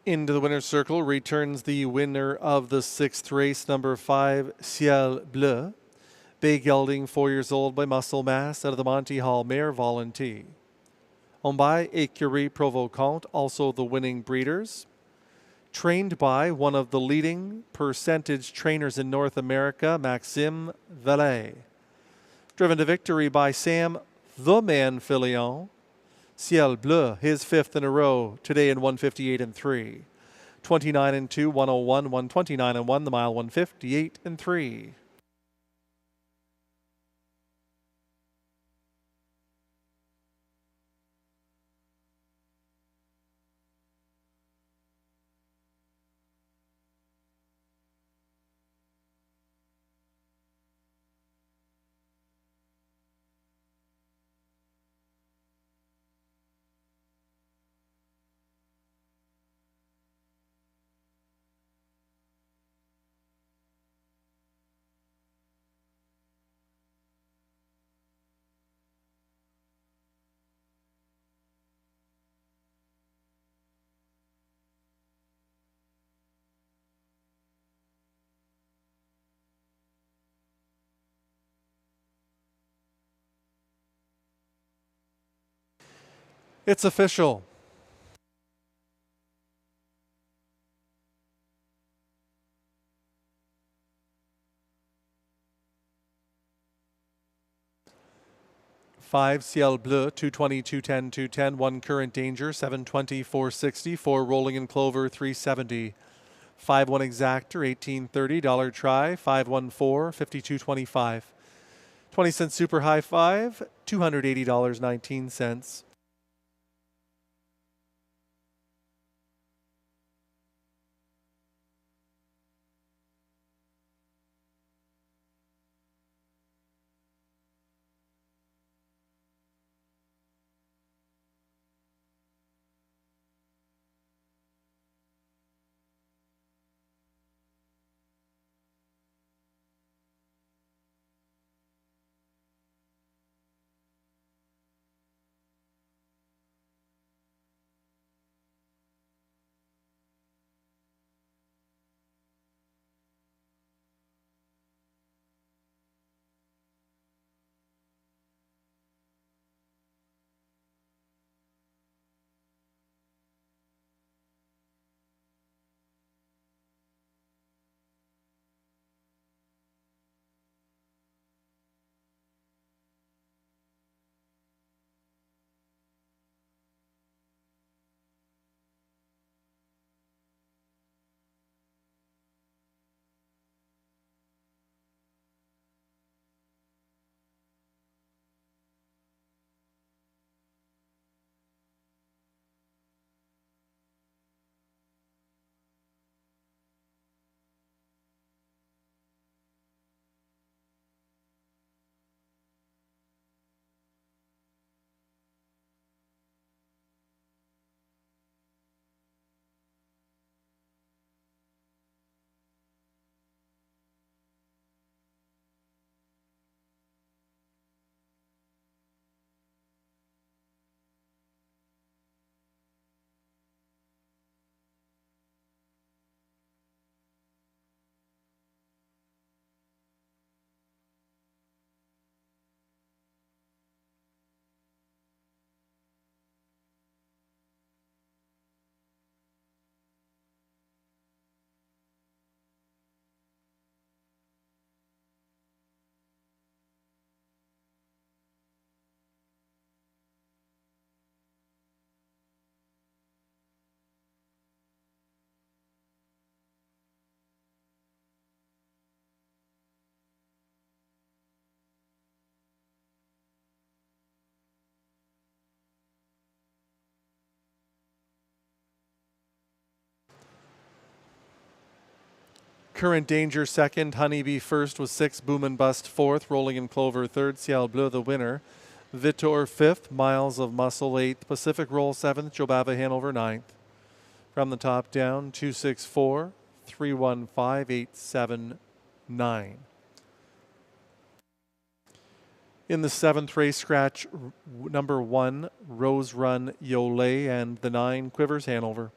Into the winner's circle returns the winner of the 6th race, number 5, Ciel Bleu. Bay gelding, 4 years old by muscle mass, out of the Monty Hall mare Volunteer. Owned by Écurie Provocante, also the winning breeders. Trained by one of the leading percentage trainers in North America, Maxime Vallet. Driven to victory by Sam the Man Filion. Ciel Bleu, his 5th in a row, today in 158 and 3. 29 and 2, 101, 129 and 1, the mile 158 and 3. It's official. Five Ciel Bleu, 220, 210, 210. 1 Current Danger, 720, 460. 4 Rolling in Clover, 370. 5-1 Exactor, $18.30. Dollar Try, 514, 52.25. 20-cent Super High Five, $280.19. Current Danger 2nd, Honeybee 1st with 6, Boom and Bust 4th, Rolling in Clover 3rd, Ciel Bleu the winner, Vitor 5th, Miles of Muscle 8th, Pacific Roll 7th, Jobava Hanover 9th. From the top down, 264, 315, 879. In the 7th race, scratch number 1, Rose Run Yole, and the 9, Quivers Hanover.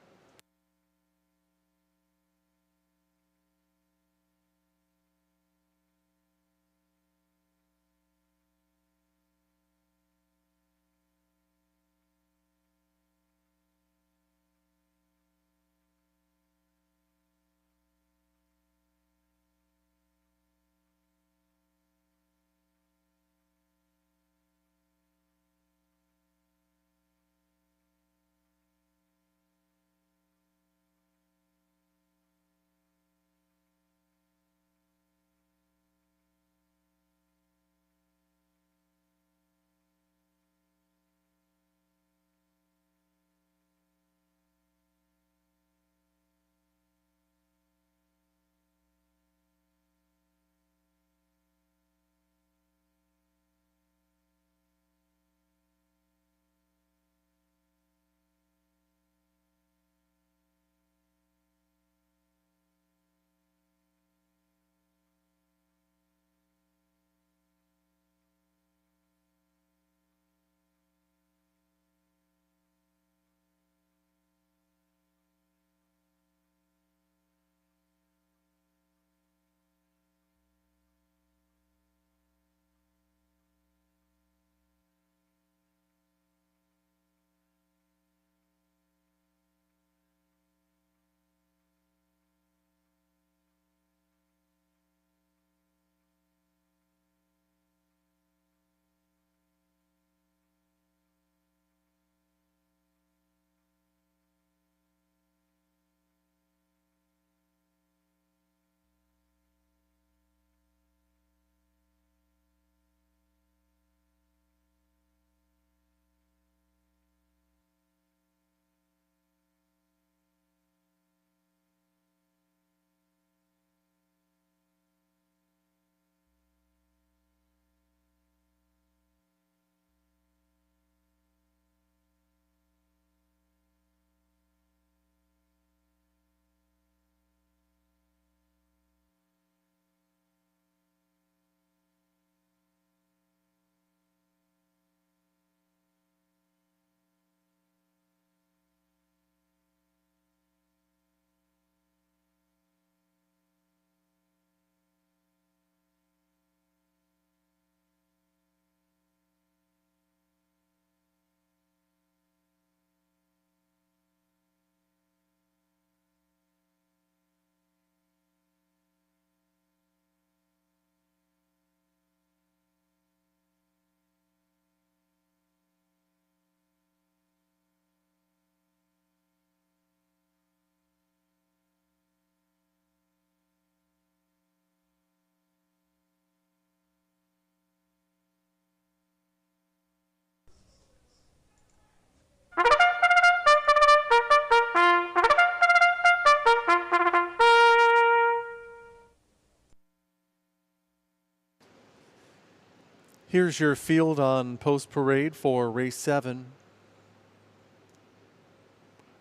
Here's your field on post parade for race 7.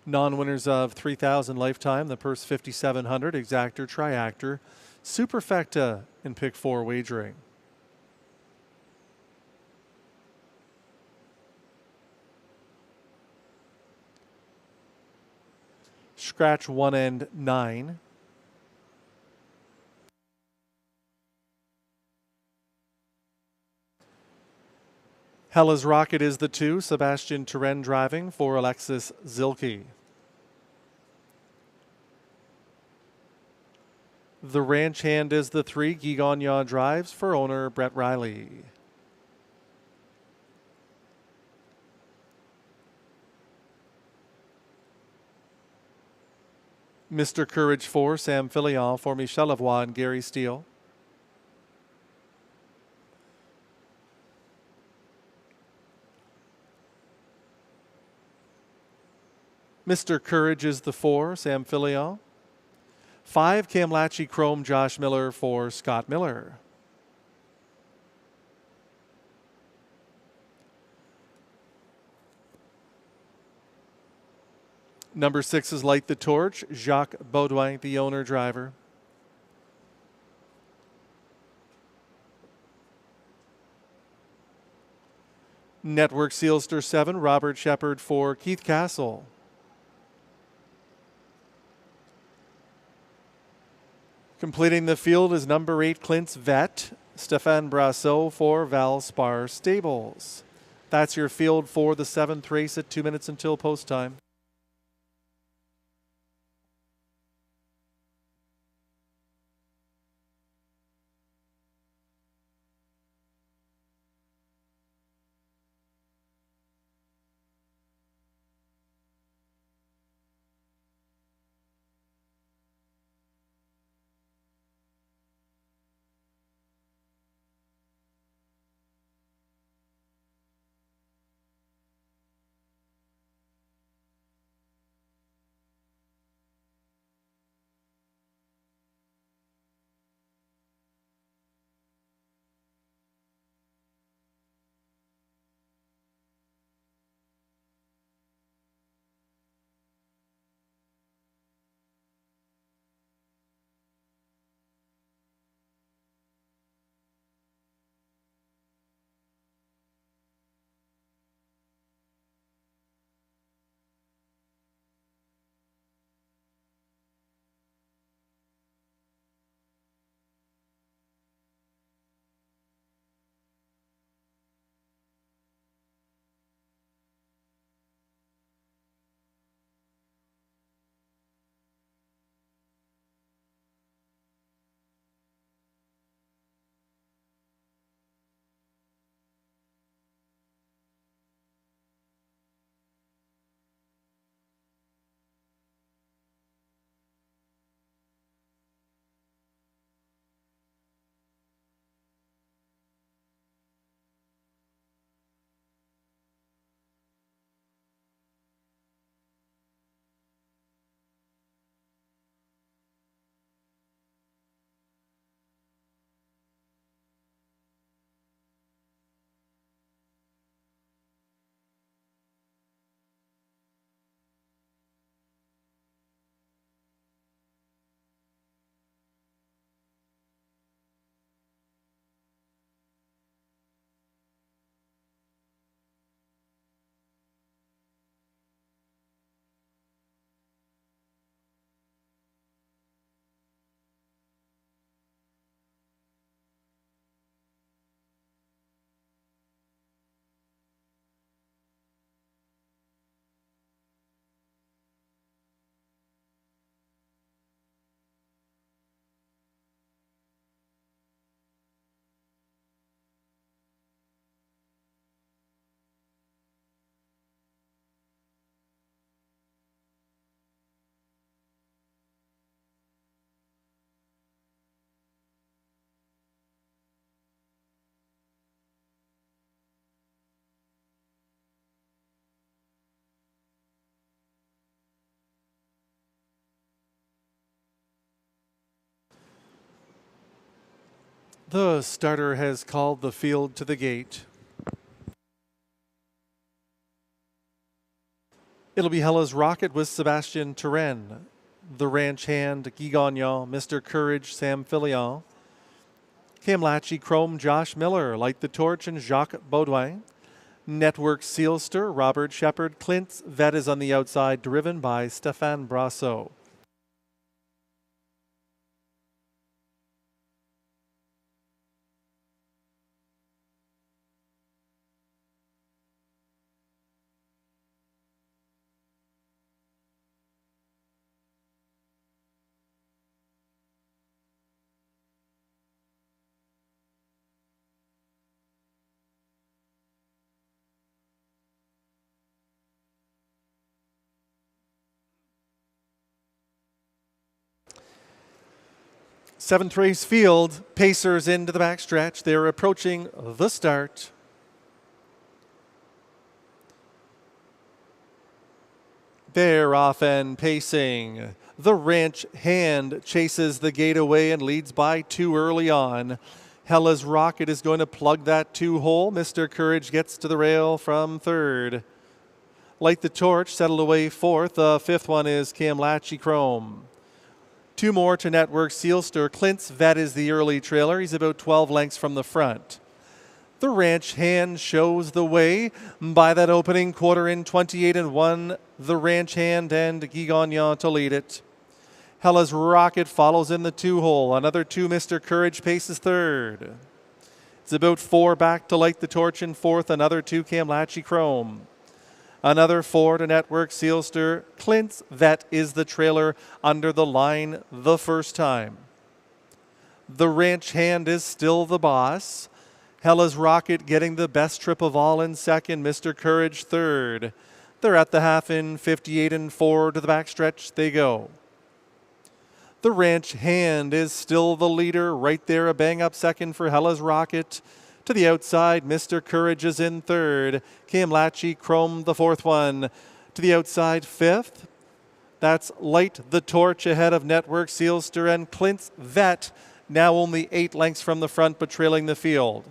Non-winners of 3,000 lifetime, the purse 5,700, exactor, triactor, superfecta in pick 4 wagering. Scratch 1 and 9. Hella's Rocket is the 2, Sebastian Turenne driving for Alexis Zilke. The Ranch Hand is the 3, Guy Gagnon drives for owner Brett Riley. Mr. Courage 4, Sam Filion for Michel Lavoie and Gary Steele. Mr. Courage is the 4, Sam Filion. 5, Camlachi Chrome, Josh Miller for Scott Miller. Number 6 is Light the Torch, Jacques Baudouin, the owner driver. Network Sealster 7, Robert Shepard for Keith Castle. Completing the field is number 8, Clint's Vet, Stéphane Brassot for Valspar Stables. That's your field for the 7th race at 2 minutes until post time. The starter has called the field to the gate. It'll be Hella's Rocket with Sebastien Turenne. The ranch hand, Guy Gagnon, Mr. Courage, Sam Filion. Camlachi Chrome, Josh Miller, Light the Torch, and Jacques Baudouin. Network Sealster, Robert Shepard. Clint's Vet is on the outside, driven by Stéphane Brasso. Seventh race field, Pacers into the backstretch. They're approaching the start. They're off and pacing. The ranch hand chases the gate away and leads by 2 early on. Hella's Rocket is going to plug that 2 hole. Mr. Courage gets to the rail from 3rd. Light the Torch settled away 4th. The 5th one is Camlachi Chrome. 2 more to Network Sealster. Clint's Vet is the early trailer. He's about 12 lengths from the front. The ranch hand shows the way by that opening quarter in 28-1. The ranch hand and Guy Gagnon to lead it. Hella's Rocket follows in the 2 hole. Another 2, Mr. Courage paces 3rd. It's about 4 back to Light the Torch in 4th. Another 2, Camlachi Chrome. Another 4 to Network Sealster. Clint's Vet is the trailer under the line the first time. The ranch hand is still the boss. Hella's Rocket getting the best trip of all in 2nd. Mr. Courage 3rd. They're at the half in 58-4 to the backstretch they go. The ranch hand is still the leader. Right there, a bang-up 2nd for Hella's Rocket. To the outside, Mr. Courage is in 3rd. Camlachi Chrome, the 4th one. To the outside, 5th. That's Light the Torch ahead of Network Sealster, and Clint's Vet, now only 8 lengths from the front but trailing the field.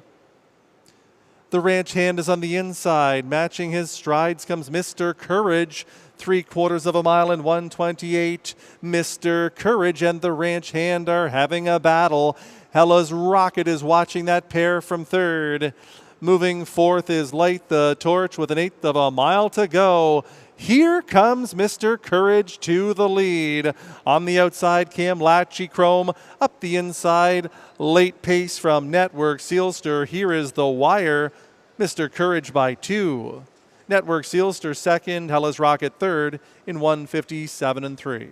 The ranch hand is on the inside. Matching his strides comes Mr. Courage. 3/4 of a mile in 1:28. Mr. Courage and the ranch hand are having a battle. Hella's Rocket is watching that pair from 3rd. Moving 4th is Light the Torch with 1/8 of a mile to go. Here comes Mr. Courage to the lead. On the outside, Camlachi Chrome. Up the inside, late pace from Network Sealster. Here is the wire. Mr. Courage by 2. Network Sealster 2nd, Hella's Rocket 3rd in 1:57-3.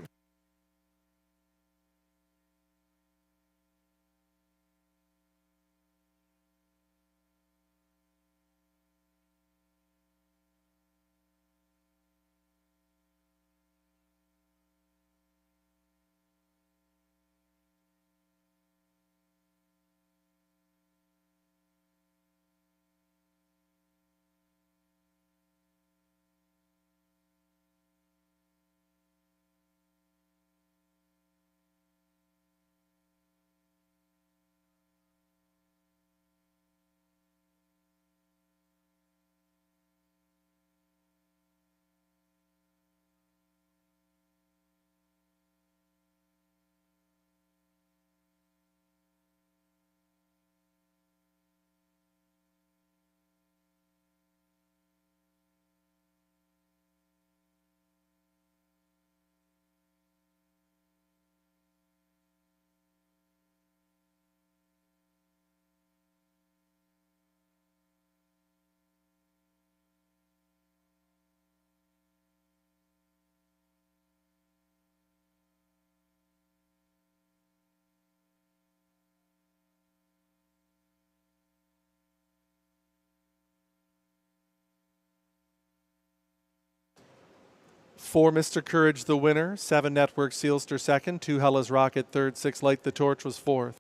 For Mr. Courage, the winner. 7 Network Sealster 2nd. 2 Hella's Rocket 3rd. 6 Light the Torch was 4th.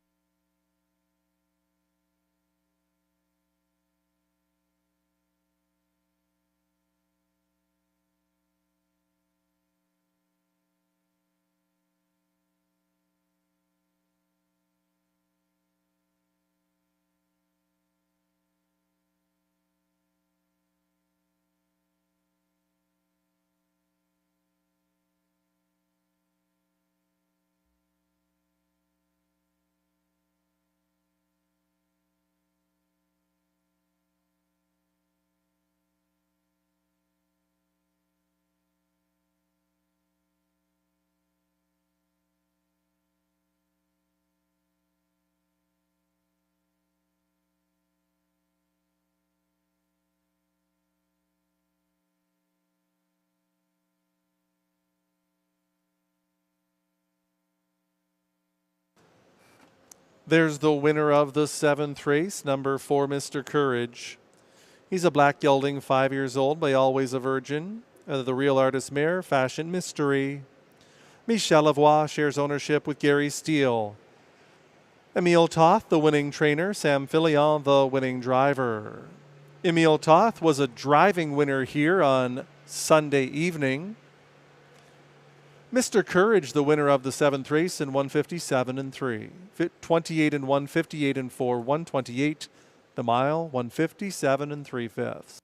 There's the winner of the 7th race, number 4, Mr. Courage. He's a black gelding, 5 years old, by Always a Virgin. The Real Artist Mare, Fashion Mystery. Michel Lavoie shares ownership with Gary Steele. Emile Toth, the winning trainer. Sam Filion, the winning driver. Emile Toth was a driving winner here on Sunday evening. Mr. Courage, the winner of the 7th race in 157 and 3. 28 and 1, 58 and 4, 128 the mile, 157 and 3/5.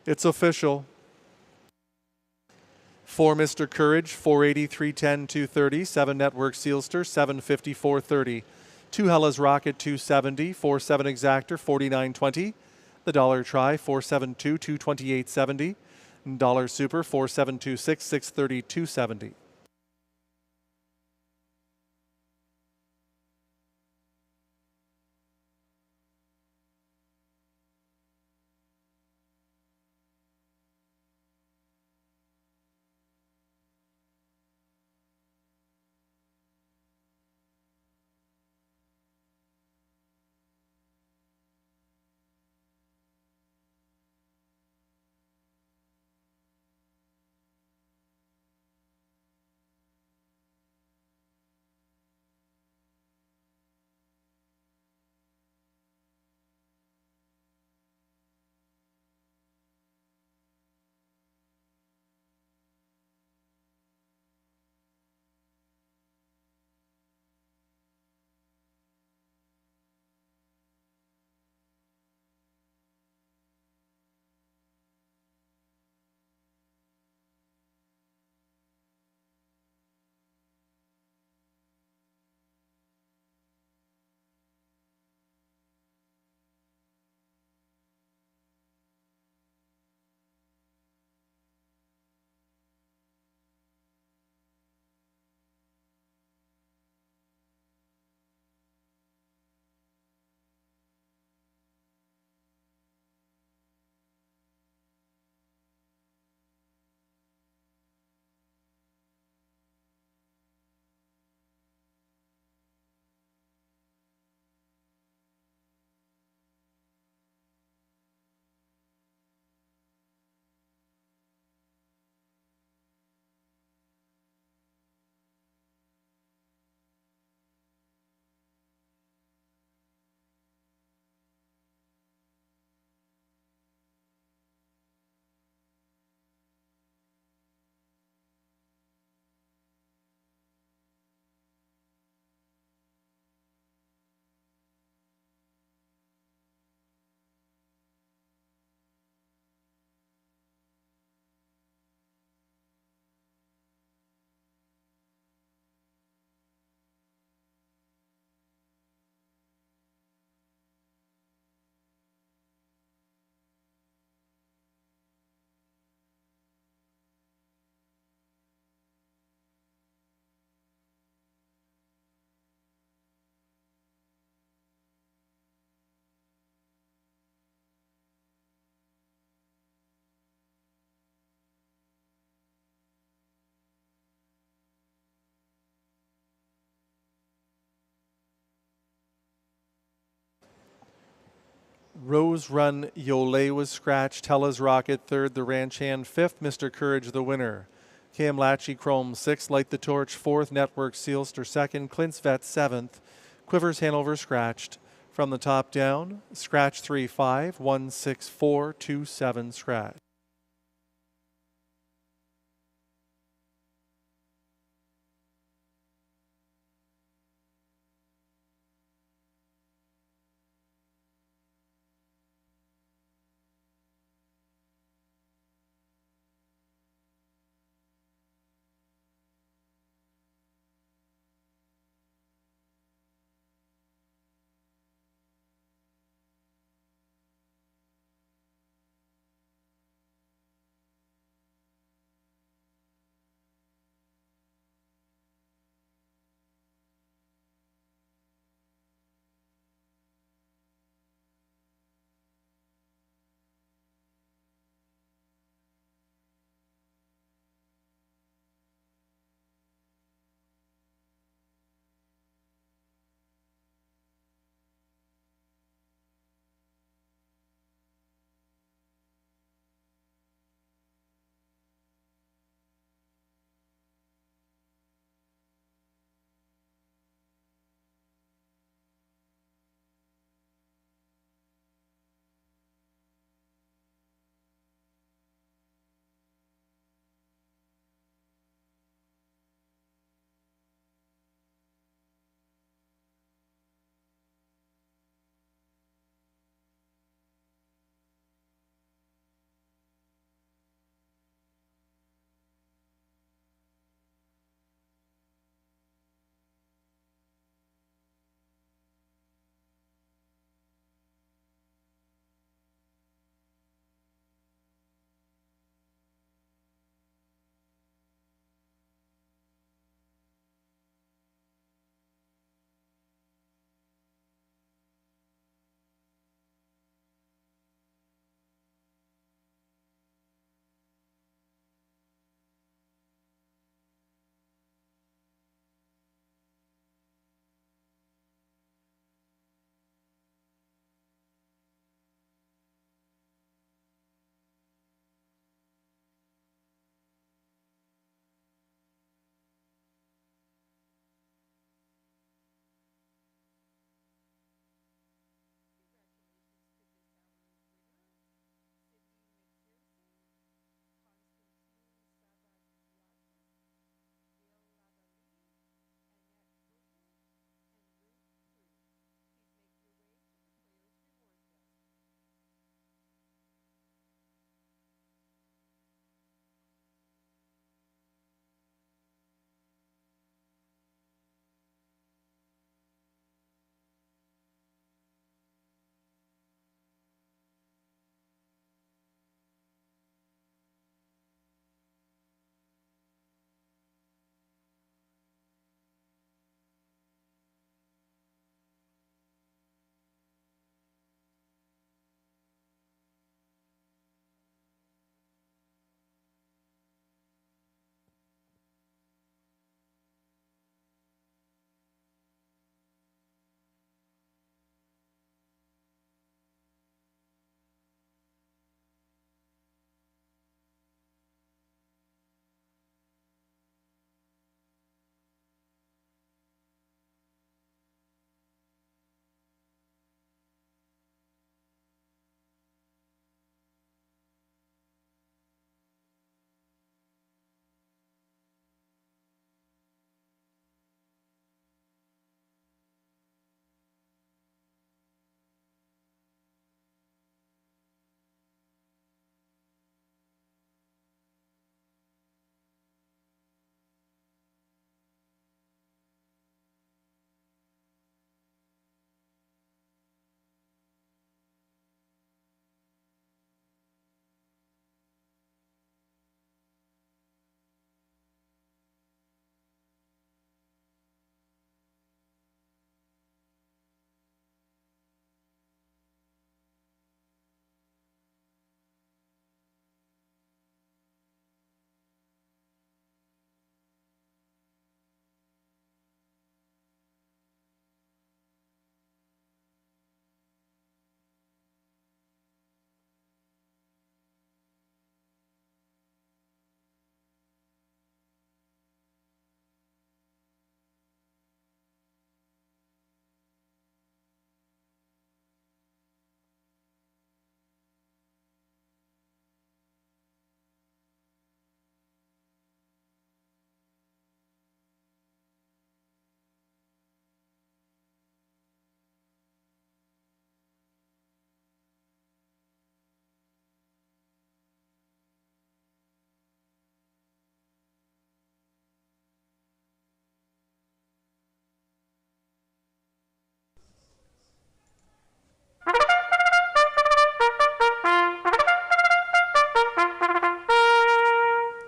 It's official. 4 Mr. Courage, 480, 310, 230. 7 Network Sealster, 750, 430. 2 Hellas Rocket, 270. 4-7 Exactor, 49.20. The Dollar Try, 472, 228.70. Dollar Super, 4726, 630, 270. Rose Run Yole was scratched. Hellas Rocket 3rd. The Ranch Hand 5th. Mr. Courage the winner. Cam Latchy Chrome 6th. Light the Torch 4th. Network Sealster 2nd. Clint's Vet 7th. Quivers Hanover scratched. From the top down, scratch 3-5, 1-6-4, 2-7 scratch.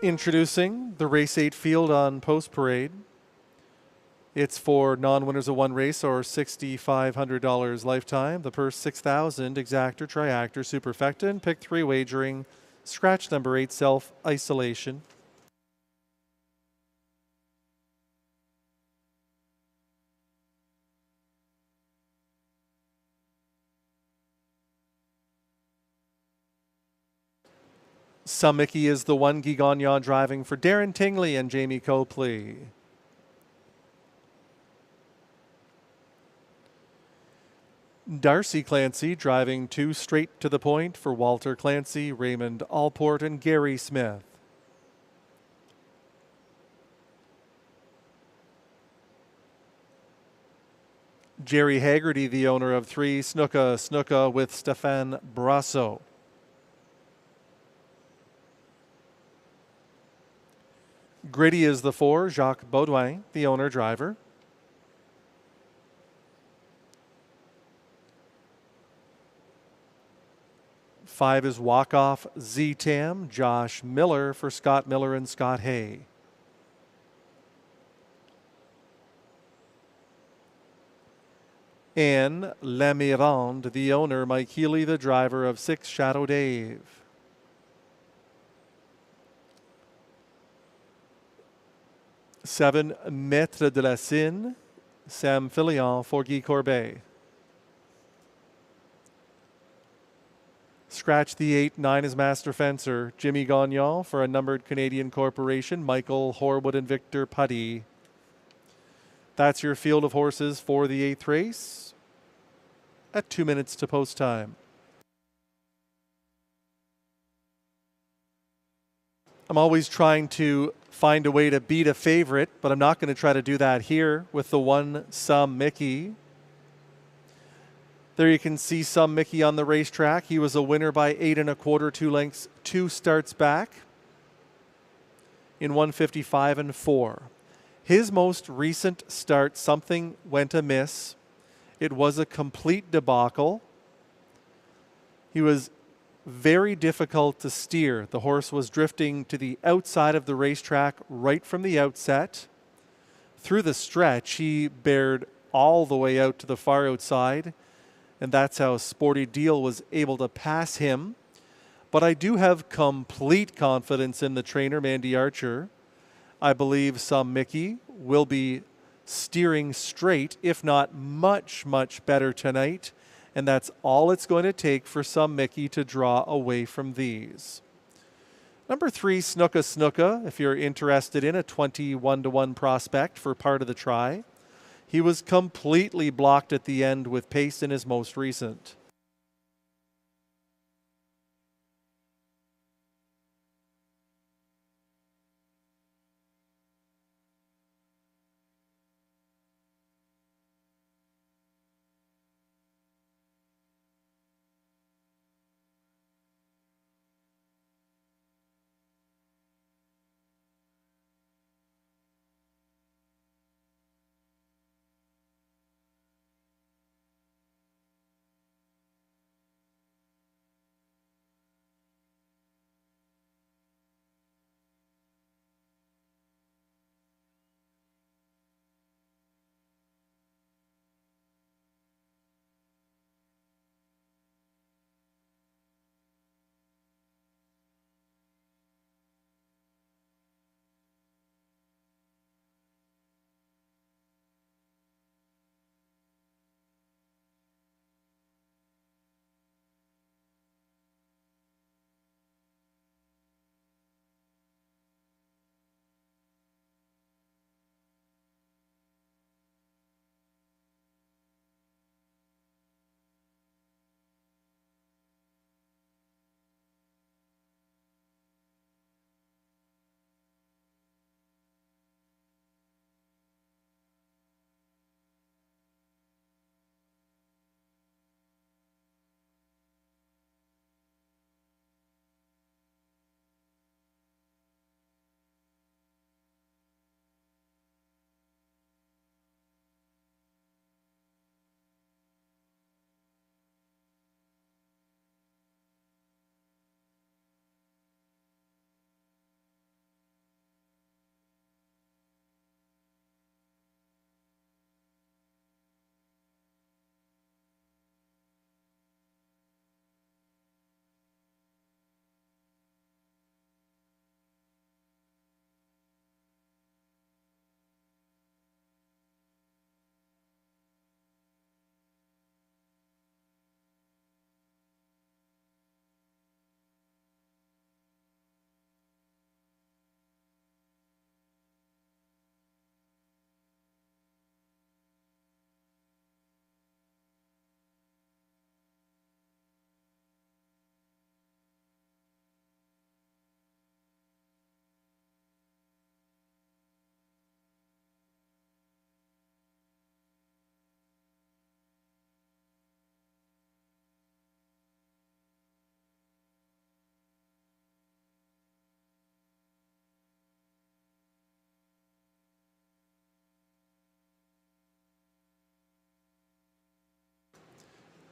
Introducing the Race 8 field on Post Parade. It's for non-winners of one race or $6,500 lifetime. The purse $6,000, exactor, triactor, superfecta, and pick 3 wagering. Scratch number 8, self-isolation. Some Mickey is the one. Guy Gagnon driving for Darren Tingley and Jamie Copley. Darcy Clancy driving 2 straight to the point for Walter Clancy, Raymond Allport, and Gary Smith. Jerry Haggerty, the owner of 3, Snooka Snooka with Stéphane Brasso. Gritty is the 4, Jacques Baudouin, the owner driver. Five is Walk Off Z-Tam, Josh Miller for Scott Miller and Scott Hay. And Lamirande, the owner, Mike Healy, the driver of 6, Shadow Dave. Seven, Maître de la Cine, Sam Filion for Guy Corbet. Scratch the 8, 9 is Master Fencer, Jimmy Gagnon for a numbered Canadian corporation, Michael Horwood and Victor Putty. That's your field of horses for the 8th race at 2 minutes to post time. I'm always trying to find a way to beat a favorite, but I'm not going to try to do that here with the 1 Some Mickey. There you can see Some Mickey on the racetrack. He was a winner by 8 1/4, 2 lengths, 2 starts back in 155 and 4. His most recent start, something went amiss. It was a complete debacle. He was very difficult to steer. The horse was drifting to the outside of the racetrack right from the outset. Through the stretch, he bared all the way out to the far outside, and that's how Sporty Deal was able to pass him. But I do have complete confidence in the trainer, Mandy Archer. I believe Some Mickey will be steering straight, if not much, much better tonight. And that's all it's going to take for Some Mickey to draw away from these. Number 3, Snooka Snooka, if you're interested in a 21-1 prospect for part of the try. He was completely blocked at the end with pace in his most recent.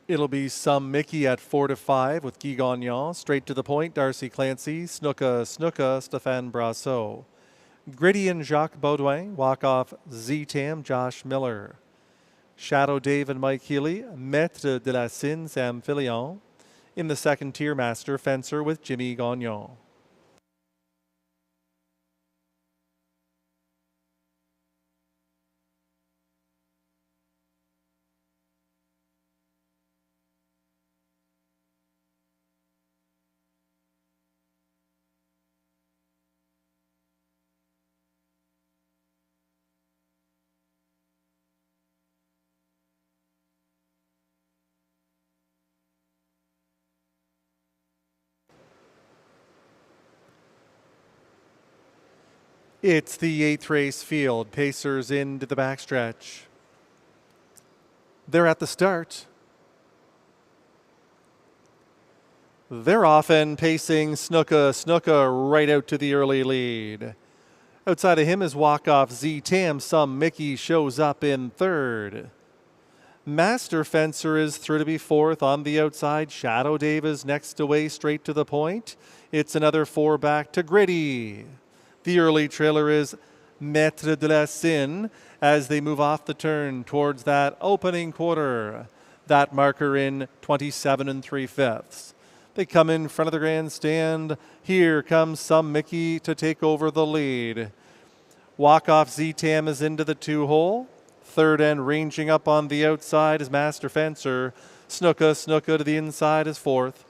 It'll be some Mickey at 4-5 with Guy Gagnon. Straight to the point, Darcy Clancy. Snooka, Stéphane Brasseur. Gritty and Jacques Baudouin. Walk off Z-Tam, Josh Miller. Shadow Dave and Mike Healy. Maître de la Cine, Sam Filion. In the second tier, Master Fencer with Jimmy Gagnon. It's the 8th race field. Pacers into the backstretch. They're at the start. They're off and pacing Snooka right out to the early lead. Outside of him is walk-off Z-Tam. Some Mickey shows up in third. Master Fencer is through to be fourth on the outside. Shadow Dave is next away straight to the point. It's another 4 back to Gritty. The early trailer is Maître de la Cine as they move off the turn towards that opening quarter. That marker in 27 3/5. They come in front of the grandstand. Here comes some Mickey to take over the lead. Walk-off Z-Tam is into the 2-hole. Third end ranging up on the outside is Master Fencer. Snooka to the inside is fourth.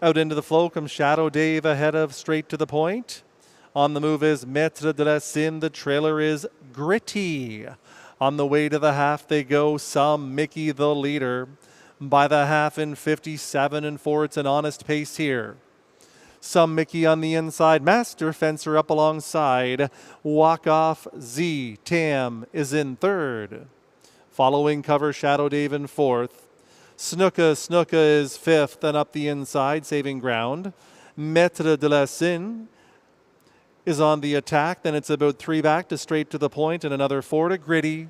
Out into the flow comes Shadow Dave ahead of straight to the point. On the move is Maître de la Cine. The trailer is Gritty. On the way to the half they go. Some Mickey the leader. By the half in 57 4. It's an honest pace here. Some Mickey on the inside. Master Fencer up alongside. Walk off Z-Tam is in third. Following cover Shadow Dave in fourth. Snooka is fifth and up the inside, saving ground. Maître de la Cine is on the attack. Then it's about 3 back to straight to the point and another 4 to Gritty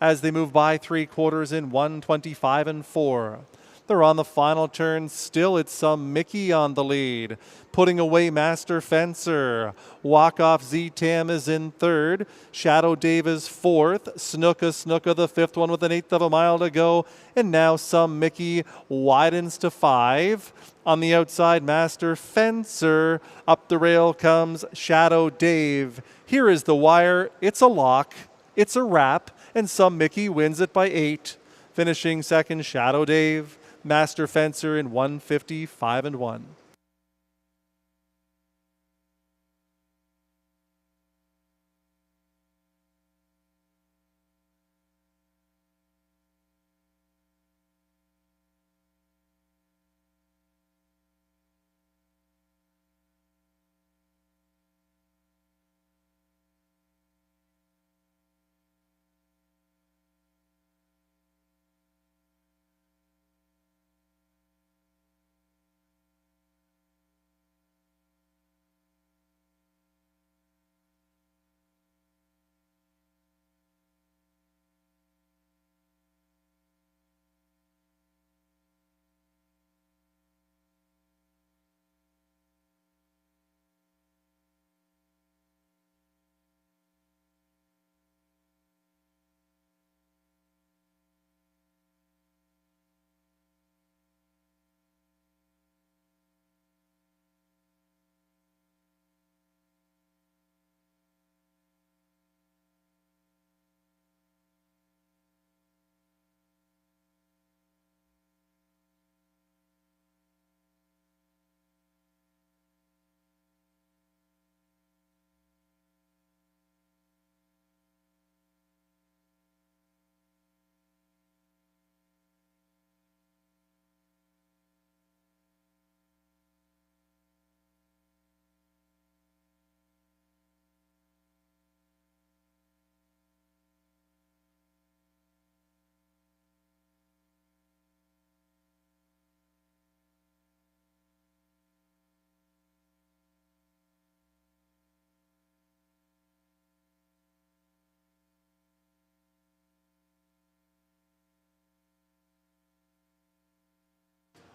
as they move by 3/4 in 1:25 4. They're on the final turn. Still, it's some Mickey on the lead. Putting away Master Fencer. Walk-off Z-Tam is in third. Shadow Dave is fourth. Snooka the fifth one with 1/8 of a mile to go. And now some Mickey widens to 5. On the outside, Master Fencer. Up the rail comes Shadow Dave. Here is the wire. It's a lock. It's a wrap. And some Mickey wins it by 8. Finishing second, Shadow Dave. Master Fencer in 1:55 1.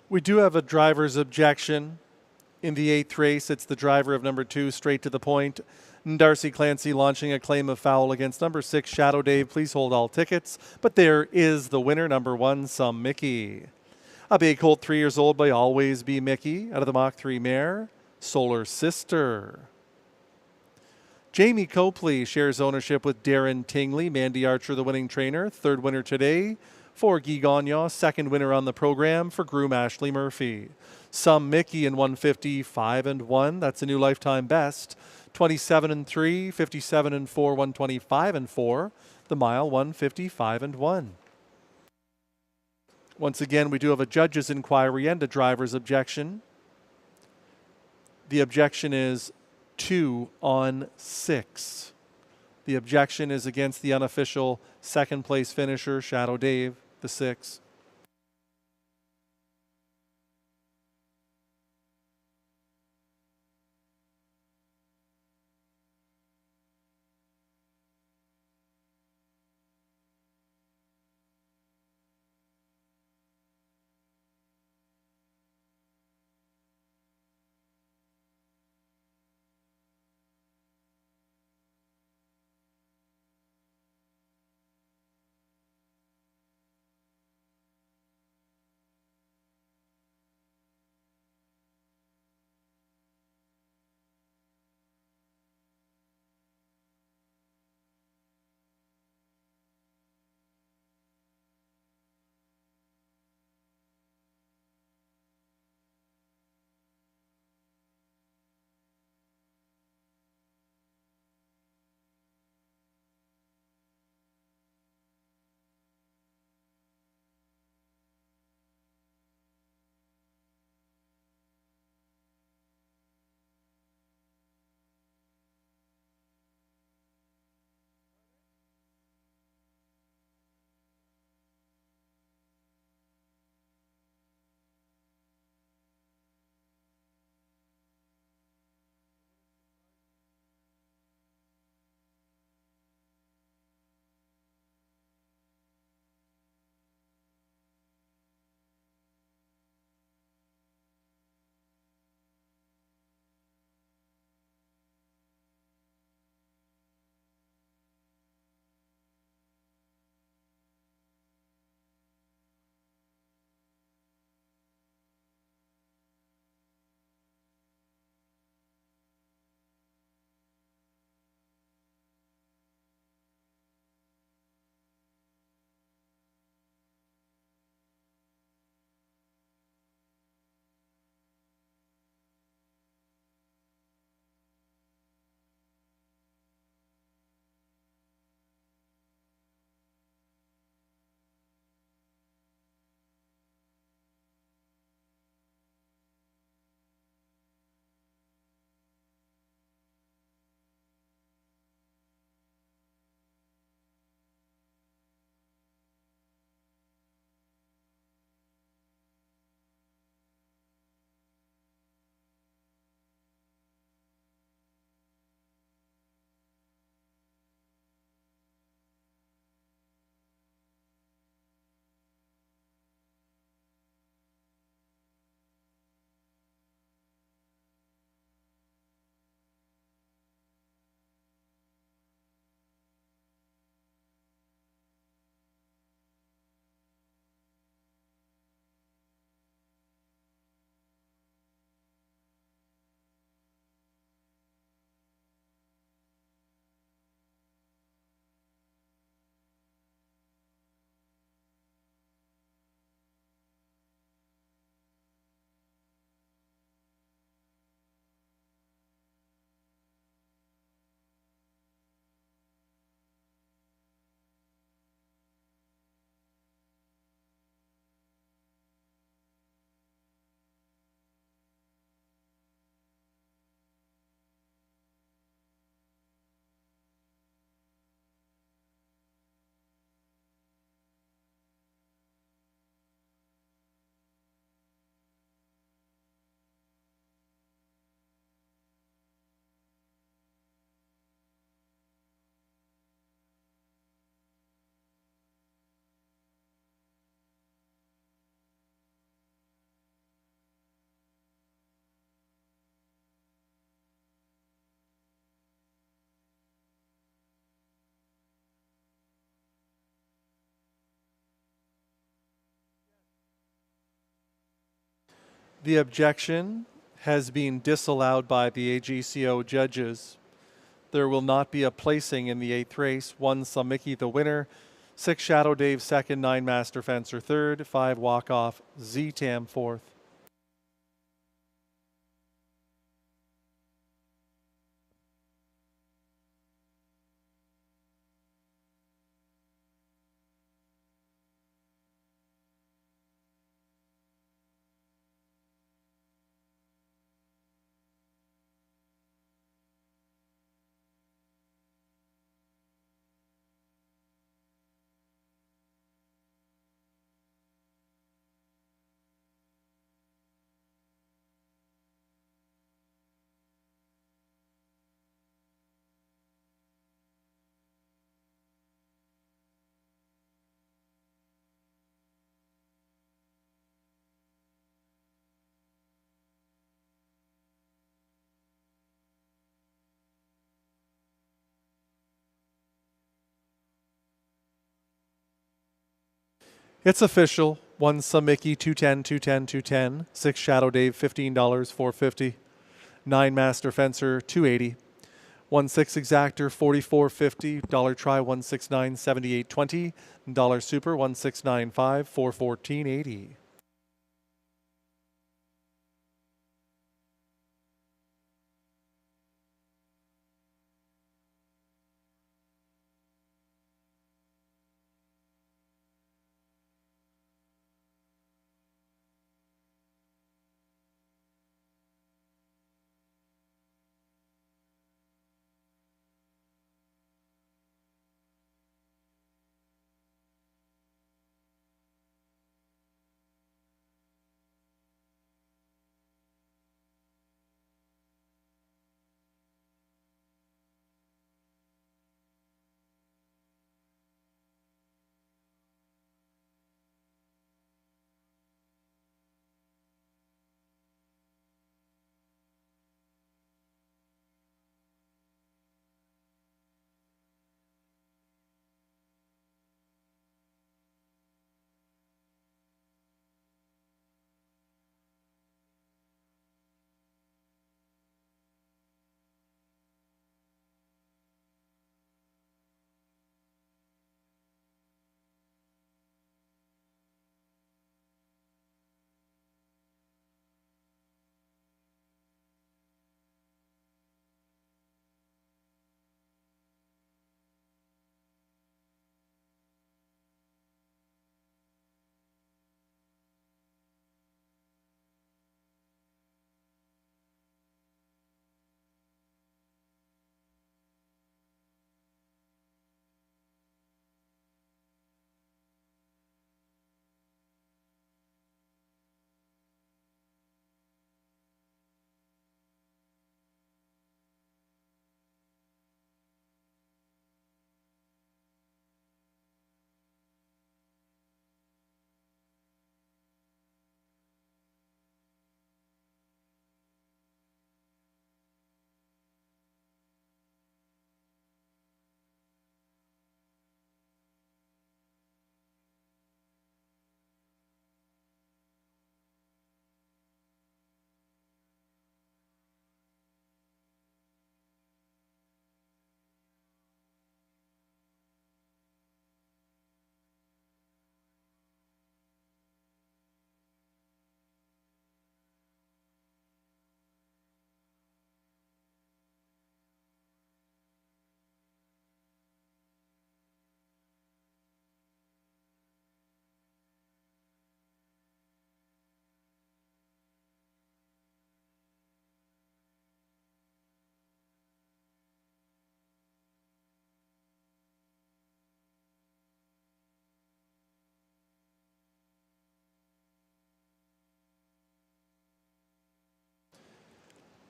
We do have a driver's objection. In the 8th race, it's the driver of number 2, Straight to the Point. Darcy Clancy launching a claim of foul against number 6, Shadow Dave. Please hold all tickets. But there is the winner, number 1, Some Mickey. A big colt 3 years old by Always Be Mickey. Out of the Mach 3 mare, Solar Sister. Jamie Copley shares ownership with Darren Tingley. Mandy Archer, the winning trainer. 3rd winner today for Guy Gagnon. 2nd winner on the program for groom Ashley Murphy. Some Mickey in 155-1. That's a new lifetime best. 27-3, 57-4, 125-4. The mile 155-1. Once again, we do have a judge's inquiry and a driver's objection. The objection is 2 on 6. The objection is against the unofficial 2nd place finisher, Shadow Dave, the 6. The objection has been disallowed by the AGCO judges. There will not be a placing in the 8th race. 1 Mickey the winner, 6 Shadow Dave second, 9 Master Fencer third, 5 Walk Off Z-Tam fourth. It's official. 1 Mickey, 210, 210, 210. 6 Shadow Dave, $15, $450. 9 Master Fencer, $280. 1 6 Exactor, $44.50. Dollar Try, 169, $78.20. Dollar Super, 1695, $414.80.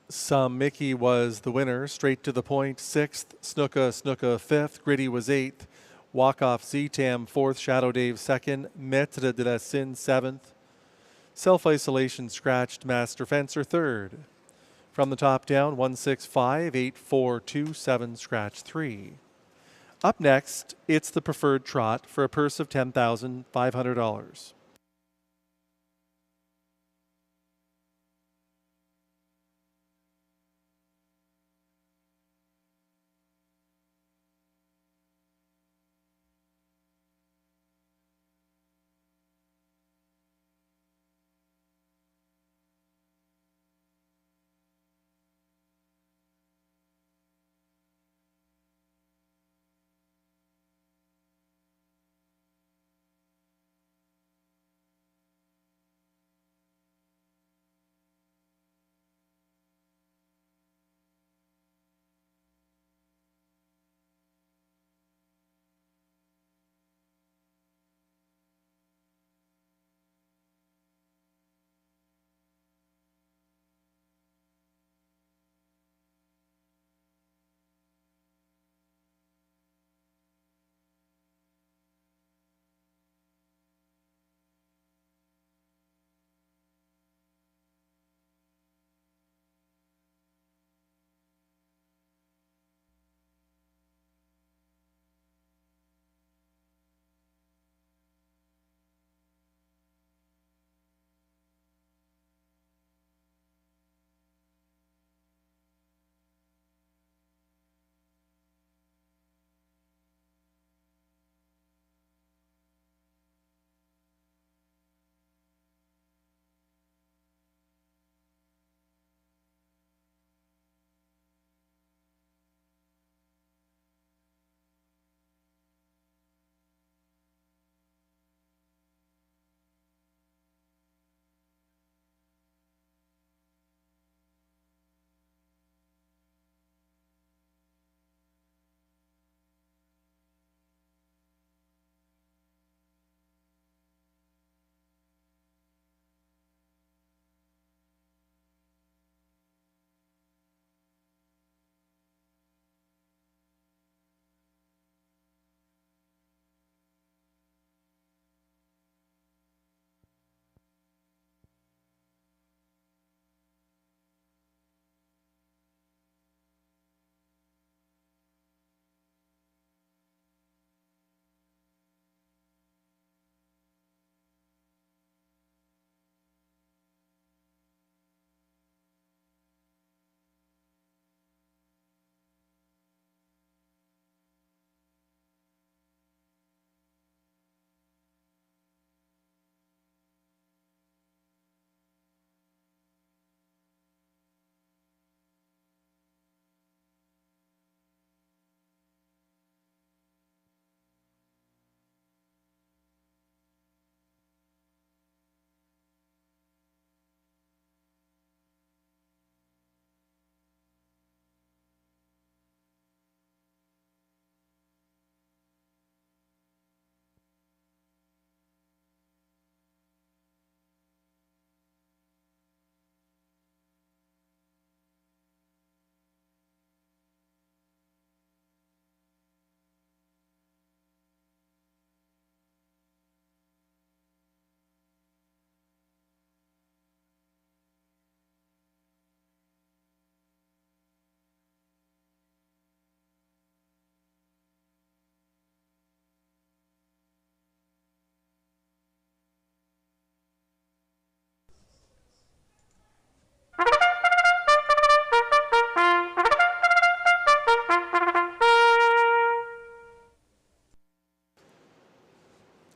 Some Mickey was the winner, straight to the point, 6th. Snooka 5th. Gritty was 8th. Walk Off Z-Tam 4th. Shadow Dave 2nd. Maître de la Sin 7th. Self-Isolation Scratched Master Fencer 3rd. From the top down, 165, 8, 4, 2, 7, scratch 3. Up next, it's the Preferred Trot for a purse of $10,500.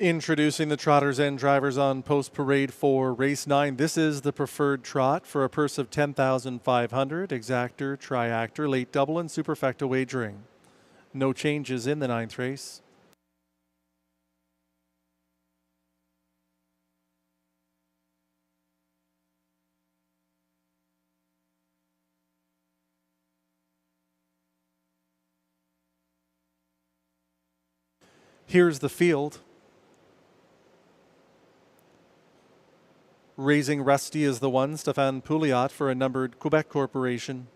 Introducing the trotters and drivers on post parade for race 9. This is the preferred trot for a purse of $10,500. Exactor, triactor, late double, and superfecta wagering. No changes in the 9th race. Here's the field. Raising Rusty is the one, Stéphane Pouliot for a numbered Quebec Corporation.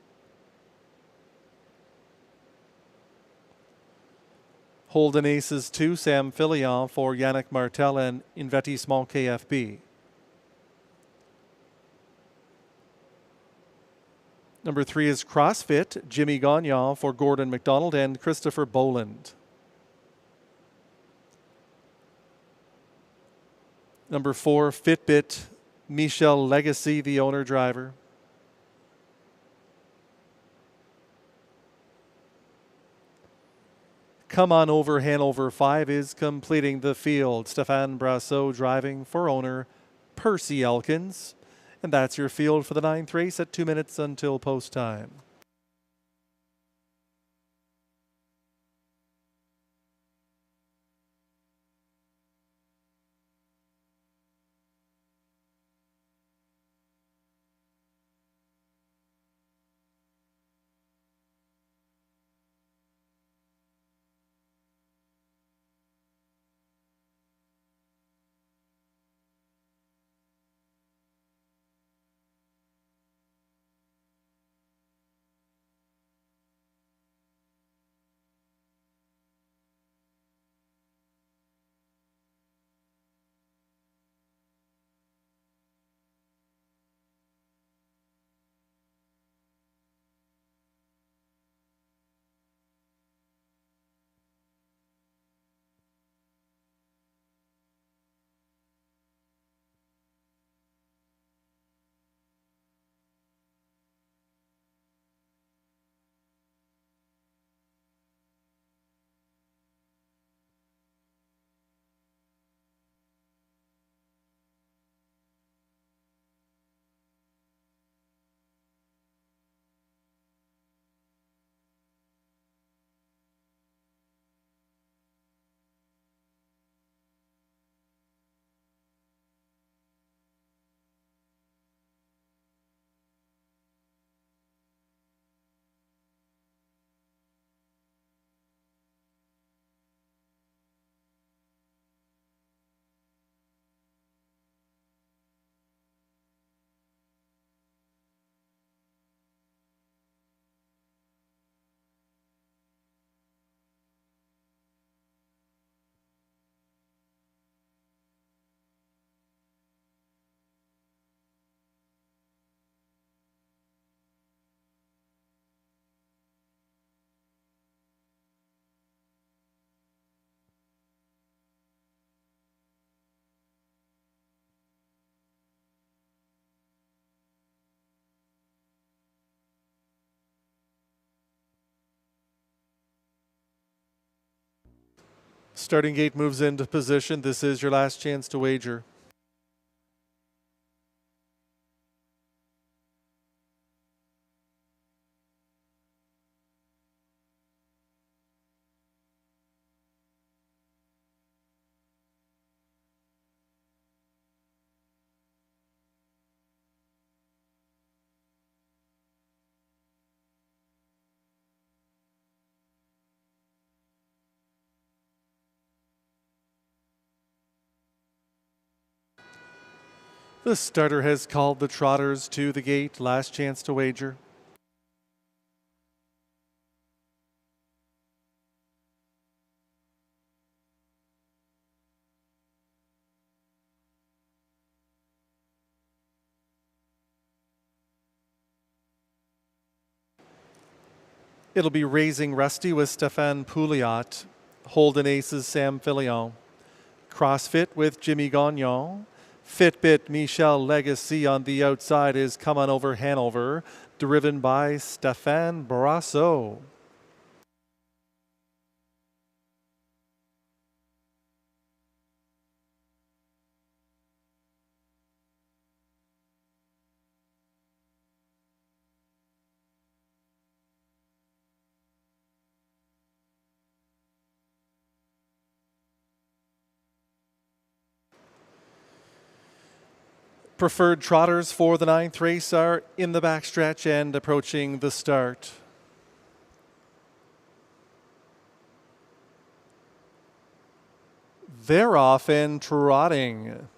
Holden Aces 2, Sam Filion for Yannick Martel and Investissement KFB. Number 3 is CrossFit, Jimmy Gagnon for Gordon McDonald and Christopher Boland. Number 4, Fitbit, Michel Legacy, the owner-driver. Come On Over Hanover 5 is completing the field. Stéphane Brassot driving for owner Percy Elkins. And that's your field for the 9th race at 2 minutes until post time. Starting gate moves into position. This is your last chance to wager. The starter has called the trotters to the gate. Last chance to wager. It'll be Raising Rusty with Stéphane Pouliot. Holden Aces, Sam Filion. CrossFit with Jimmy Gagnon. Fitbit, Michel Legacy on the outside is Come On Over Hanover, driven by Stéphane Brassot. Preferred trotters for the 9th race are in the backstretch and approaching the start. They're off and trotting.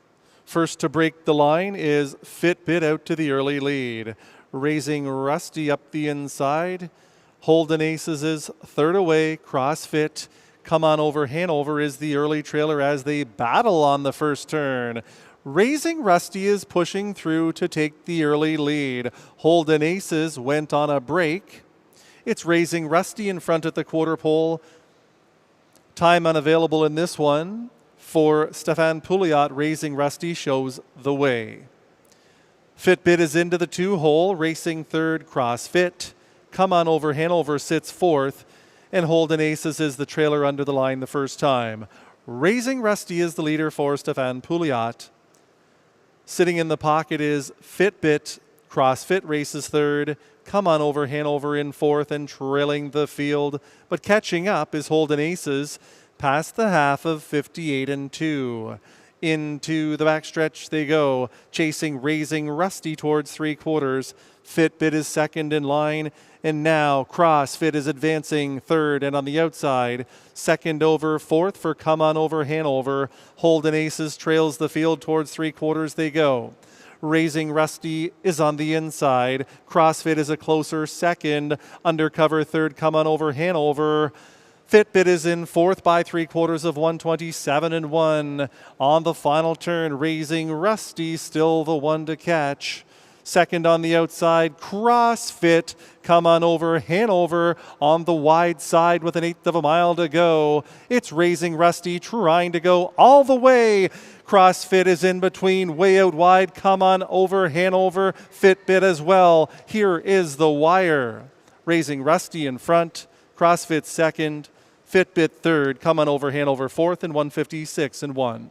First to break the line is Fitbit out to the early lead. Raising Rusty up the inside. Holden Aces is third away. CrossFit Come On Over Hanover is the early trailer as they battle on the first turn. Raising Rusty is pushing through to take the early lead. Holden Aces went on a break. It's Raising Rusty in front at the quarter pole. Time unavailable in this one for Stefan Pouliot. Raising Rusty shows the way. Fitbit is into the 2-hole. Racing third, CrossFit. Come On Over Hanover sits fourth. And Holden Aces is the trailer under the line the first time. Raising Rusty is the leader for Stefan Pouliot. Sitting in the pocket is Fitbit. CrossFit races third. Come On Over Hanover in fourth and trailing the field. But catching up is Holden Aces past the half of 58-2. Into the backstretch they go, chasing Raising Rusty towards 3/4. Fitbit is second in line, and now CrossFit is advancing third and on the outside. Second over fourth for Come On Over Hanover. Holden Aces trails the field towards 3/4 they go. Raising Rusty is on the inside. CrossFit is a closer second. Undercover third, Come On Over Hanover. Fitbit is in fourth by 3/4 of 127-1. On the final turn, Raising Rusty still the one to catch. Second on the outside, CrossFit. Come On Over Hanover on the wide side with 1/8 of a mile to go. It's Raising Rusty trying to go all the way. CrossFit is in between, way out wide. Come On Over Hanover. Fitbit as well. Here is the wire. Raising Rusty in front. CrossFit second. Fitbit third. Come On Over Hanover fourth and 156-1.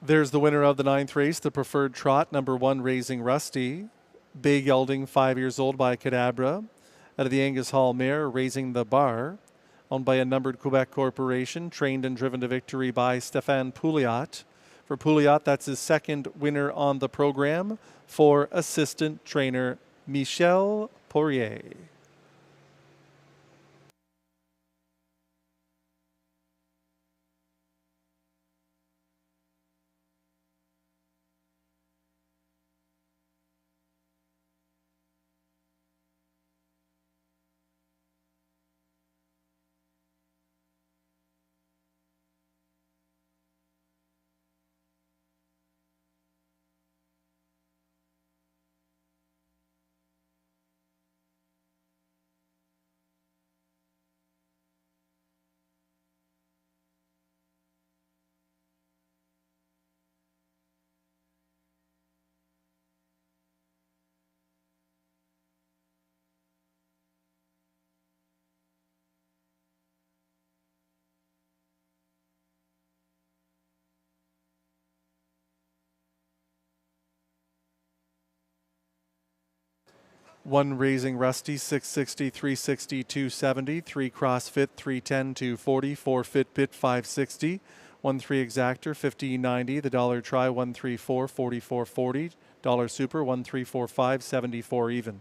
There's the winner of the 9th race, the preferred trot, number 1, Raising Rusty. Bay Gelding, 5 years old, by Cadabra. Out of the Angus Hall mare, Raising the Bar, owned by a numbered Quebec corporation, trained and driven to victory by Stéphane Pouliot. For Pouliot, that's his second winner on the program for assistant trainer Michel Poirier. One Raising Rusty, 660, 360, 270. 3 CrossFit, 310, 240. 4 Fitbit, 560. 1 3 Exactor, 5090. The dollar try, 134, 4440. Dollar Super, 1345, 74 even.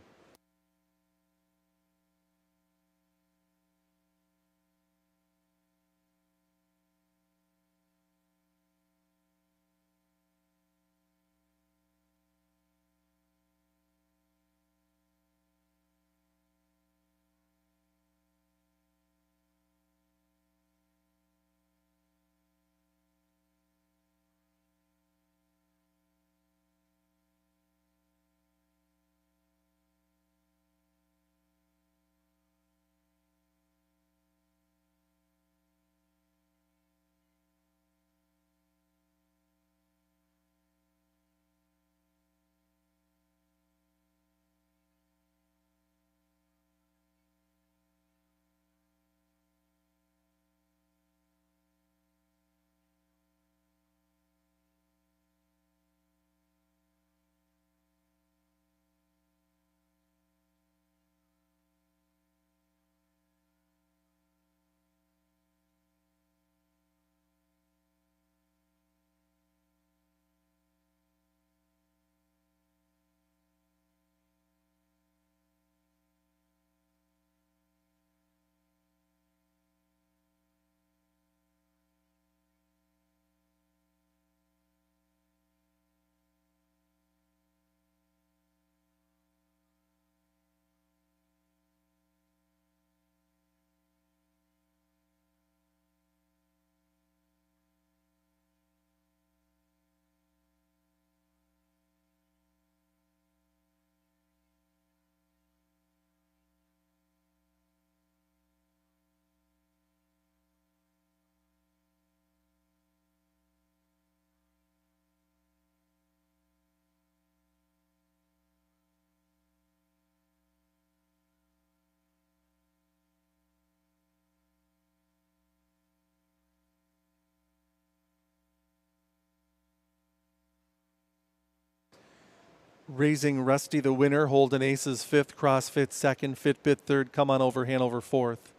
Raising Rusty, the winner. Holden Aces, 5th. CrossFit, 2nd. Fitbit, 3rd. Come on over, Hanover, 4th.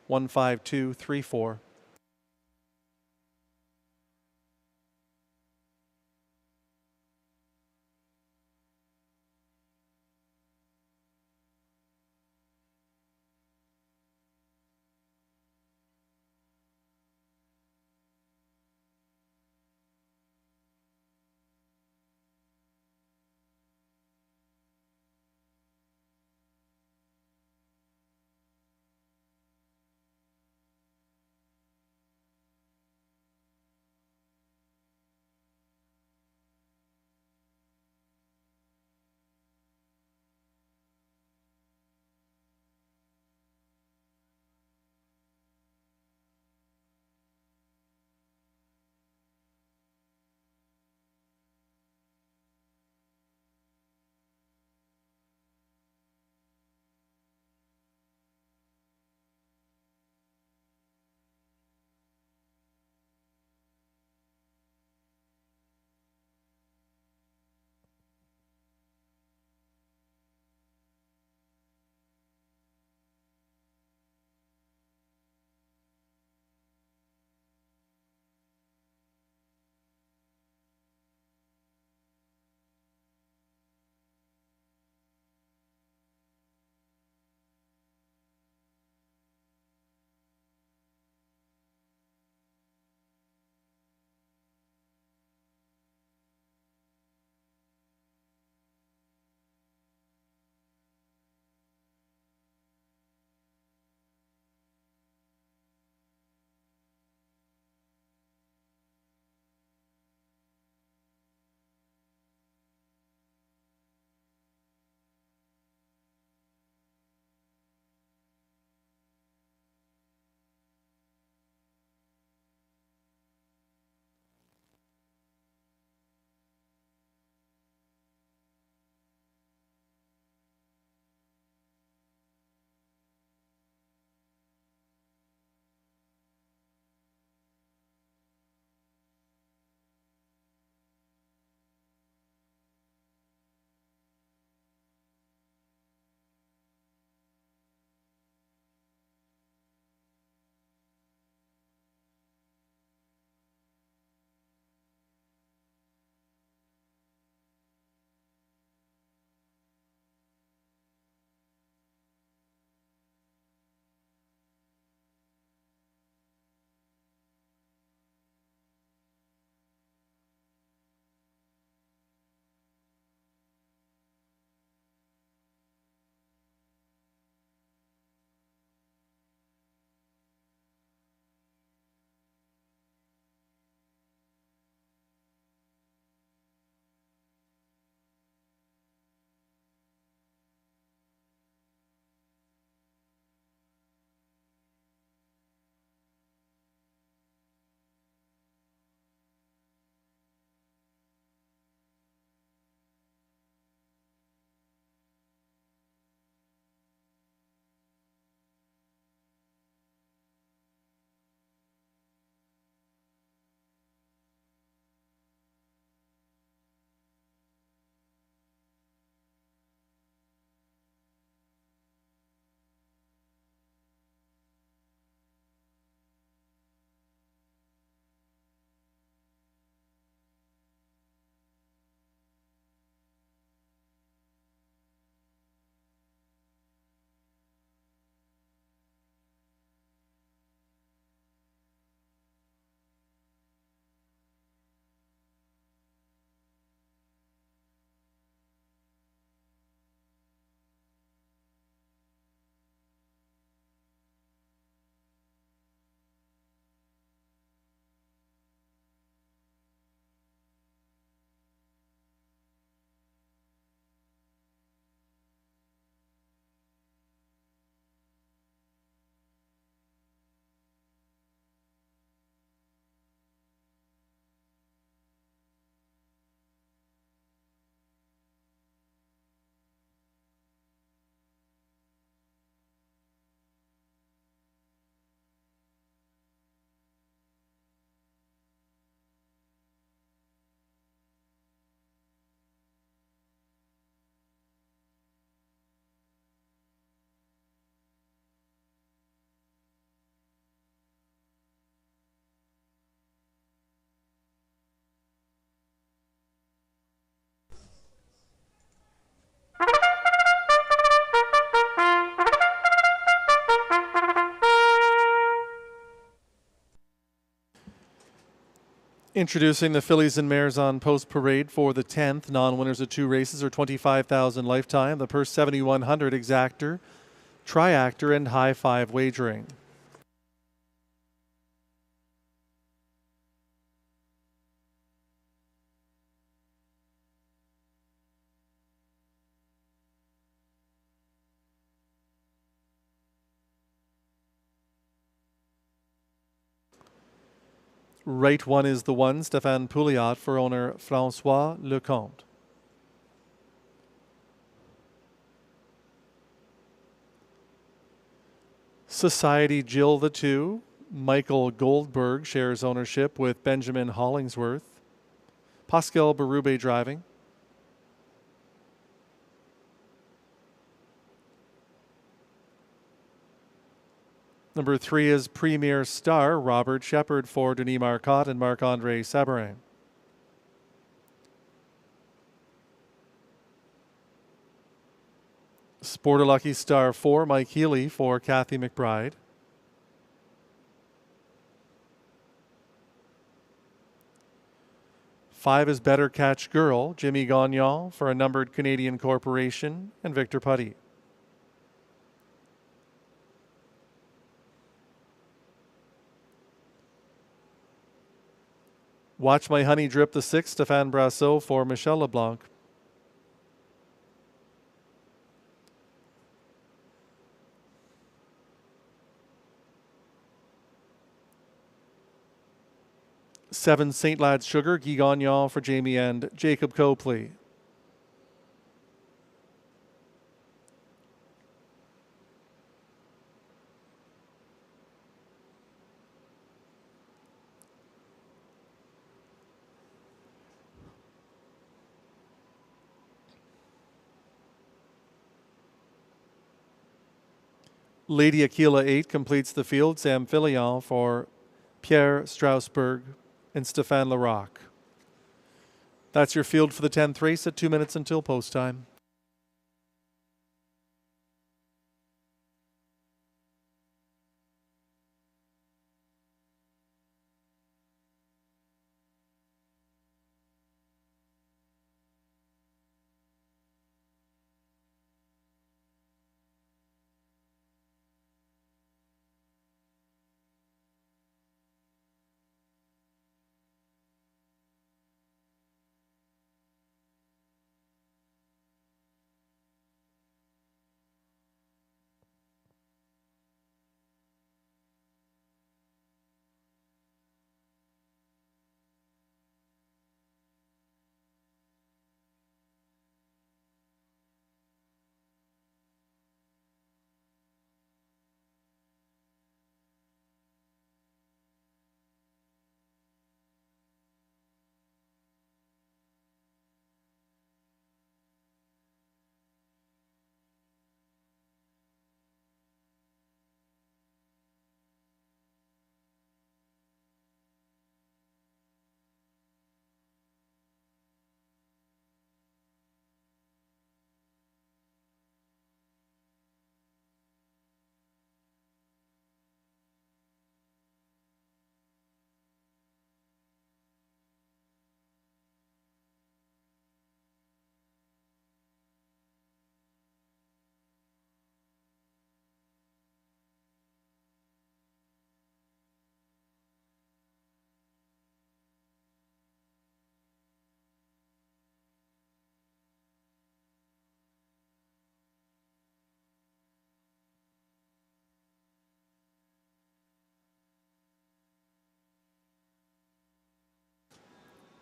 15234. Introducing the fillies and mares on post parade for the 10th. Non-winners of 2 races are $25,000 lifetime. The purse $7,100 exactor, triactor, and high 5 wagering. Right 1 is the 1, Stéphane Pouliot, for owner François Lecomte. Society Jill the 2, Michael Goldberg shares ownership with Benjamin Hollingsworth. Pascal Berube driving. Number 3 is Premier Star, Robert Shepard, for Denis Marcotte and Marc-André Sabarin. Sport a Lucky Star 4, Mike Healy, for Kathy McBride. Five is Better Catch Girl, Jimmy Gagnon, for a numbered Canadian corporation, and Victor Putty. Watch My Honey Drip the 6, Stéphane Brasseur, for Michel Leblanc. Seven, St. Lad's Sugar, Guy Gagnon, for Jamie and Jacob Copley. Lady Aquila 8 completes the field, Sam Filion, for Pierre Strasbourg and Stéphane Larocque. That's your field for the 10th race at 2 minutes until post time.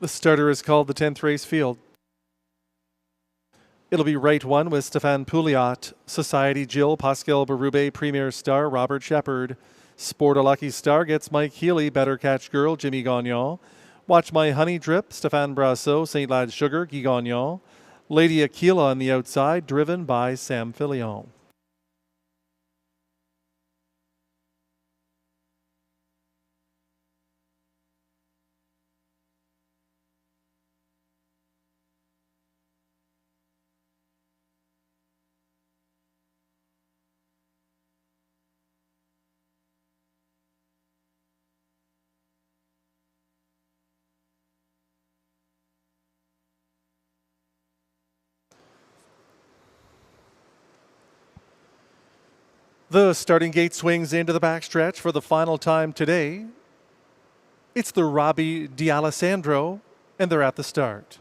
The starter is called the 10th race field. It'll be right 1 with Stéphane Pouliot, Society Jill, Pascal Berube, Premier Star, Robert Shepard. Sport a Lucky Star gets Mike Healy, Better Catch Girl, Jimmy Gagnon. Watch My Honey Drip, Stéphane Brasseur, St. Lad's Sugar, Guy Gagnon. Lady Aquila on the outside, driven by Sam Filion. The starting gate swings into the backstretch for the final time today. It's the Robbie D'Alessandro, and they're at the start.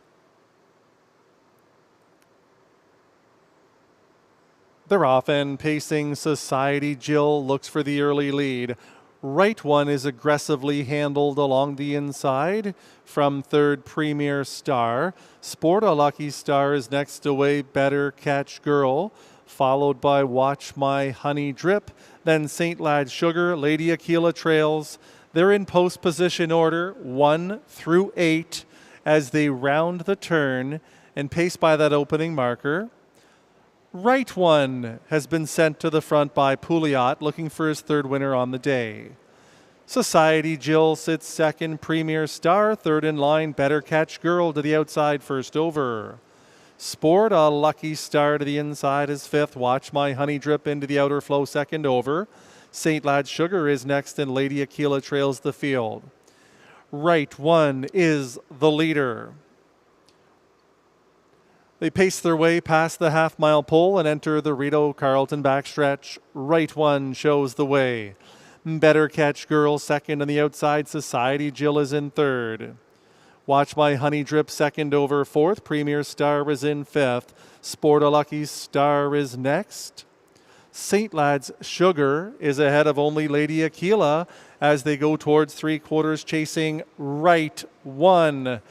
They're off and pacing. Society Jill looks for the early lead. Right one is aggressively handled along the inside from third, Premier Star. Sport a Lucky Star is next away, Better Catch Girl, followed by Watch My Honey Drip, then St. Lad Sugar. Lady Aquila trails. They're in post position order 1 through 8 as they round the turn and pace by that opening marker. Right one has been sent to the front by Pouliot, looking for his third winner on the day. Society Jill sits second, Premier Star third in line, Better Catch Girl to the outside first over. Sport a Lucky Star to the inside is fifth, Watch My Honey Drip into the outer flow second over. St. Lad Sugar is next and Lady Aquila trails the field. Right one is the leader. They pace their way past the half-mile pole and enter the Rideau Carleton backstretch. Right one shows the way. Better Catch Girl second on the outside. Society Jill is in third. Watch My Honey Drip second over fourth. Premier Star is in fifth. Sport a Lucky Star is next. St. Lad's Sugar is ahead of only Lady Aquila as they go towards three quarters, chasing right one.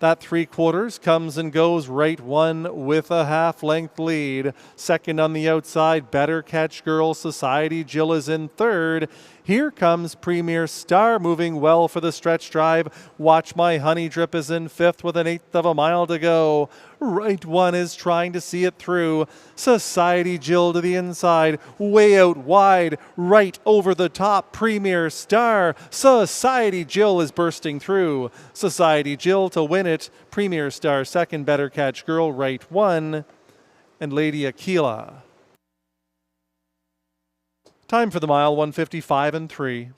That three quarters comes and goes. Right one with a half-length lead. Second on the outside, Better Catch Girl. Society Jill is in third. Here comes Premier Star moving well for the stretch drive. Watch My Honey Drip is in fifth with an eighth of a mile to go. Right one is trying to see it through. Society Jill to the inside, way out wide, right over the top, Premier Star. Society Jill is bursting through. Society Jill to win it. Premier Star second, Better Catch Girl, right one, and Lady Aquila. Time for the mile, 1:55 and 3.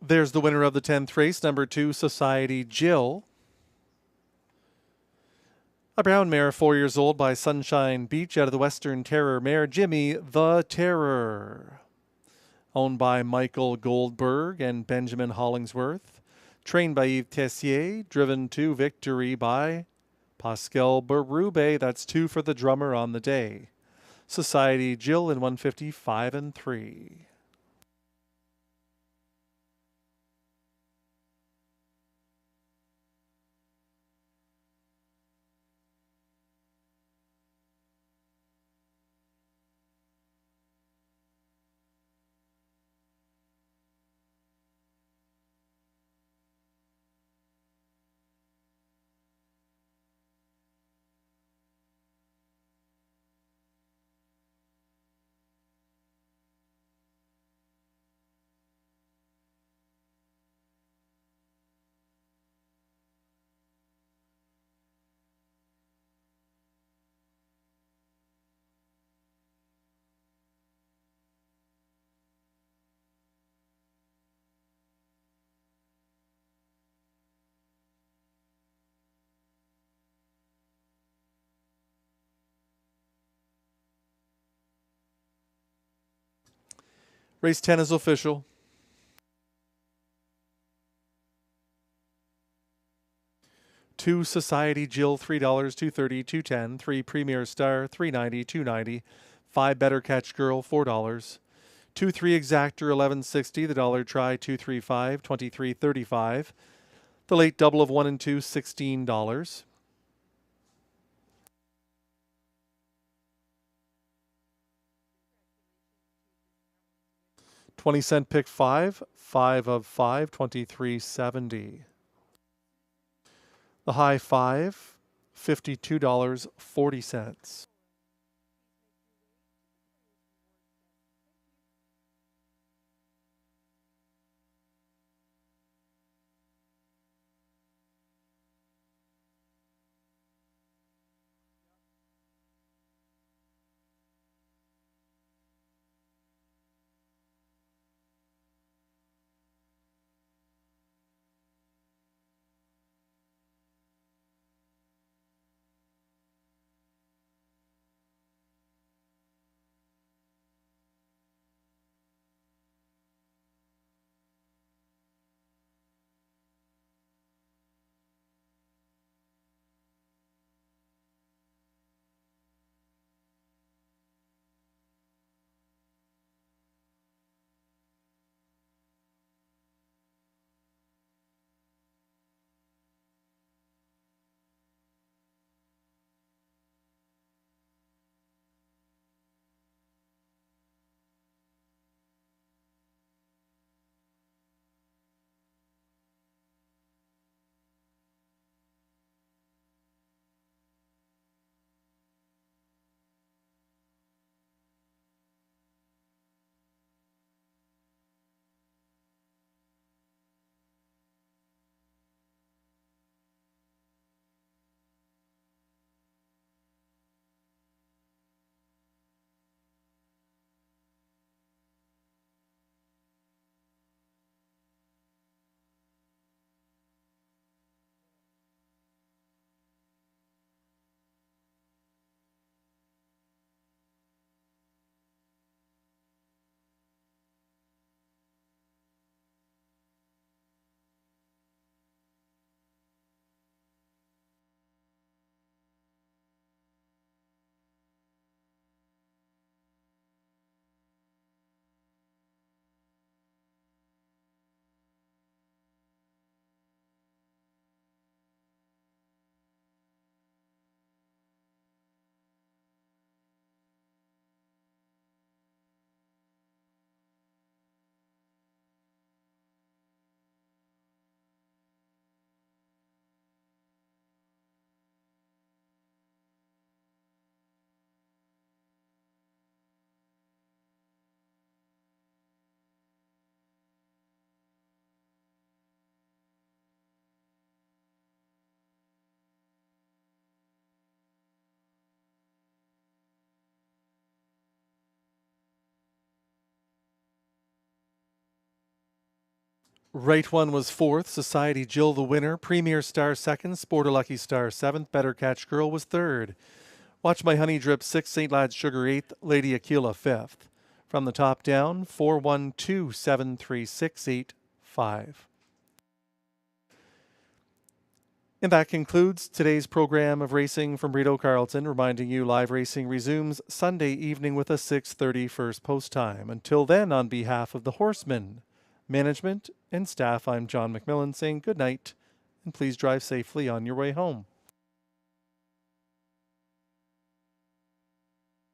There's the winner of the 10th race, number 2, Society Jill. A brown mare, 4 years old, by Sunshine Beach out of the Western Terror mare, Jimmy the Terror. Owned by Michael Goldberg and Benjamin Hollingsworth. Trained by Yves Tessier, driven to victory by Pascal Berube, that's 2 for the drummer on the day. Society Jill in 155 and 3. Race 10 is official. Two Society Jill, $3, $2.30, $2.10. 3 Premier Star, $3.90, $2.90. 5 Better Catch Girl, $4. 2 3 Exactor, $11.60. The dollar try, $2.35, $23.35. The late double of 1 and 2, $16. 20-cent pick 5, 5 of 5, $23.70. The high 5, $52.40. Right One was 4th, Society Jill the winner, Premier Star 2nd, Sporta Lucky Star 7th, Better Catch Girl was 3rd. Watch My Honey Drip 6th, St. Lad's Sugar 8th, Lady Aquila 5th. From the top down, 4-1-2-7-3-6-8-5. And that concludes today's program of Racing from Rideau Carleton, reminding you live racing resumes Sunday evening with a 6:30 first post time. Until then, on behalf of the horsemen, management, and staff, I'm John McMillan saying good night, and please drive safely on your way home.